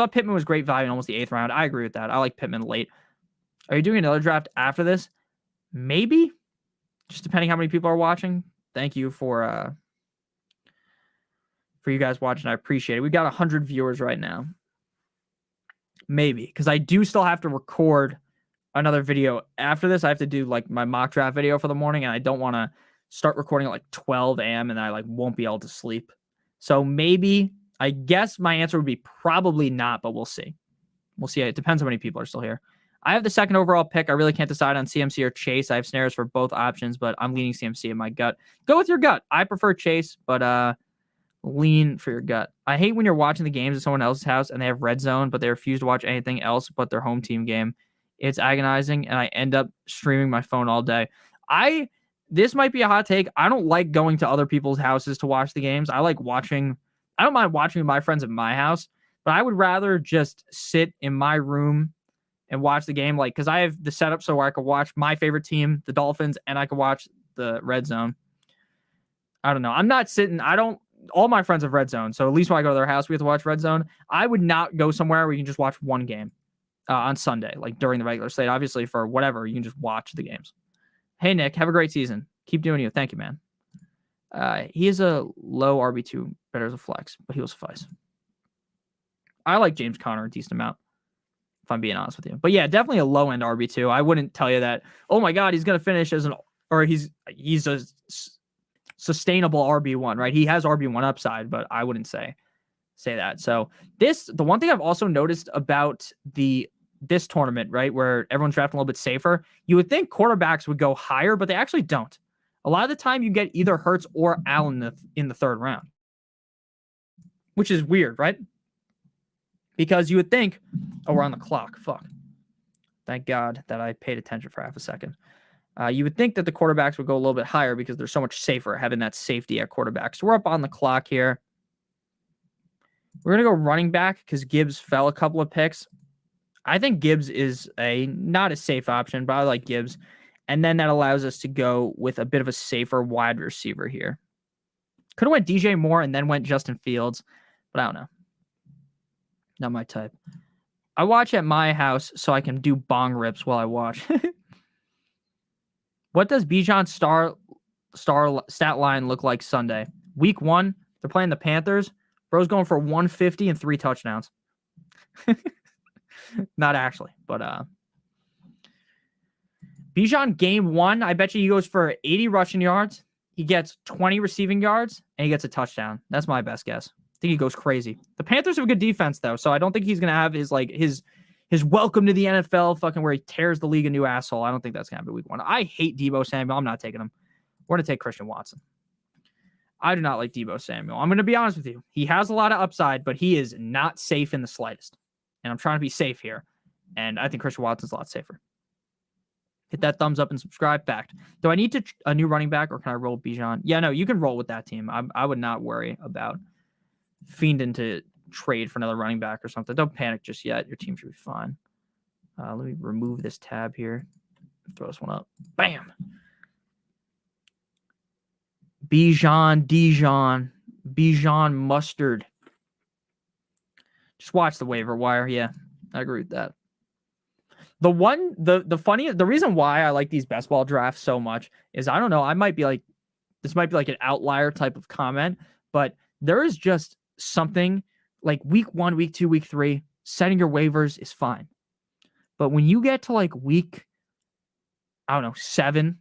Thought Pittman was great value in almost the 8th round. I agree with that. I like Pittman late. Are you doing another draft after this? Maybe. Just depending how many people are watching. Thank you for you guys watching. I appreciate it. We've got 100 viewers right now. Maybe. Because I do still have to record another video after this. I have to do like my mock draft video for the morning, and I don't want to start recording at like 12 a.m. and I like won't be able to sleep. So maybe, I guess my answer would be probably not, but we'll see. We'll see. It depends how many people are still here. I have the 2nd overall pick. I really can't decide on CMC or Chase. I have snares for both options, but I'm leaning CMC in my gut. Go with your gut. I prefer Chase, but lean for your gut. I hate when you're watching the games at someone else's house and they have red zone, but they refuse to watch anything else but their home team game. It's agonizing, and I end up streaming my phone all day. This might be a hot take. I don't like going to other people's houses to watch the games. I don't mind watching with my friends at my house, but I would rather just sit in my room and watch the game, like, because I have the setup so where I could watch my favorite team, the Dolphins, and I could watch the red zone. I don't know. I'm not sitting. All my friends have red zone, so at least when I go to their house, we have to watch red zone. I would not go somewhere where you can just watch one game on Sunday, like during the regular slate. Obviously, for whatever, you can just watch the games. Hey, Nick, have a great season. Keep doing you. Thank you, man. He is a low RB2, better as a flex, but he will suffice. I like James Conner a decent amount, if I'm being honest with you. But yeah, definitely a low-end RB2. I wouldn't tell you that, oh my God, he's going to finish he's a sustainable RB1, right? He has RB1 upside, but I wouldn't say that. So the one thing I've also noticed about this tournament, right, where everyone's drafting a little bit safer, you would think quarterbacks would go higher, but they actually don't. A lot of the time you get either Hurts or Allen in the 3rd round, which is weird, right? Because you would think, oh, we're on the clock. Fuck. Thank God that I paid attention for half a second. You would think that the quarterbacks would go a little bit higher because they're so much safer having that safety at quarterback. So we're up on the clock here. We're going to go running back because Gibbs fell a couple of picks. I think Gibbs is not a safe option, but I like Gibbs. And then that allows us to go with a bit of a safer wide receiver here. Could have went DJ Moore and then went Justin Fields, but I don't know. Not my type. I watch at my house so I can do bong rips while I watch. What does Bijan's star stat line look like Sunday? Week 1, they're playing the Panthers. Bro's going for 150 and 3 touchdowns. Not actually, but Bijan game 1, I bet you he goes for 80 rushing yards. He gets 20 receiving yards, and he gets a touchdown. That's my best guess. I think he goes crazy. The Panthers have a good defense, though, so I don't think he's going to have his welcome to the NFL fucking where he tears the league a new asshole. I don't think that's going to happen week 1. I hate Deebo Samuel. I'm not taking him. We're going to take Christian Watson. I do not like Deebo Samuel. I'm going to be honest with you. He has a lot of upside, but he is not safe in the slightest. And I'm trying to be safe here. And I think Christian Watson's a lot safer. Hit that thumbs up and subscribe. Fact. Do I need a new running back or can I roll Bijan? Yeah, no, you can roll with that team. I would not worry about fiending to trade for another running back or something. Don't panic just yet. Your team should be fine. Let me remove this tab here. Throw this one up. Bam. Bijan Mustard. Just watch the waiver wire. Yeah, I agree with that. The reason why I like these best ball drafts so much is, I don't know, this might be like an outlier type of comment, but there is just something like week 1, week 2, week 3, setting your waivers is fine. But when you get to like week, I don't know, 7,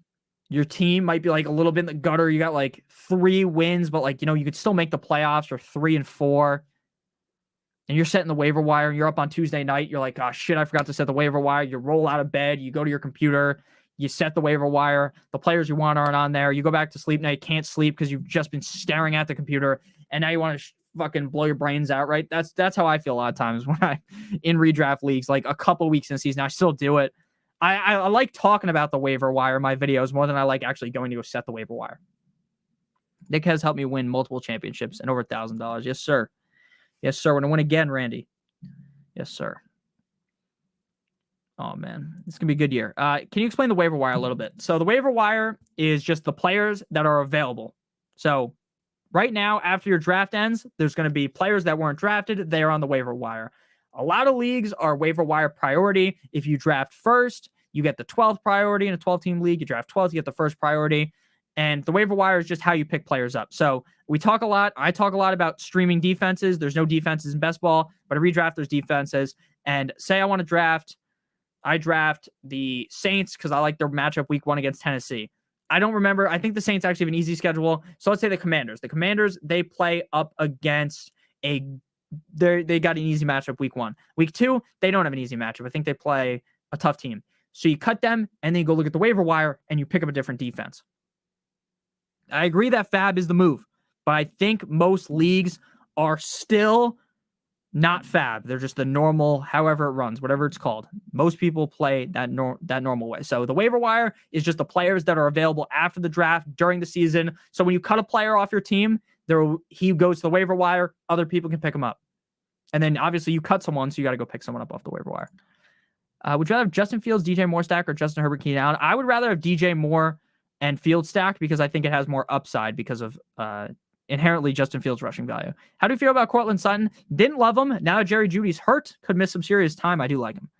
your team might be like a little bit in the gutter. You got like 3 wins, but like, you could still make the playoffs, or 3 and 4. And you're setting the waiver wire and you're up on Tuesday night. You're like, oh shit, I forgot to set the waiver wire. You roll out of bed, you go to your computer, you set the waiver wire. The players you want aren't on there. You go back to sleep. Now you can't sleep because you've just been staring at the computer. And now you want to fucking blow your brains out, right? That's how I feel a lot of times when I in redraft leagues, like a couple weeks in the season. I still do it. I like talking about the waiver wire in my videos more than I like actually going to go set the waiver wire. Nick has helped me win multiple championships and over $1,000. Yes, sir. Yes, sir. We're going to win again, Randy. Yes, sir. Oh, man. It's going to be a good year. Can you explain the waiver wire a little bit? So the waiver wire is just the players that are available. So right now, after your draft ends, there's going to be players that weren't drafted. They are on the waiver wire. A lot of leagues are waiver wire priority. If you draft first, you get the 12th priority in a 12-team league. You draft 12th, you get the first priority. And the waiver wire is just how you pick players up. So I talk a lot about streaming defenses. There's no defenses in best ball, but a redraft, there's defenses. And say I want to draft, I draft the Saints because I like their matchup week 1 against Tennessee. I don't remember. I think the Saints actually have an easy schedule. So let's say the Commanders. The Commanders, they play up against they got an easy matchup week 1. Week 2, they don't have an easy matchup. I think they play a tough team. So you cut them and then you go look at the waiver wire and you pick up a different defense. I agree that fab is the move, but I think most leagues are still not fab. They're just the normal, however it runs, whatever it's called. Most people play that normal way. So the waiver wire is just the players that are available after the draft during the season. So when you cut a player off your team, he goes to the waiver wire. Other people can pick him up. And then obviously you cut someone, so you got to go pick someone up off the waiver wire. Would you rather have Justin Fields, DJ Moore stack, or Justin Herbert, Keenan Allen? I would rather have DJ Moore and Fields stacked because I think it has more upside because of inherently Justin Fields' rushing value. How do you feel about Cortland Sutton? Didn't love him. Now Jerry Jeudy's hurt. Could miss some serious time. I do like him.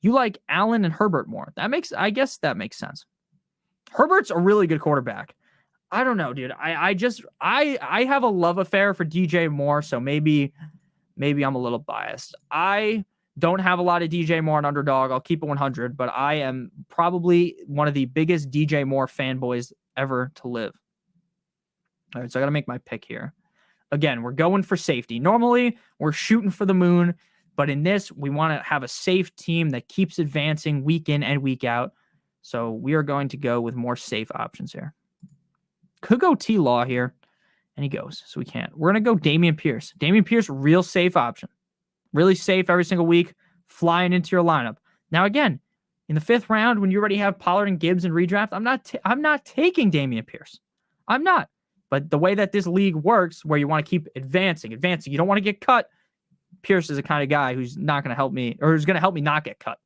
You like Allen and Herbert more. I guess that makes sense. Herbert's a really good quarterback. I don't know, dude. I have a love affair for DJ Moore, so maybe I'm a little biased. I don't have a lot of DJ Moore on Underdog. I'll keep it 100, but I am probably one of the biggest DJ Moore fanboys ever to live. All right, so I got to make my pick here. Again, we're going for safety. Normally, we're shooting for the moon, but in this, we want to have a safe team that keeps advancing week in and week out. So we are going to go with more safe options here. Could go T-Law here, and he goes, so we can't. We're going to go Dameon Pierce. Dameon Pierce, real safe option. Really safe every single week, flying into your lineup. Now, again, in the 5th round, when you already have Pollard and Gibbs in redraft, I'm not taking Dameon Pierce. I'm not. But the way that this league works, where you want to keep advancing, you don't want to get cut. Pierce is the kind of guy who's not going to help me, or who's going to help me not get cut.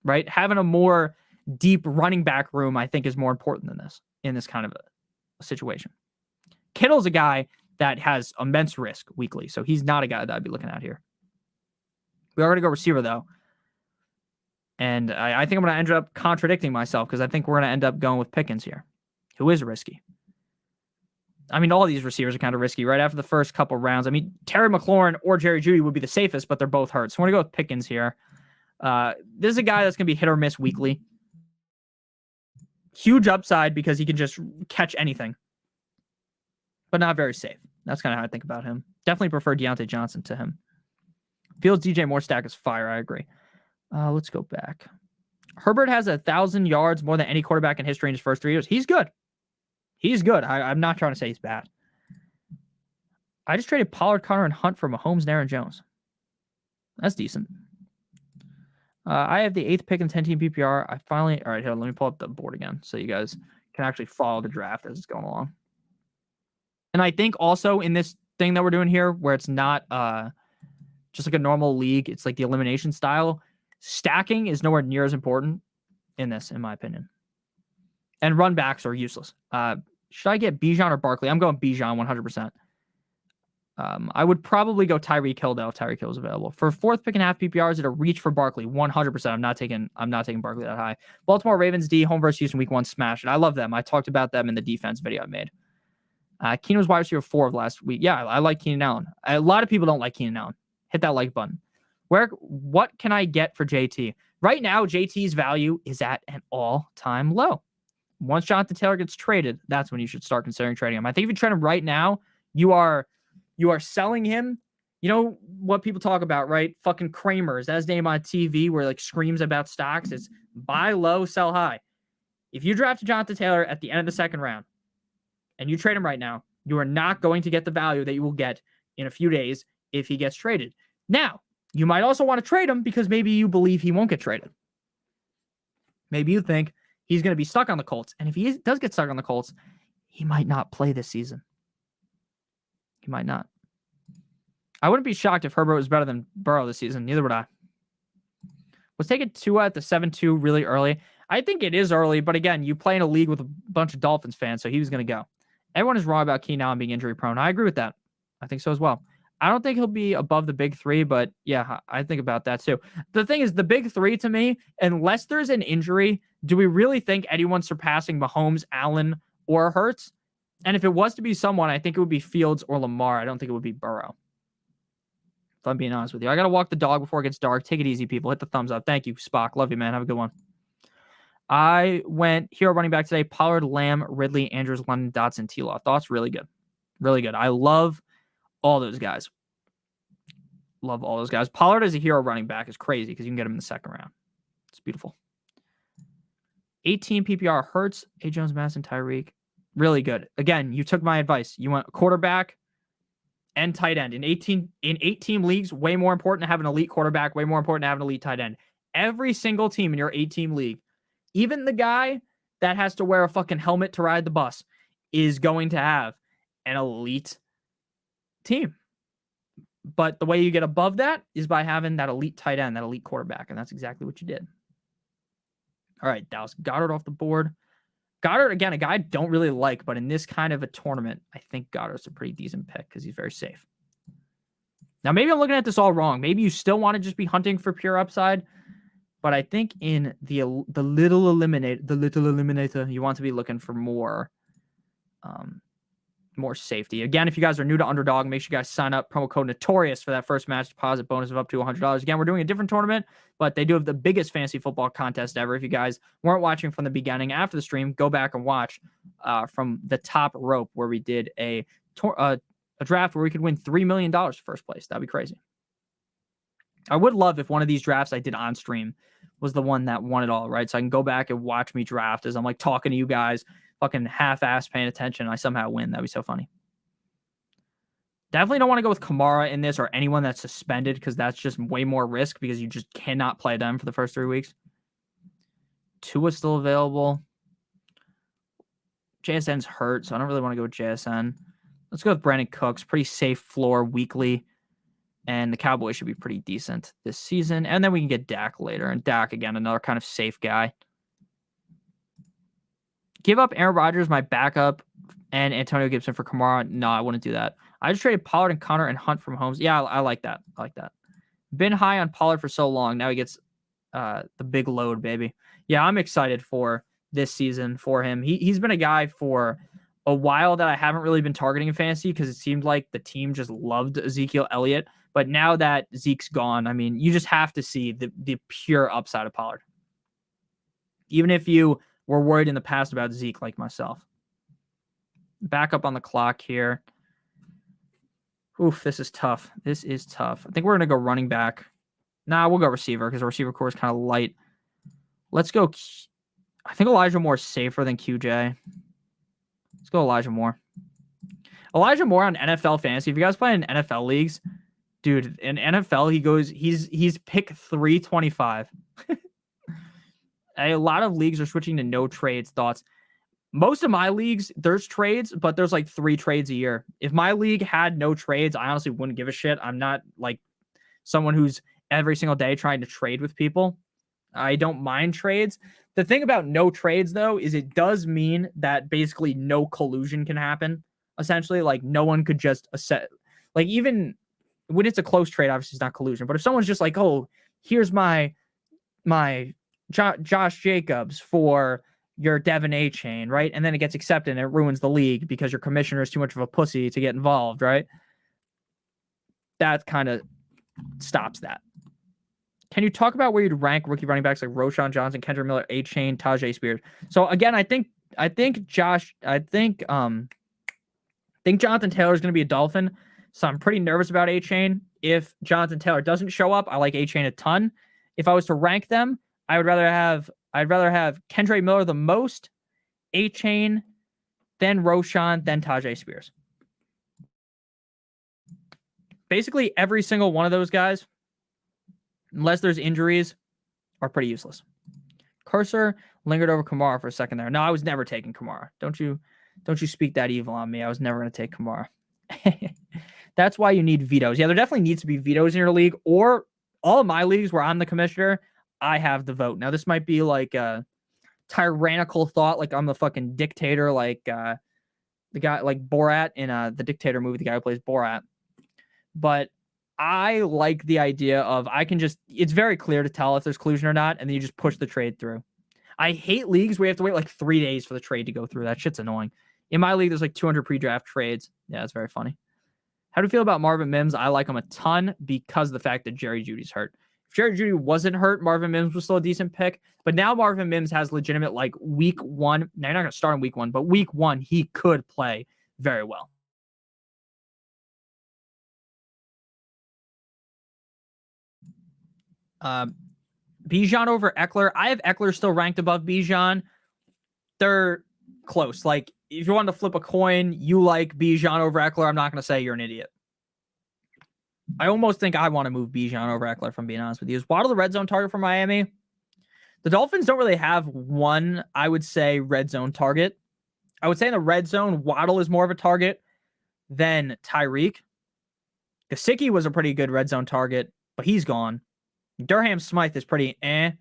Right? Having a more deep running back room, I think, is more important than this in this kind of a situation. Kittle's a guy that has immense risk weekly, so he's not a guy that I'd be looking at here. We are going to go receiver, though. And I think I'm going to end up contradicting myself because I think we're going to end up going with Pickens here, who is risky. I mean, all these receivers are kind of risky right after the first couple rounds. I mean, Terry McLaurin or Jerry Jeudy would be the safest, but they're both hurt. So we're going to go with Pickens here. This is a guy that's going to be hit or miss weekly. Huge upside because he can just catch anything, but not very safe. That's kind of how I think about him. Definitely prefer Deontay Johnson to him. Fields DJ Moore stack is fire. I agree. Let's go back. Herbert has 1,000 yards more than any quarterback in history in his first 3 years. He's good. He's good. I'm not trying to say he's bad. I just traded Pollard, Connor, and Hunt for Mahomes and Aaron Jones. That's decent. I have the 8th pick in 10-team PPR. All right, here, let me pull up the board again so you guys can actually follow the draft as it's going along. And I think also in this thing that we're doing here, where it's not just like a normal league, it's like the elimination style, stacking is nowhere near as important in this, in my opinion. And run backs are useless. Should I get Bijan or Barkley? I'm going Bijan 100%. I would probably go Tyreek Hill, though, if Tyreek Hill is available. For 4th pick and half PPR, is it a reach for Barkley? 100%. I'm not taking Barkley that high. Baltimore Ravens D, home versus Houston week 1, smash it. I love them. I talked about them in the defense video I made. Keenan was wide receiver 4 of last week. Yeah, I like Keenan Allen. A lot of people don't like Keenan Allen. Hit that like button. What can I get for JT? Right now, JT's value is at an all-time low. Once Jonathan Taylor gets traded, that's when you should start considering trading him. I think if you trade him right now, you are selling him. You know what people talk about, right? Fucking Kramer. Is that his name on TV where like screams about stocks? It's buy low, sell high. If you draft Jonathan Taylor at the end of the 2nd round and you trade him right now, you are not going to get the value that you will get in a few days if he gets traded. Now, you might also want to trade him because maybe you believe he won't get traded. Maybe you think he's going to be stuck on the Colts. And if he does get stuck on the Colts, he might not play this season. He might not. I wouldn't be shocked if Herbert was better than Burrow this season. Neither would I. Let's take it Tua at the 7-2 really early. I think it is early, but again, you play in a league with a bunch of Dolphins fans, so he was going to go. Everyone is wrong about Keenan Allen being injury prone. I agree with that. I think so as well. I don't think he'll be above the big three, but yeah, I think about that too. The thing is, the big three to me, unless there's an injury, do we really think anyone's surpassing Mahomes, Allen, or Hurts? And if it was to be someone, I think it would be Fields or Lamar. I don't think it would be Burrow. If I'm being honest with you. I got to walk the dog before it gets dark. Take it easy, people. Hit the thumbs up. Thank you, Spock. Love you, man. Have a good one. I went hero running back today. Pollard, Lamb, Ridley, Andrews, London, Dotson, T-Law. Thoughts? Really good. Really good. I love all those guys. Love all those guys. Pollard as a hero running back is crazy because you can get him in the second round. It's beautiful. 18 PPR, Hurts, A. Jones, Madison, Tyreek. Really good. Again, you took my advice. You went quarterback and tight end. In 8-team leagues, way more important to have an elite quarterback, way more important to have an elite tight end. Every single team in your 8-team league, even the guy that has to wear a fucking helmet to ride the bus, is going to have an elite team. But the way you get above that is by having that elite tight end, that elite quarterback, and that's exactly what you did. All right, Dallas Goedert off the board. Goddard, again, a guy I don't really like, but in this kind of a tournament, I think Goddard's a pretty decent pick because he's very safe. Now, maybe I'm looking at this all wrong. Maybe you still want to just be hunting for pure upside, but I think in the little eliminator, you want to be looking for more safety. Again, if you guys are new to Underdog, make sure you guys sign up. Promo code Notorious for that first match deposit bonus of up to $100. Again, we're doing a different tournament, but they do have the biggest fantasy football contest ever. If you guys weren't watching from the beginning, after the stream, go back and watch from the top rope where we did a draft where we could win $3 million first place. That'd be crazy. I would love if one of these drafts I did on stream was the one that won it all, right? So I can go back and watch me draft as I'm like talking to you guys, fucking half-ass paying attention, and I somehow win. That'd be so funny. Definitely don't want to go with Kamara in this or anyone that's suspended because that's just way more risk because you just cannot play them for the first 3 weeks. Tua's still available. JSN's hurt, so I don't really want to go with JSN. Let's go with Brandon Cooks. Pretty safe floor weekly. And the Cowboys should be pretty decent this season. And then we can get Dak later. And Dak, again, another kind of safe guy. Give up Aaron Rodgers, my backup, and Antonio Gibson for Kamara. No, I wouldn't do that. I just traded Pollard and Connor and Hunt from Holmes. Yeah, I like that. I like that. Been high on Pollard for so long. Now he gets the big load, baby. Yeah, I'm excited for this season for him. He's been a guy for a while that I haven't really been targeting in fantasy because it seemed like the team just loved Ezekiel Elliott. But now that Zeke's gone, I mean, you just have to see the pure upside of Pollard. Even if you were worried in the past about Zeke like myself. Back up on the clock here. Oof, this is tough. This is tough. I think we're going to go running back. Nah, we'll go receiver because the receiver core is kind of light. Let's go. I think Elijah Moore is safer than QJ. Let's go Elijah Moore. Elijah Moore on NFL fantasy. If you guys play in NFL leagues, dude, in NFL, he's pick 325. A lot of leagues are switching to no trades. Thoughts? Most of my leagues, there's trades, but there's like 3 trades a year. If my league had no trades, I honestly wouldn't give a shit. I'm not like someone who's every single day trying to trade with people. I don't mind trades. The thing about no trades, though, is it does mean that basically no collusion can happen. Essentially, like no one could just like even when it's a close trade, obviously it's not collusion. But if someone's just like, oh, here's my Josh Jacobs for your Devin A chain, right? And then it gets accepted and it ruins the league because your commissioner is too much of a pussy to get involved, right? That kind of stops that. Can you talk about where you'd rank rookie running backs like Roshan Johnson, Kendrick Miller, A chain, Tajay Spears? So again, I think Jonathan Taylor is going to be a Dolphin. So I'm pretty nervous about A chain. If Jonathan Taylor doesn't show up, I like A chain a ton. If I was to rank them, I'd rather have Kendrick Miller the most, A chain, then Roshan, then Tajay Spears. Basically, every single one of those guys, unless there's injuries, are pretty useless. Cursor lingered over Kamara for a second there. No, I was never taking Kamara. Don't you speak that evil on me. I was never going to take Kamara. That's why you need vetoes. Yeah, there definitely needs to be vetoes in your league, or all of my leagues where I'm the commissioner, I have the vote. Now, this might be like a tyrannical thought, like I'm the fucking dictator, like the guy like Borat in the Dictator movie, the guy who plays Borat. but I like the idea of it's very clear to tell if there's collusion or not, and then you just push the trade through. I hate leagues where you have to wait like 3 days for the trade to go through. That shit's annoying. In my league, there's like 200 pre-draft trades. Yeah, it's very funny. How do you feel about Marvin Mims? I like him a ton because of the fact that Jerry Jeudy's hurt. If Jerry Jeudy wasn't hurt, Marvin Mims was still a decent pick. But now Marvin Mims has legitimate like week 1. Now you're not going to start in week 1, but week 1 he could play very well. Bijan over Eckler. I have Eckler still ranked above Bijan. They're close. Like, if you want to flip a coin, you like Bijan over Eckler. I'm not going to say you're an idiot. I almost think I want to move Bijan over Eckler, from being honest with you. Is Waddle the red zone target for Miami? The Dolphins don't really have one, I would say, red zone target. I would say in the red zone, Waddle is more of a target than Tyreek. Gesicki was a pretty good red zone target, but he's gone. Durham Smythe is pretty eh.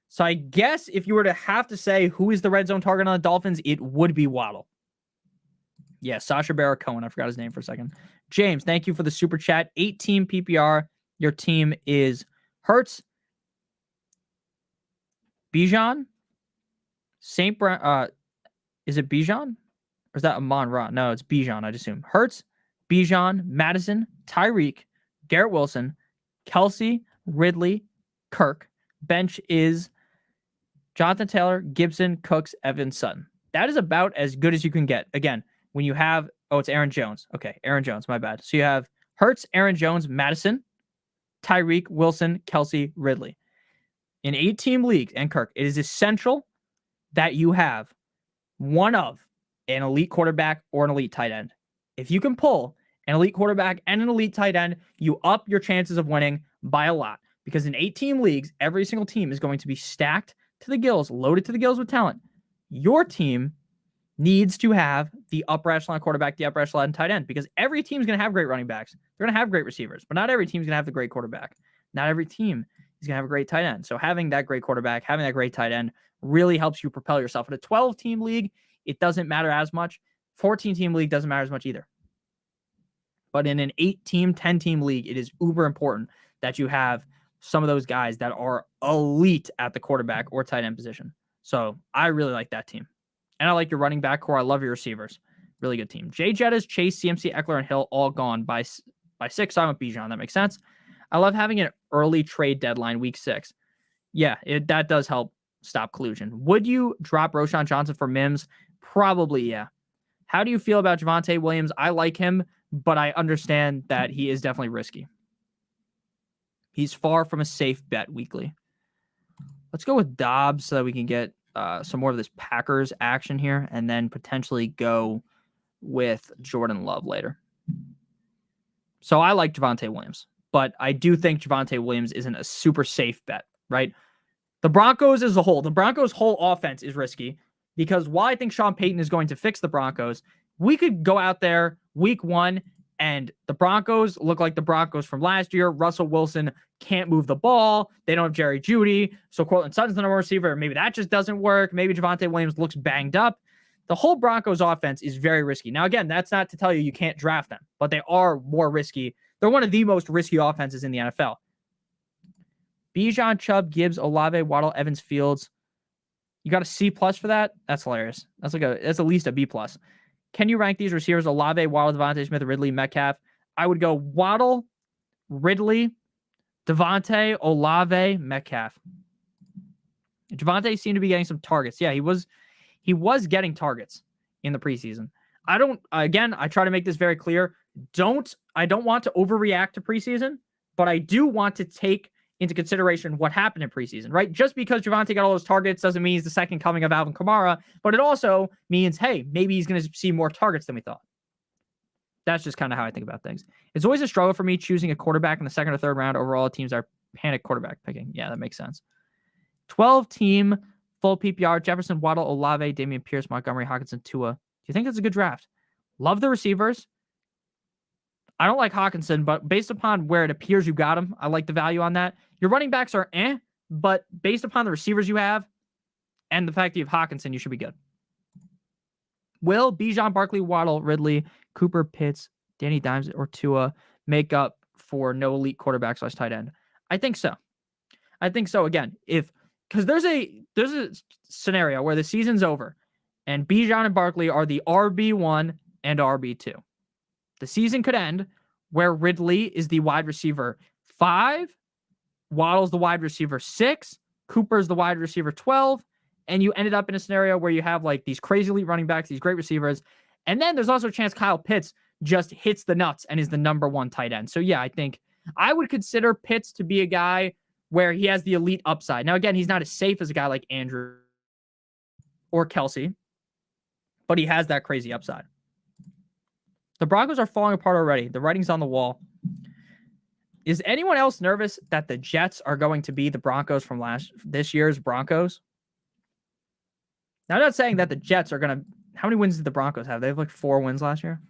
So I guess if you were to have to say who is the red zone target on the Dolphins, it would be Waddle. Yeah, Sasha Baron Cohen. I forgot his name for a second. James, thank you for the super chat. 8-team PPR. Your team is Hurts, Bijan, St. Brown. Is it Bijan? Or is that Amon-Ra? No, it's Bijan, I'd assume. Hurts, Bijan, Madison, Tyreek, Garrett Wilson, Kelsey, Ridley, Kirk. Bench is Jonathan Taylor, Gibson, Cooks, Evans, Sutton. That is about as good as you can get. Again, when you have, it's Aaron Jones. Okay, Aaron Jones, my bad. So you have Hurts, Aaron Jones, Madison, Tyreek, Wilson, Kelsey, Ridley. In 8-team leagues, and Kirk, it is essential that you have one of an elite quarterback or an elite tight end. If you can pull an elite quarterback and an elite tight end, you up your chances of winning by a lot. Because in 8-team leagues, every single team is going to be stacked to the gills, loaded to the gills with talent. Your team needs to have the upper echelon quarterback, the upper echelon tight end, because every team is going to have great running backs. They're going to have great receivers, but not every team is going to have the great quarterback. Not every team is going to have a great tight end. So having that great quarterback, having that great tight end really helps you propel yourself. In a 12-team league, it doesn't matter as much. 14-team league doesn't matter as much either. But in an 8-team, 10-team league, it is uber important that you have some of those guys that are elite at the quarterback or tight end position. So I really like that team. And I like your running back core. I love your receivers. Really good team. Jay Jettas, Chase, CMC, Eckler, and Hill all gone by 6. So I'm with Bijan. That makes sense. I love having an early trade deadline week 6. Yeah, that does help stop collusion. Would you drop Roschon Johnson for Mims? Probably, yeah. How do you feel about Javonte Williams? I like him, but I understand that he is definitely risky. He's far from a safe bet weekly. Let's go with Dobbs so that we can get some more of this Packers action here, and then potentially go with Jordan Love later. So I like Javonte Williams, but I do think Javonte Williams isn't a super safe bet, right? The Broncos as a whole, the Broncos' whole offense is risky, because while I think Sean Payton is going to fix the Broncos, we could go out there week 1 and the Broncos look like the Broncos from last year. Russell Wilson can't move the ball. They don't have Jerry Jeudy. So Cortland Sutton's the number receiver. Maybe that just doesn't work. Maybe Javonte Williams looks banged up. The whole Broncos offense is very risky. Now, again, that's not to tell you can't draft them, but they are more risky. They're one of the most risky offenses in the NFL. Bijan, Chubb, Gibbs, Olave, Waddle, Evans, Fields. You got a C+ for that? That's hilarious. That's at least a B+. Can you rank these receivers? Olave, Waddle, Devontae Smith, Ridley, Metcalf. I would go Waddle, Ridley, Devontae, Olave, Metcalf. Devontae seemed to be getting some targets. Yeah, he was getting targets in the preseason. I try to make this very clear. I don't want to overreact to preseason, but I do want to take into consideration what happened in preseason, right? Just because Javonte got all those targets doesn't mean he's the second coming of Alvin Kamara, but it also means, hey, maybe he's going to see more targets than we thought. That's just kind of how I think about things. It's always a struggle for me choosing a quarterback in the second or third round. Overall, teams are panic quarterback picking. Yeah, that makes sense. 12-team full PPR, Jefferson, Waddle, Olave, Dameon Pierce, Montgomery, Hockenson, Tua. Do you think that's a good draft? Love the receivers. I don't like Hockenson, but based upon where it appears you got him, I like the value on that. Your running backs are but based upon the receivers you have and the fact that you have Hockenson, you should be good. Will, Bijan, Barkley, Waddle, Ridley, Cooper, Pitts, Danny Dimes, or Tua make up for no elite quarterback / tight end? I think so. Again, because there's a scenario where the season's over and Bijan and Barkley are the RB1 and RB2. The season could end where Ridley is the wide receiver 5, Waddle's the wide receiver 6, Cooper's the wide receiver 12, and you ended up in a scenario where you have like these crazy elite running backs, these great receivers, and then there's also a chance Kyle Pitts just hits the nuts and is the number 1 tight end. So yeah, I think I would consider Pitts to be a guy where he has the elite upside. Now, again, he's not as safe as a guy like Andrew or Kelsey, but he has that crazy upside. The Broncos are falling apart already. The writing's on the wall. Is anyone else nervous that the Jets are going to be the Broncos from this year's Broncos? Now, I'm not saying that the Jets are going to... How many wins did the Broncos have? They have like 4 wins last year.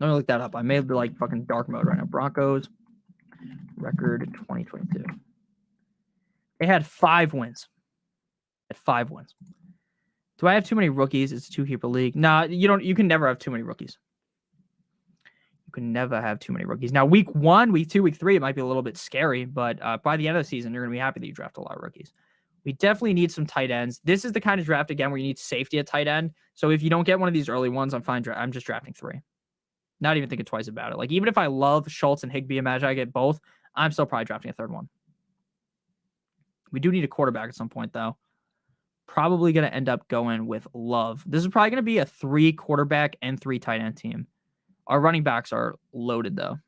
Let me look that up. I may be like fucking dark mode right now. Broncos record 2022. They had 5 wins. Do I have too many rookies? It's a 2-keeper league. Nah, you don't. You can never have too many rookies. Now, week 1, week 2, week 3, it might be a little bit scary, but by the end of the season, you're going to be happy that you draft a lot of rookies. We definitely need some tight ends. This is the kind of draft, again, where you need safety at tight end. So if you don't get one of these early ones, I'm fine. I'm just drafting 3. Not even thinking twice about it. Like, even if I love Schultz and Higbee, imagine I get both, I'm still probably drafting a 3rd one. We do need a quarterback at some point, though. Probably going to end up going with Love. This is probably going to be a 3 quarterback and 3 tight end team. Our running backs are loaded, though.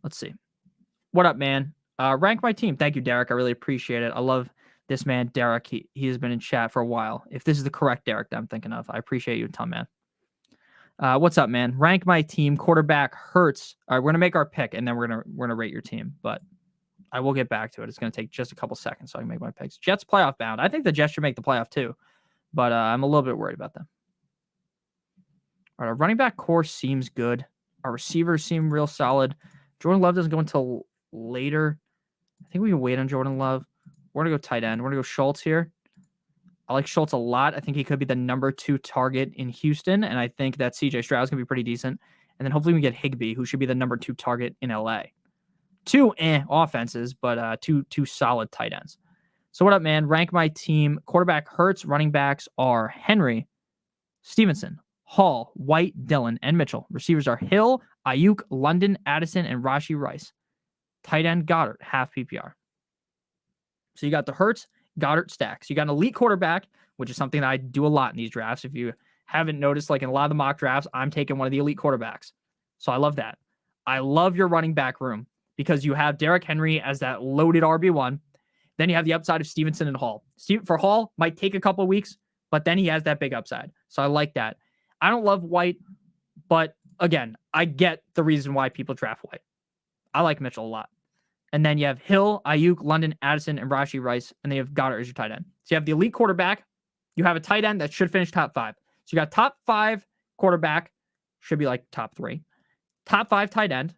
Let's see. What up, man? Rank my team. Thank you, Derek. I really appreciate it. I love this man, Derek. He has been in chat for a while. If this is the correct Derek that I'm thinking of, I appreciate you a ton, man. What's up, man? Rank my team. Quarterback Hurts. All right, we're gonna make our pick, and then we're gonna rate your team. But I will get back to it. It's gonna take just a couple seconds so I can make my picks. Jets playoff bound. I think the Jets should make the playoff too, but I'm a little bit worried about them. All right, our running back core seems good. Our receivers seem real solid. Jordan Love doesn't go until later. I think we can wait on Jordan Love. We're gonna go tight end. We're gonna go Schultz here. I like Schultz a lot. I think he could be the number 2 target in Houston, and I think that CJ Stroud's going to be pretty decent. And then hopefully we get Higbee, who should be the number 2 target in LA. 2 offenses, but two solid tight ends. So what up, man? Rank my team. Quarterback Hurts. Running backs are Henry, Stevenson, Hall, White, Dillon, and Mitchell. Receivers are Hill, Ayuk, London, Addison, and Rashee Rice. Tight end Goddard, half PPR. So you got the Hurts, Goddard stacks. You got an elite quarterback, which is something that I do a lot in these drafts. If you haven't noticed, like in a lot of the mock drafts, I'm taking one of the elite quarterbacks. So I love that. I love your running back room because you have Derrick Henry as that loaded RB1. Then you have the upside of Stevenson and Hall. For Hall, might take a couple of weeks, but then he has that big upside. So I like that. I don't love White, but again, I get the reason why people draft White. I like Mitchell a lot. And then you have Hill, Ayuk, London, Addison, and Rashee Rice, and then you have Goddard as your tight end. So you have the elite quarterback. You have a tight end that should finish top 5. So you got top 5 quarterback, should be like top 3. Top 5 tight end.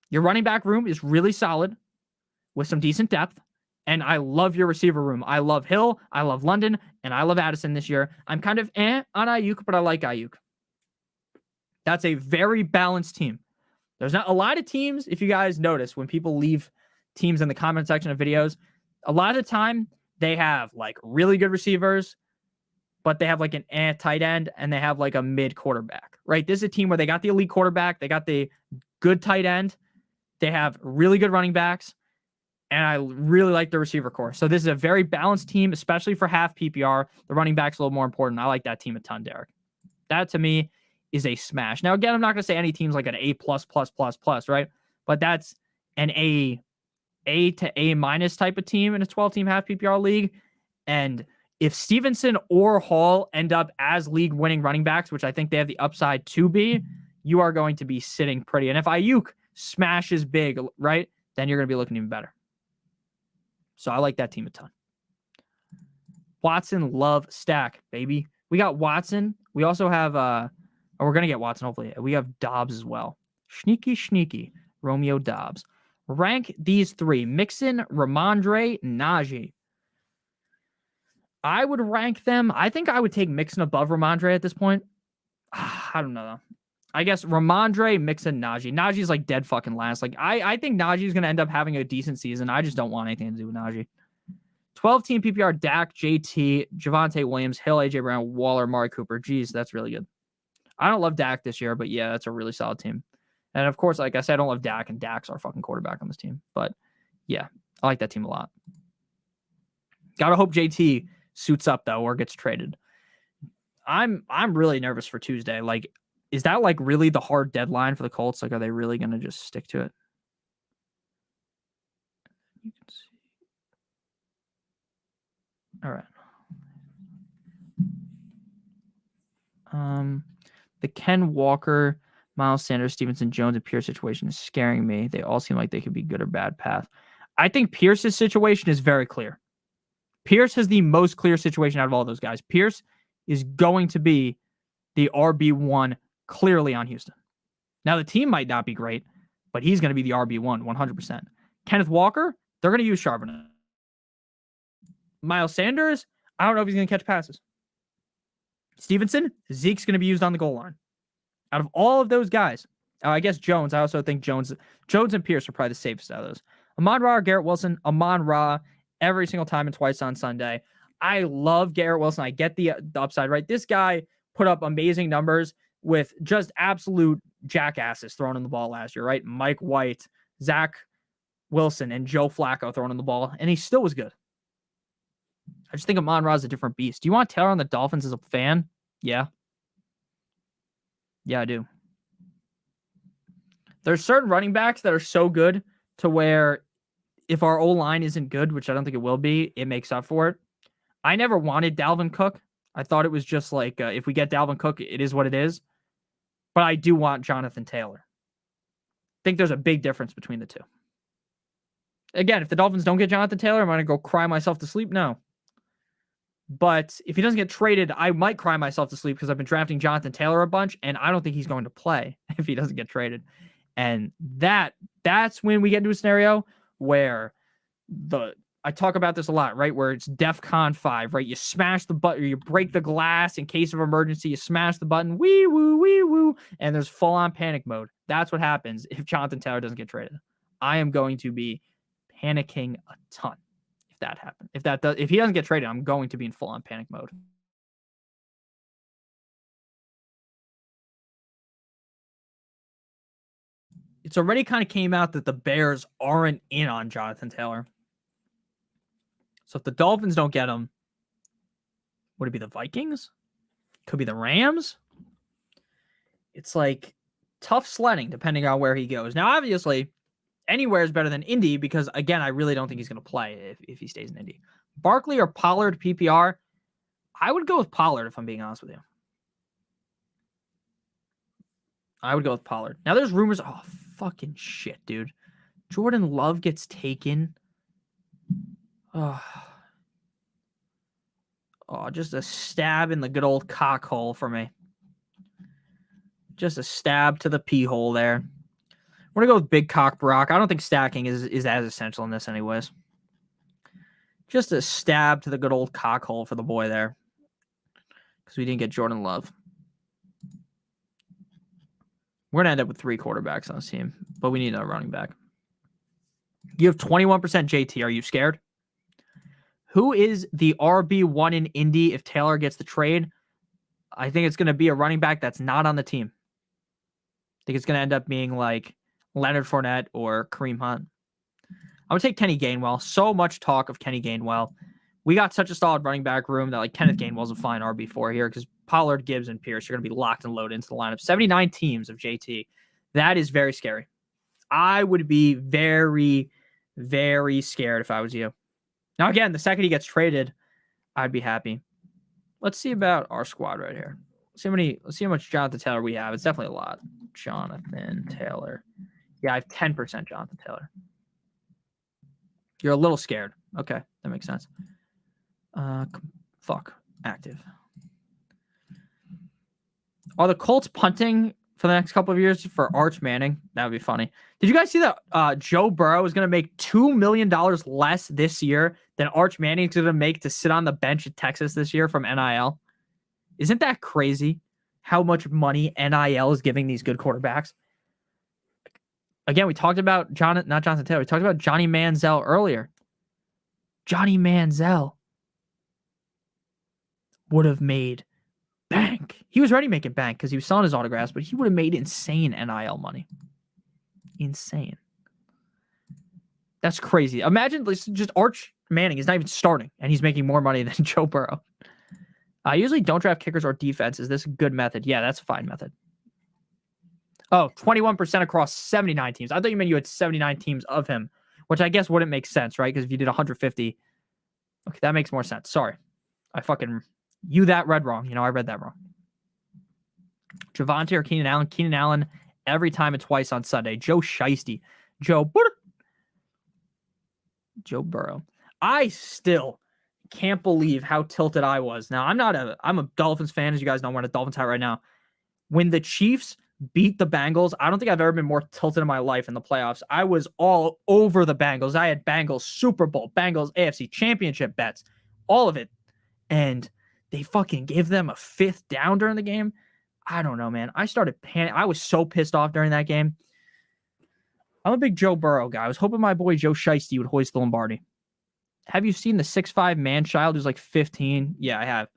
Your running back room is really solid with some decent depth. And I love your receiver room. I love Hill, I love London, and I love Addison this year. I'm kind of on Ayuk, but I like Ayuk. That's a very balanced team. There's not a lot of teams, if you guys notice, when people leave teams in the comment section of videos, a lot of the time they have like really good receivers, but they have like an tight end and they have like a mid quarterback, right? This is a team where they got the elite quarterback, they got the good tight end, they have really good running backs, and I really like the receiver core. So this is a very balanced team, especially for half PPR. The running back's a little more important. I like that team a ton, Derek. That to me is a smash. Now, again, I'm not going to say any team's like an A++++, right? But that's an A to A- type of team in a 12-team half PPR league. And if Stevenson or Hall end up as league-winning running backs, which I think they have the upside to be, you are going to be sitting pretty. And if Ayuk smashes big, right, then you're going to be looking even better. So I like that team a ton. Watson, Love, stack, baby. We got Watson. We also have... we're going to get Watson, hopefully. We have Dobbs as well. Sneaky. Romeo Dobbs. Rank these 3. Mixon, Ramondre, Najee. I would rank them. I think I would take Mixon above Ramondre at this point. I don't know, though. I guess Ramondre, Mixon, Najee. Najee's like dead fucking last. Like I think Najee's gonna end up having a decent season. I just don't want anything to do with Najee. 12-team PPR, Dak, JT, Javonte Williams, Hill, AJ Brown, Waller, Mari Cooper. Jeez, that's really good. I don't love Dak this year, but yeah, that's a really solid team. And of course, like I said, I don't love Dak, and Dak's our fucking quarterback on this team. But yeah, I like that team a lot. Gotta hope JT suits up though, or gets traded. I'm really nervous for Tuesday. Like, is that like really the hard deadline for the Colts? Like, are they really gonna just stick to it? You can see. All right. The Ken Walker, Miles Sanders, Stevenson, Jones, and Pierce situation is scaring me. They all seem like they could be good or bad path. I think Pierce's situation is very clear. Pierce has the most clear situation out of all those guys. Pierce is going to be the RB1 clearly on Houston. Now, the team might not be great, but he's going to be the RB1 100%. Kenneth Walker, they're going to use Charbonnet. Miles Sanders, I don't know if he's going to catch passes. Stevenson, Zeke's going to be used on the goal line. Out of all of those guys, I guess Jones, I also think Jones and Pierce are probably the safest out of those. Amon-Ra or Garrett Wilson, Amon-Ra every single time and twice on Sunday. I love Garrett Wilson. I get the upside, right? This guy put up amazing numbers with just absolute jackasses throwing in the ball last year, right? Mike White, Zach Wilson, and Joe Flacco throwing in the ball, and he still was good. I just think Amon-Ra is a different beast. Do you want Taylor on the Dolphins as a fan? Yeah. Yeah, I do. There's certain running backs that are so good to where if our O-line isn't good, which I don't think it will be, it makes up for it. I never wanted Dalvin Cook. I thought it was just like, if we get Dalvin Cook, it is what it is. But I do want Jonathan Taylor. I think there's a big difference between the two. Again, if the Dolphins don't get Jonathan Taylor, am I going to go cry myself to sleep? No. But if he doesn't get traded, I might cry myself to sleep because I've been drafting Jonathan Taylor a bunch, and I don't think he's going to play if he doesn't get traded. And that's when we get into a scenario where I talk about this a lot, right? Where it's DEFCON 5, right? You smash the button, you break the glass in case of emergency, you smash the button, wee woo, and there's full-on panic mode. That's what happens if Jonathan Taylor doesn't get traded. I am going to be panicking a ton if that happens. If he doesn't get traded, I'm going to be in full-on panic mode. It's already kind of came out that the Bears aren't in on Jonathan Taylor. So if the Dolphins don't get him, would it be the Vikings? Could be the Rams. It's like tough sledding depending on where he goes. Now, obviously, anywhere is better than Indy because, again, I really don't think he's going to play if he stays in Indy. Barkley or Pollard PPR? I would go with Pollard if I'm being honest with you. I would go with Pollard. Now, there's rumors. Oh, fucking shit, dude. Jordan Love gets taken. Oh, just a stab in the good old cock hole for me. Just a stab to the pee hole there. We're going to go with Big Cock Brock. I don't think stacking is as essential in this anyways. Just a stab to the good old cock hole for the boy there. Because we didn't get Jordan Love. We're going to end up with 3 quarterbacks on this team. But we need a running back. You have 21% JT. Are you scared? Who is the RB1 in Indy if Taylor gets the trade? I think it's going to be a running back that's not on the team. I think it's going to end up being like Leonard Fournette or Kareem Hunt. I would take Kenny Gainwell. So much talk of Kenny Gainwell. We got such a solid running back room that like Kenneth Gainwell's a fine RB4 here because Pollard, Gibbs, and Pierce are going to be locked and loaded into the lineup. 79 teams of JT. That is very scary. I would be very, very scared if I was you. Now, again, the second he gets traded, I'd be happy. Let's see about our squad right here. Let's see how much Jonathan Taylor we have. It's definitely a lot. Jonathan Taylor. Yeah, I have 10% Jonathan Taylor. You're a little scared. Okay, that makes sense. Active. Are the Colts punting for the next couple of years for Arch Manning? That would be funny. Did you guys see that Joe Burrow is going to make $2 million less this year than Arch Manning is going to make to sit on the bench at Texas this year from NIL? Isn't that crazy? how much money NIL is giving these good quarterbacks. Again, we talked about not Jonathan Taylor. We talked about Johnny Manziel earlier. Johnny Manziel would have made bank. He was already making bank because he was selling his autographs, but he would have made insane NIL money. Insane. That's crazy. Imagine just Arch Manning is not even starting, and he's making more money than Joe Burrow. I usually don't draft kickers or defense. Is this a good method? Yeah, that's a fine method. Oh, 21% across 79 teams. I thought you meant you had 79 teams of him, which I guess wouldn't make sense, right? Because if you did 150, okay, that makes more sense. Sorry. That read wrong. I read that wrong. Javonte or Keenan Allen? Keenan Allen every time and twice on Sunday. Joe Shiesty. Joe Burrow. I still can't believe how tilted I was. Now, I'm a Dolphins fan, as you guys know. I'm wearing a Dolphins hat right now. When the Chiefs beat the Bengals, I don't think I've ever been more tilted in my life in the playoffs. I was all over the Bengals. I had Bengals Super Bowl, Bengals AFC Championship bets, all of it. And they fucking gave them a 5th down during the game. I don't know, man. I started panicking. I was so pissed off during that game. I'm a big Joe Burrow guy. I was hoping my boy Joe Shiesty would hoist the Lombardi. Have you seen the 6'5" man-child who's like 15? Yeah, I have.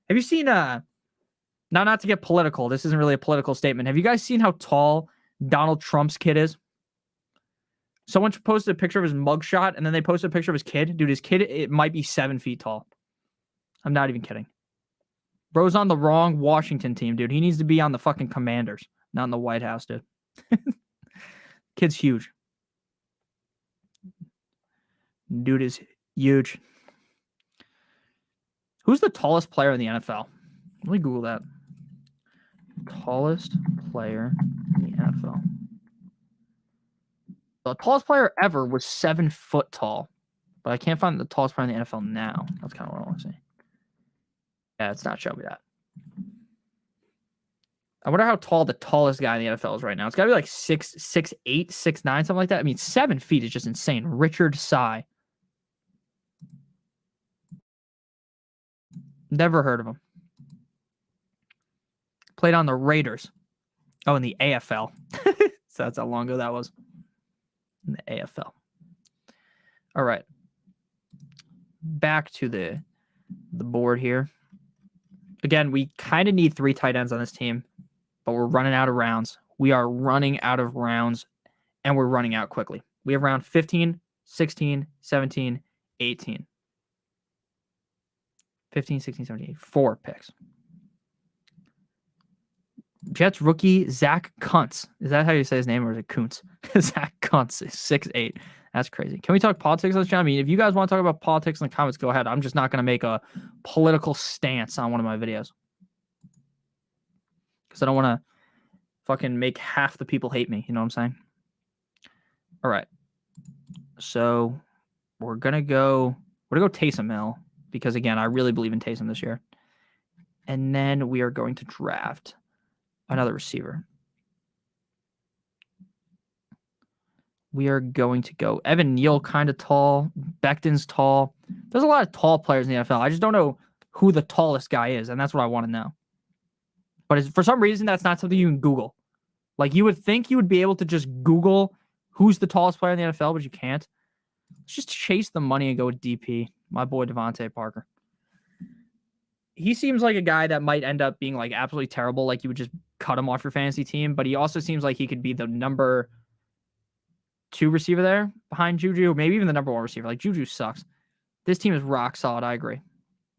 Have you seen not to get political, this isn't really a political statement. Have you guys seen how tall Donald Trump's kid is? Someone posted a picture of his mugshot, and then they posted a picture of his kid. Dude, his kid, it might be 7 feet tall. I'm not even kidding. Bro's on the wrong Washington team, dude. He needs to be on the fucking Commanders, not in the White House, dude. Kid's huge. Dude is huge. Who's the tallest player in the NFL? Let me Google that. Tallest player in the NFL. The tallest player ever was 7 foot tall, but I can't find the tallest player in the NFL now. That's kind of what I want to say. Yeah, it's not showing me that. I wonder how tall the tallest guy in the NFL is right now. It's got to be like 6'8", 6'9", something like that. I mean, 7 feet is just insane. Richard Sy. Never heard of him. Played on the Raiders. Oh, in the AFL. So that's how long ago that was. In the AFL. All right. Back to the board here. Again, we kind of need 3 tight ends on this team, but we're running out of rounds. We are running out of rounds, and we're running out quickly. We have round 15, 16, 17, 18. 15, 16, 17, 18. 4 picks. Jets rookie Zach Kuntz. Is that how you say his name, or is it Kuntz? Zach Kuntz is 6'8". That's crazy. Can we talk politics on this channel? I mean, if you guys want to talk about politics in the comments, go ahead. I'm just not going to make a political stance on one of my videos. Because I don't want to fucking make half the people hate me. You know what I'm saying? All right. So we're going to go Taysom Hill. Because, again, I really believe in Taysom this year. And then we are going to draft another receiver. We are going to go Evan Neal, kind of tall. Becton's tall. There's a lot of tall players in the NFL. I just don't know who the tallest guy is, and that's what I want to know. But for some reason, that's not something you can Google. Like, you would think you would be able to just Google who's the tallest player in the NFL, but you can't. Let's just chase the money and go with DP. My boy Devontae Parker. He seems like a guy that might end up being like absolutely terrible. Like, you would just cut him off your fantasy team, but he also seems like he could be the number 2 receiver there behind Juju, maybe even the number 1 receiver. Like, Juju sucks. This team is rock solid. I agree.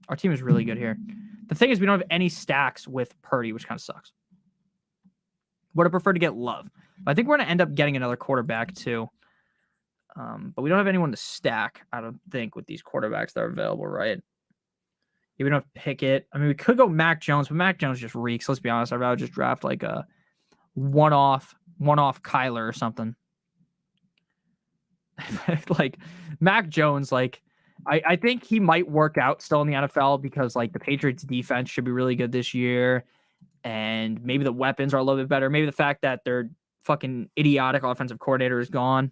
Our team is really good here. The thing is, we don't have any stacks with Purdy, which kind of sucks. Would have preferred to get Love. But I think we're going to end up getting another quarterback too. But we don't have anyone to stack, I don't think, with these quarterbacks that are available, right? Yeah, we don't have Pickett. I mean, we could go Mac Jones, but Mac Jones just reeks. Let's be honest. I'd rather just draft like a one-off Kyler or something. Like, Mac Jones, like, I think he might work out still in the NFL because, like, the Patriots defense should be really good this year. And maybe the weapons are a little bit better. Maybe the fact that their fucking idiotic offensive coordinator is gone.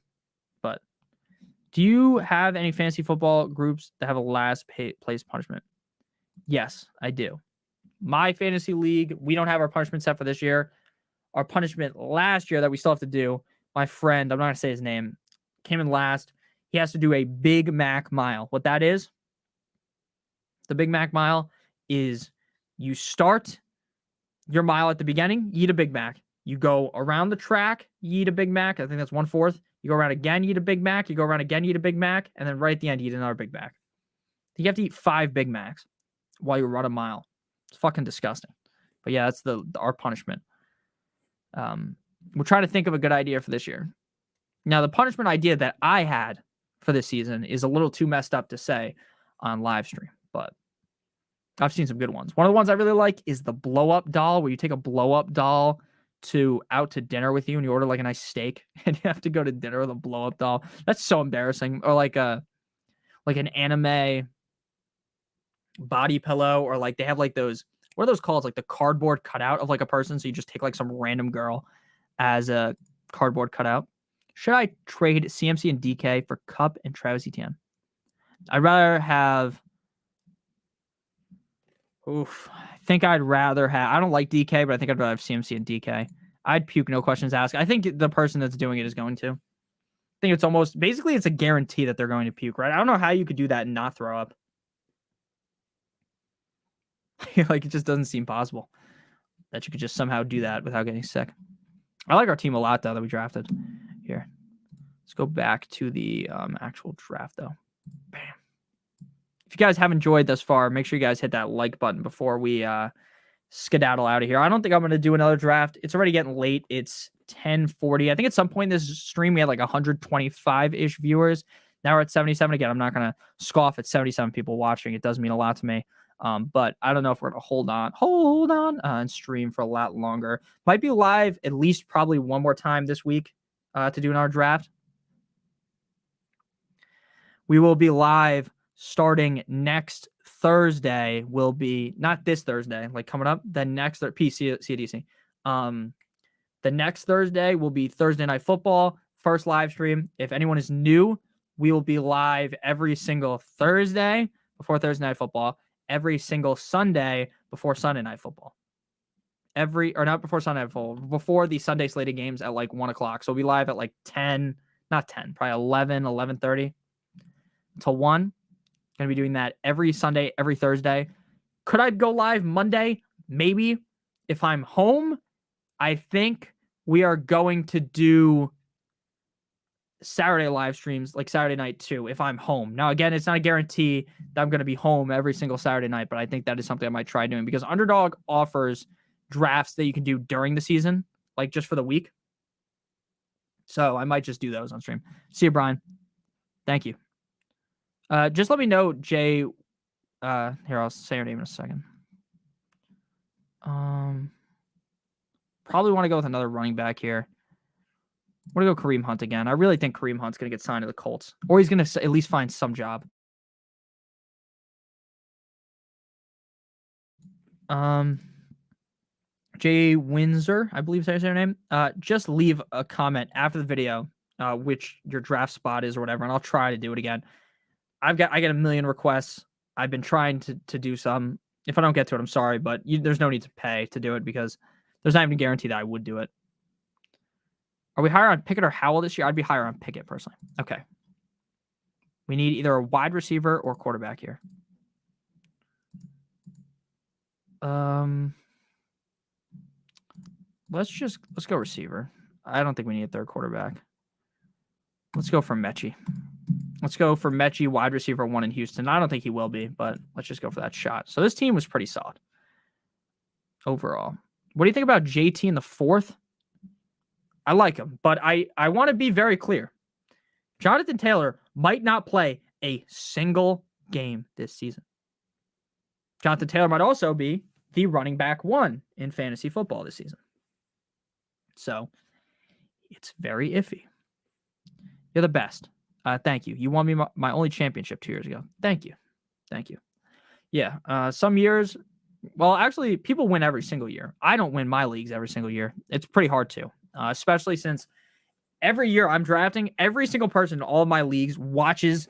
But do you have any fantasy football groups that have a last place punishment? Yes, I do. my fantasy league, we don't have our punishment set for this year. Our punishment last year that we still have to do, my friend, I'm not going to say his name, came in last. He has to do a Big Mac mile. What that is, the Big Mac mile is you start your mile at the beginning, you eat a Big Mac. You go around the track, you eat a Big Mac. I think that's 1/4. You go around again, you eat a Big Mac. You go around again, you eat a Big Mac. And then right at the end, you eat another Big Mac. You have to eat 5 Big Macs while you run a mile. It's fucking disgusting. But yeah, that's our punishment. We're trying to think of a good idea for this year. Now, the punishment idea that I had for this season is a little too messed up to say on live stream, but I've seen some good ones. One of the ones I really like is the blow-up doll, where you take a blow-up doll out to dinner with you and you order like a nice steak and you have to go to dinner with a blow-up doll. That's so embarrassing. Or like an anime body pillow, or like they have like those, what are those called? Like the cardboard cutout of like a person. So you just take like some random girl as a cardboard cutout. Should I trade CMC and DK for Cup and Travis Etienne? I'd rather have. I think I'd rather have. I don't like DK, but I think I'd rather have CMC and DK. I'd puke, no questions asked. I think the person that's doing it is going to. I think it's almost basically it's a guarantee that they're going to puke, right? I don't know how you could do that and not throw up. Like, it just doesn't seem possible that you could just somehow do that without getting sick. I like our team a lot, though, that we drafted here. Let's go back to the actual draft, though. Bam. If you guys have enjoyed thus far, make sure you guys hit that like button before we skedaddle out of here. I don't think I'm going to do another draft. It's already getting late. It's 10:40. I think at some point in this stream, we had like 125-ish viewers. Now we're at 77. Again, I'm not going to scoff at 77 people watching. It does mean a lot to me. But I don't know if we're going to hold on and stream for a lot longer. Might be live at least probably one more time this week to do another draft. We will be live starting next Thursday. Will be not this Thursday, like coming up. The next CDC. The next Thursday will be Thursday Night Football, first live stream. If anyone is new, we will be live every single Thursday before Thursday Night Football, every single Sunday before Sunday Night Football. Not before Sunday Night Football, before the Sunday slated games at like 1 o'clock. So we'll be live at like 10, not 10, probably 11, 11:30 until 1. Going to be doing that every Sunday, every Thursday. Could I go live Monday? Maybe. If I'm home, I think we are going to do Saturday live streams, like Saturday night too, if I'm home. Now, again, it's not a guarantee that I'm going to be home every single Saturday night, but I think that is something I might try doing because Underdog offers drafts that you can do during the season, like just for the week. So I might just do those on stream. See you, Brian. Thank you. Just let me know, Jay. Here, I'll say your name in a second. Probably want to go with another running back here. I'm going to go Kareem Hunt again. I really think Kareem Hunt's going to get signed to the Colts, or he's going to at least find some job. Jay Windsor, I believe is their name. Just leave a comment after the video, which your draft spot is or whatever, and I'll try to do it again. I get a million requests. I've been trying to do some. If I don't get to it, I'm sorry, but there's no need to pay to do it because there's not even a guarantee that I would do it. Are we higher on Pickett or Howell this year? I'd be higher on Pickett personally. Okay. We need either a wide receiver or quarterback here. Let's go receiver. I don't think we need a third quarterback. Let's go for Mechie. Let's go for Mechie, wide receiver 1 in Houston. I don't think he will be, but let's just go for that shot. So this team was pretty solid overall. What do you think about JT in the 4th? I like him, but I want to be very clear. Jonathan Taylor might not play a single game this season. Jonathan Taylor might also be the running back 1 in fantasy football this season. So it's very iffy. You're the best. Thank you. You won me my only championship 2 years ago. Thank you. Thank you. Yeah. Some years, well, actually, people win every single year. I don't win my leagues every single year. It's pretty hard to, especially since every year I'm drafting, every single person in all of my leagues watches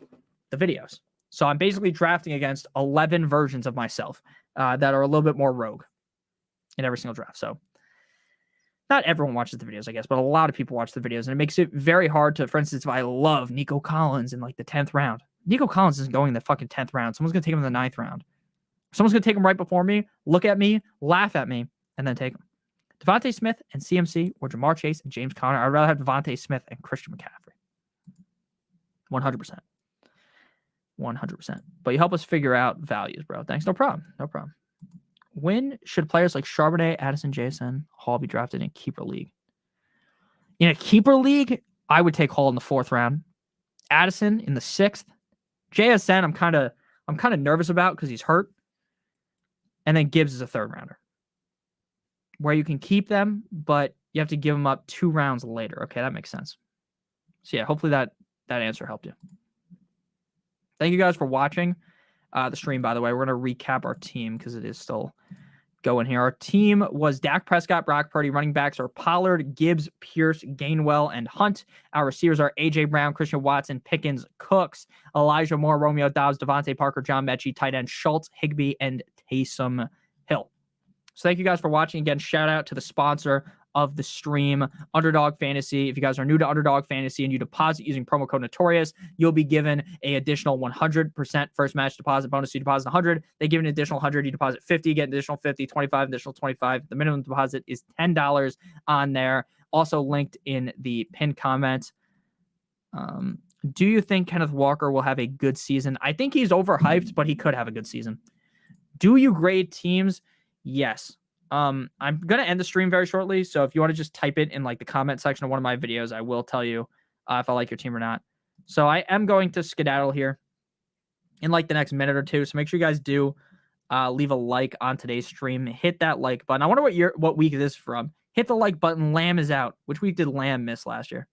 the videos. So I'm basically drafting against 11 versions of myself. that are a little bit more rogue in every single draft. So not everyone watches the videos, I guess, but a lot of people watch the videos, and it makes it very hard to, for instance, if I love Nico Collins in like the 10th round, Nico Collins isn't going in the fucking 10th round. Someone's going to take him in the 9th round. Someone's going to take him right before me, look at me, laugh at me, and then take him. Devontae Smith and CMC or Jamar Chase and James Conner. I'd rather have Devontae Smith and Christian McCaffrey. 100%. 100%. But you help us figure out values, bro. Thanks. No problem. No problem. When should players like Charbonnet, Addison, JSN, Hall be drafted in keeper league? In a keeper league, I would take Hall in the 4th round. Addison in the 6th. JSN, I'm kind of nervous about because he's hurt. And then Gibbs is a 3rd rounder, where you can keep them, but you have to give them up 2 rounds later. Okay, that makes sense. So yeah, hopefully that answer helped you. Thank you guys for watching the stream, by the way. We're going to recap our team because it is still going here. Our team was Dak Prescott, Brock Purdy. Running backs are Pollard, Gibbs, Pierce, Gainwell, and Hunt. Our receivers are A.J. Brown, Christian Watson, Pickens, Cooks, Elijah Moore, Romeo Dobbs, Devontae Parker, John Mechie, tight end Schultz, Higbee, and Taysom Hill. So thank you guys for watching. Again, shout out to the sponsor of the stream, Underdog Fantasy. If you guys are new to Underdog Fantasy and you deposit using promo code Notorious, you'll be given an additional 100% first match deposit bonus. You deposit 100, they give an additional 100. You deposit 50, you get an additional 50, 25, additional 25. The minimum deposit is $10 on there. Also linked in the pinned comment. Do you think Kenneth Walker will have a good season? I think he's overhyped, but he could have a good season. Do you grade teams? Yes. I'm going to end the stream very shortly. So if you want to just type it in like the comment section of one of my videos, I will tell you if I like your team or not. So I am going to skedaddle here in like the next minute or two. So make sure you guys do leave a like on today's stream. Hit that like button. I wonder what week this is from. Hit the like button. Lamb is out. Which week did Lamb miss last year?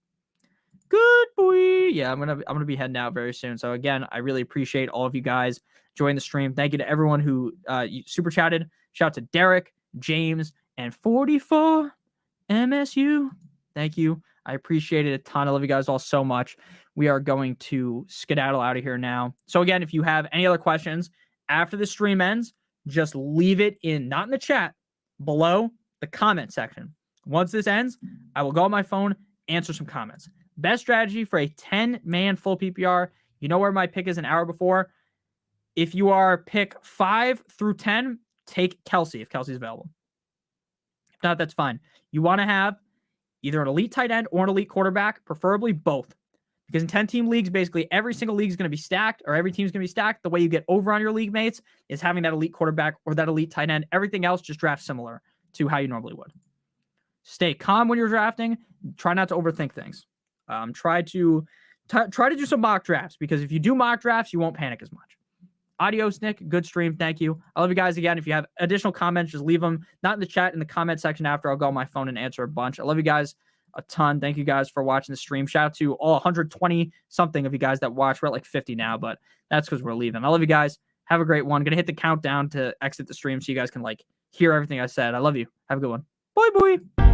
Good boy. Yeah, I'm gonna be heading out very soon. So again, I really appreciate all of you guys joining the stream. Thank you to everyone who super chatted. Shout out to Derek, James, and 44 MSU. Thank you. I appreciate it a ton. I love you guys all so much. We are going to skedaddle out of here now. So again, if you have any other questions after the stream ends, just leave it not in the chat, below the comment section. Once this ends, I will go on my phone, answer some comments. Best strategy for a 10-man full PPR. You know where my pick is an hour before. If you are pick 5 through 10, take Kelsey if Kelsey's available. If not, that's fine. You want to have either an elite tight end or an elite quarterback, preferably both. Because in 10-team leagues, basically every single league is going to be stacked, or every team's going to be stacked. The way you get over on your league mates is having that elite quarterback or that elite tight end. Everything else just draft similar to how you normally would. Stay calm when you're drafting. Try not to overthink things. Try to do some mock drafts, because if you do mock drafts, you won't panic as much. Adios, Nick. Good stream. Thank you. I love you guys again. If you have additional comments, just leave them, not in the chat, in the comment section after. I'll go on my phone and answer a bunch. I love you guys a ton. Thank you guys for watching the stream. Shout out to all 120 something of you guys that watch. We're at like 50 now, but that's because we're leaving. I love you guys. Have a great one. Gonna hit the countdown to exit the stream so you guys can like hear everything I said. I love you. Have a good one. Bye, boy.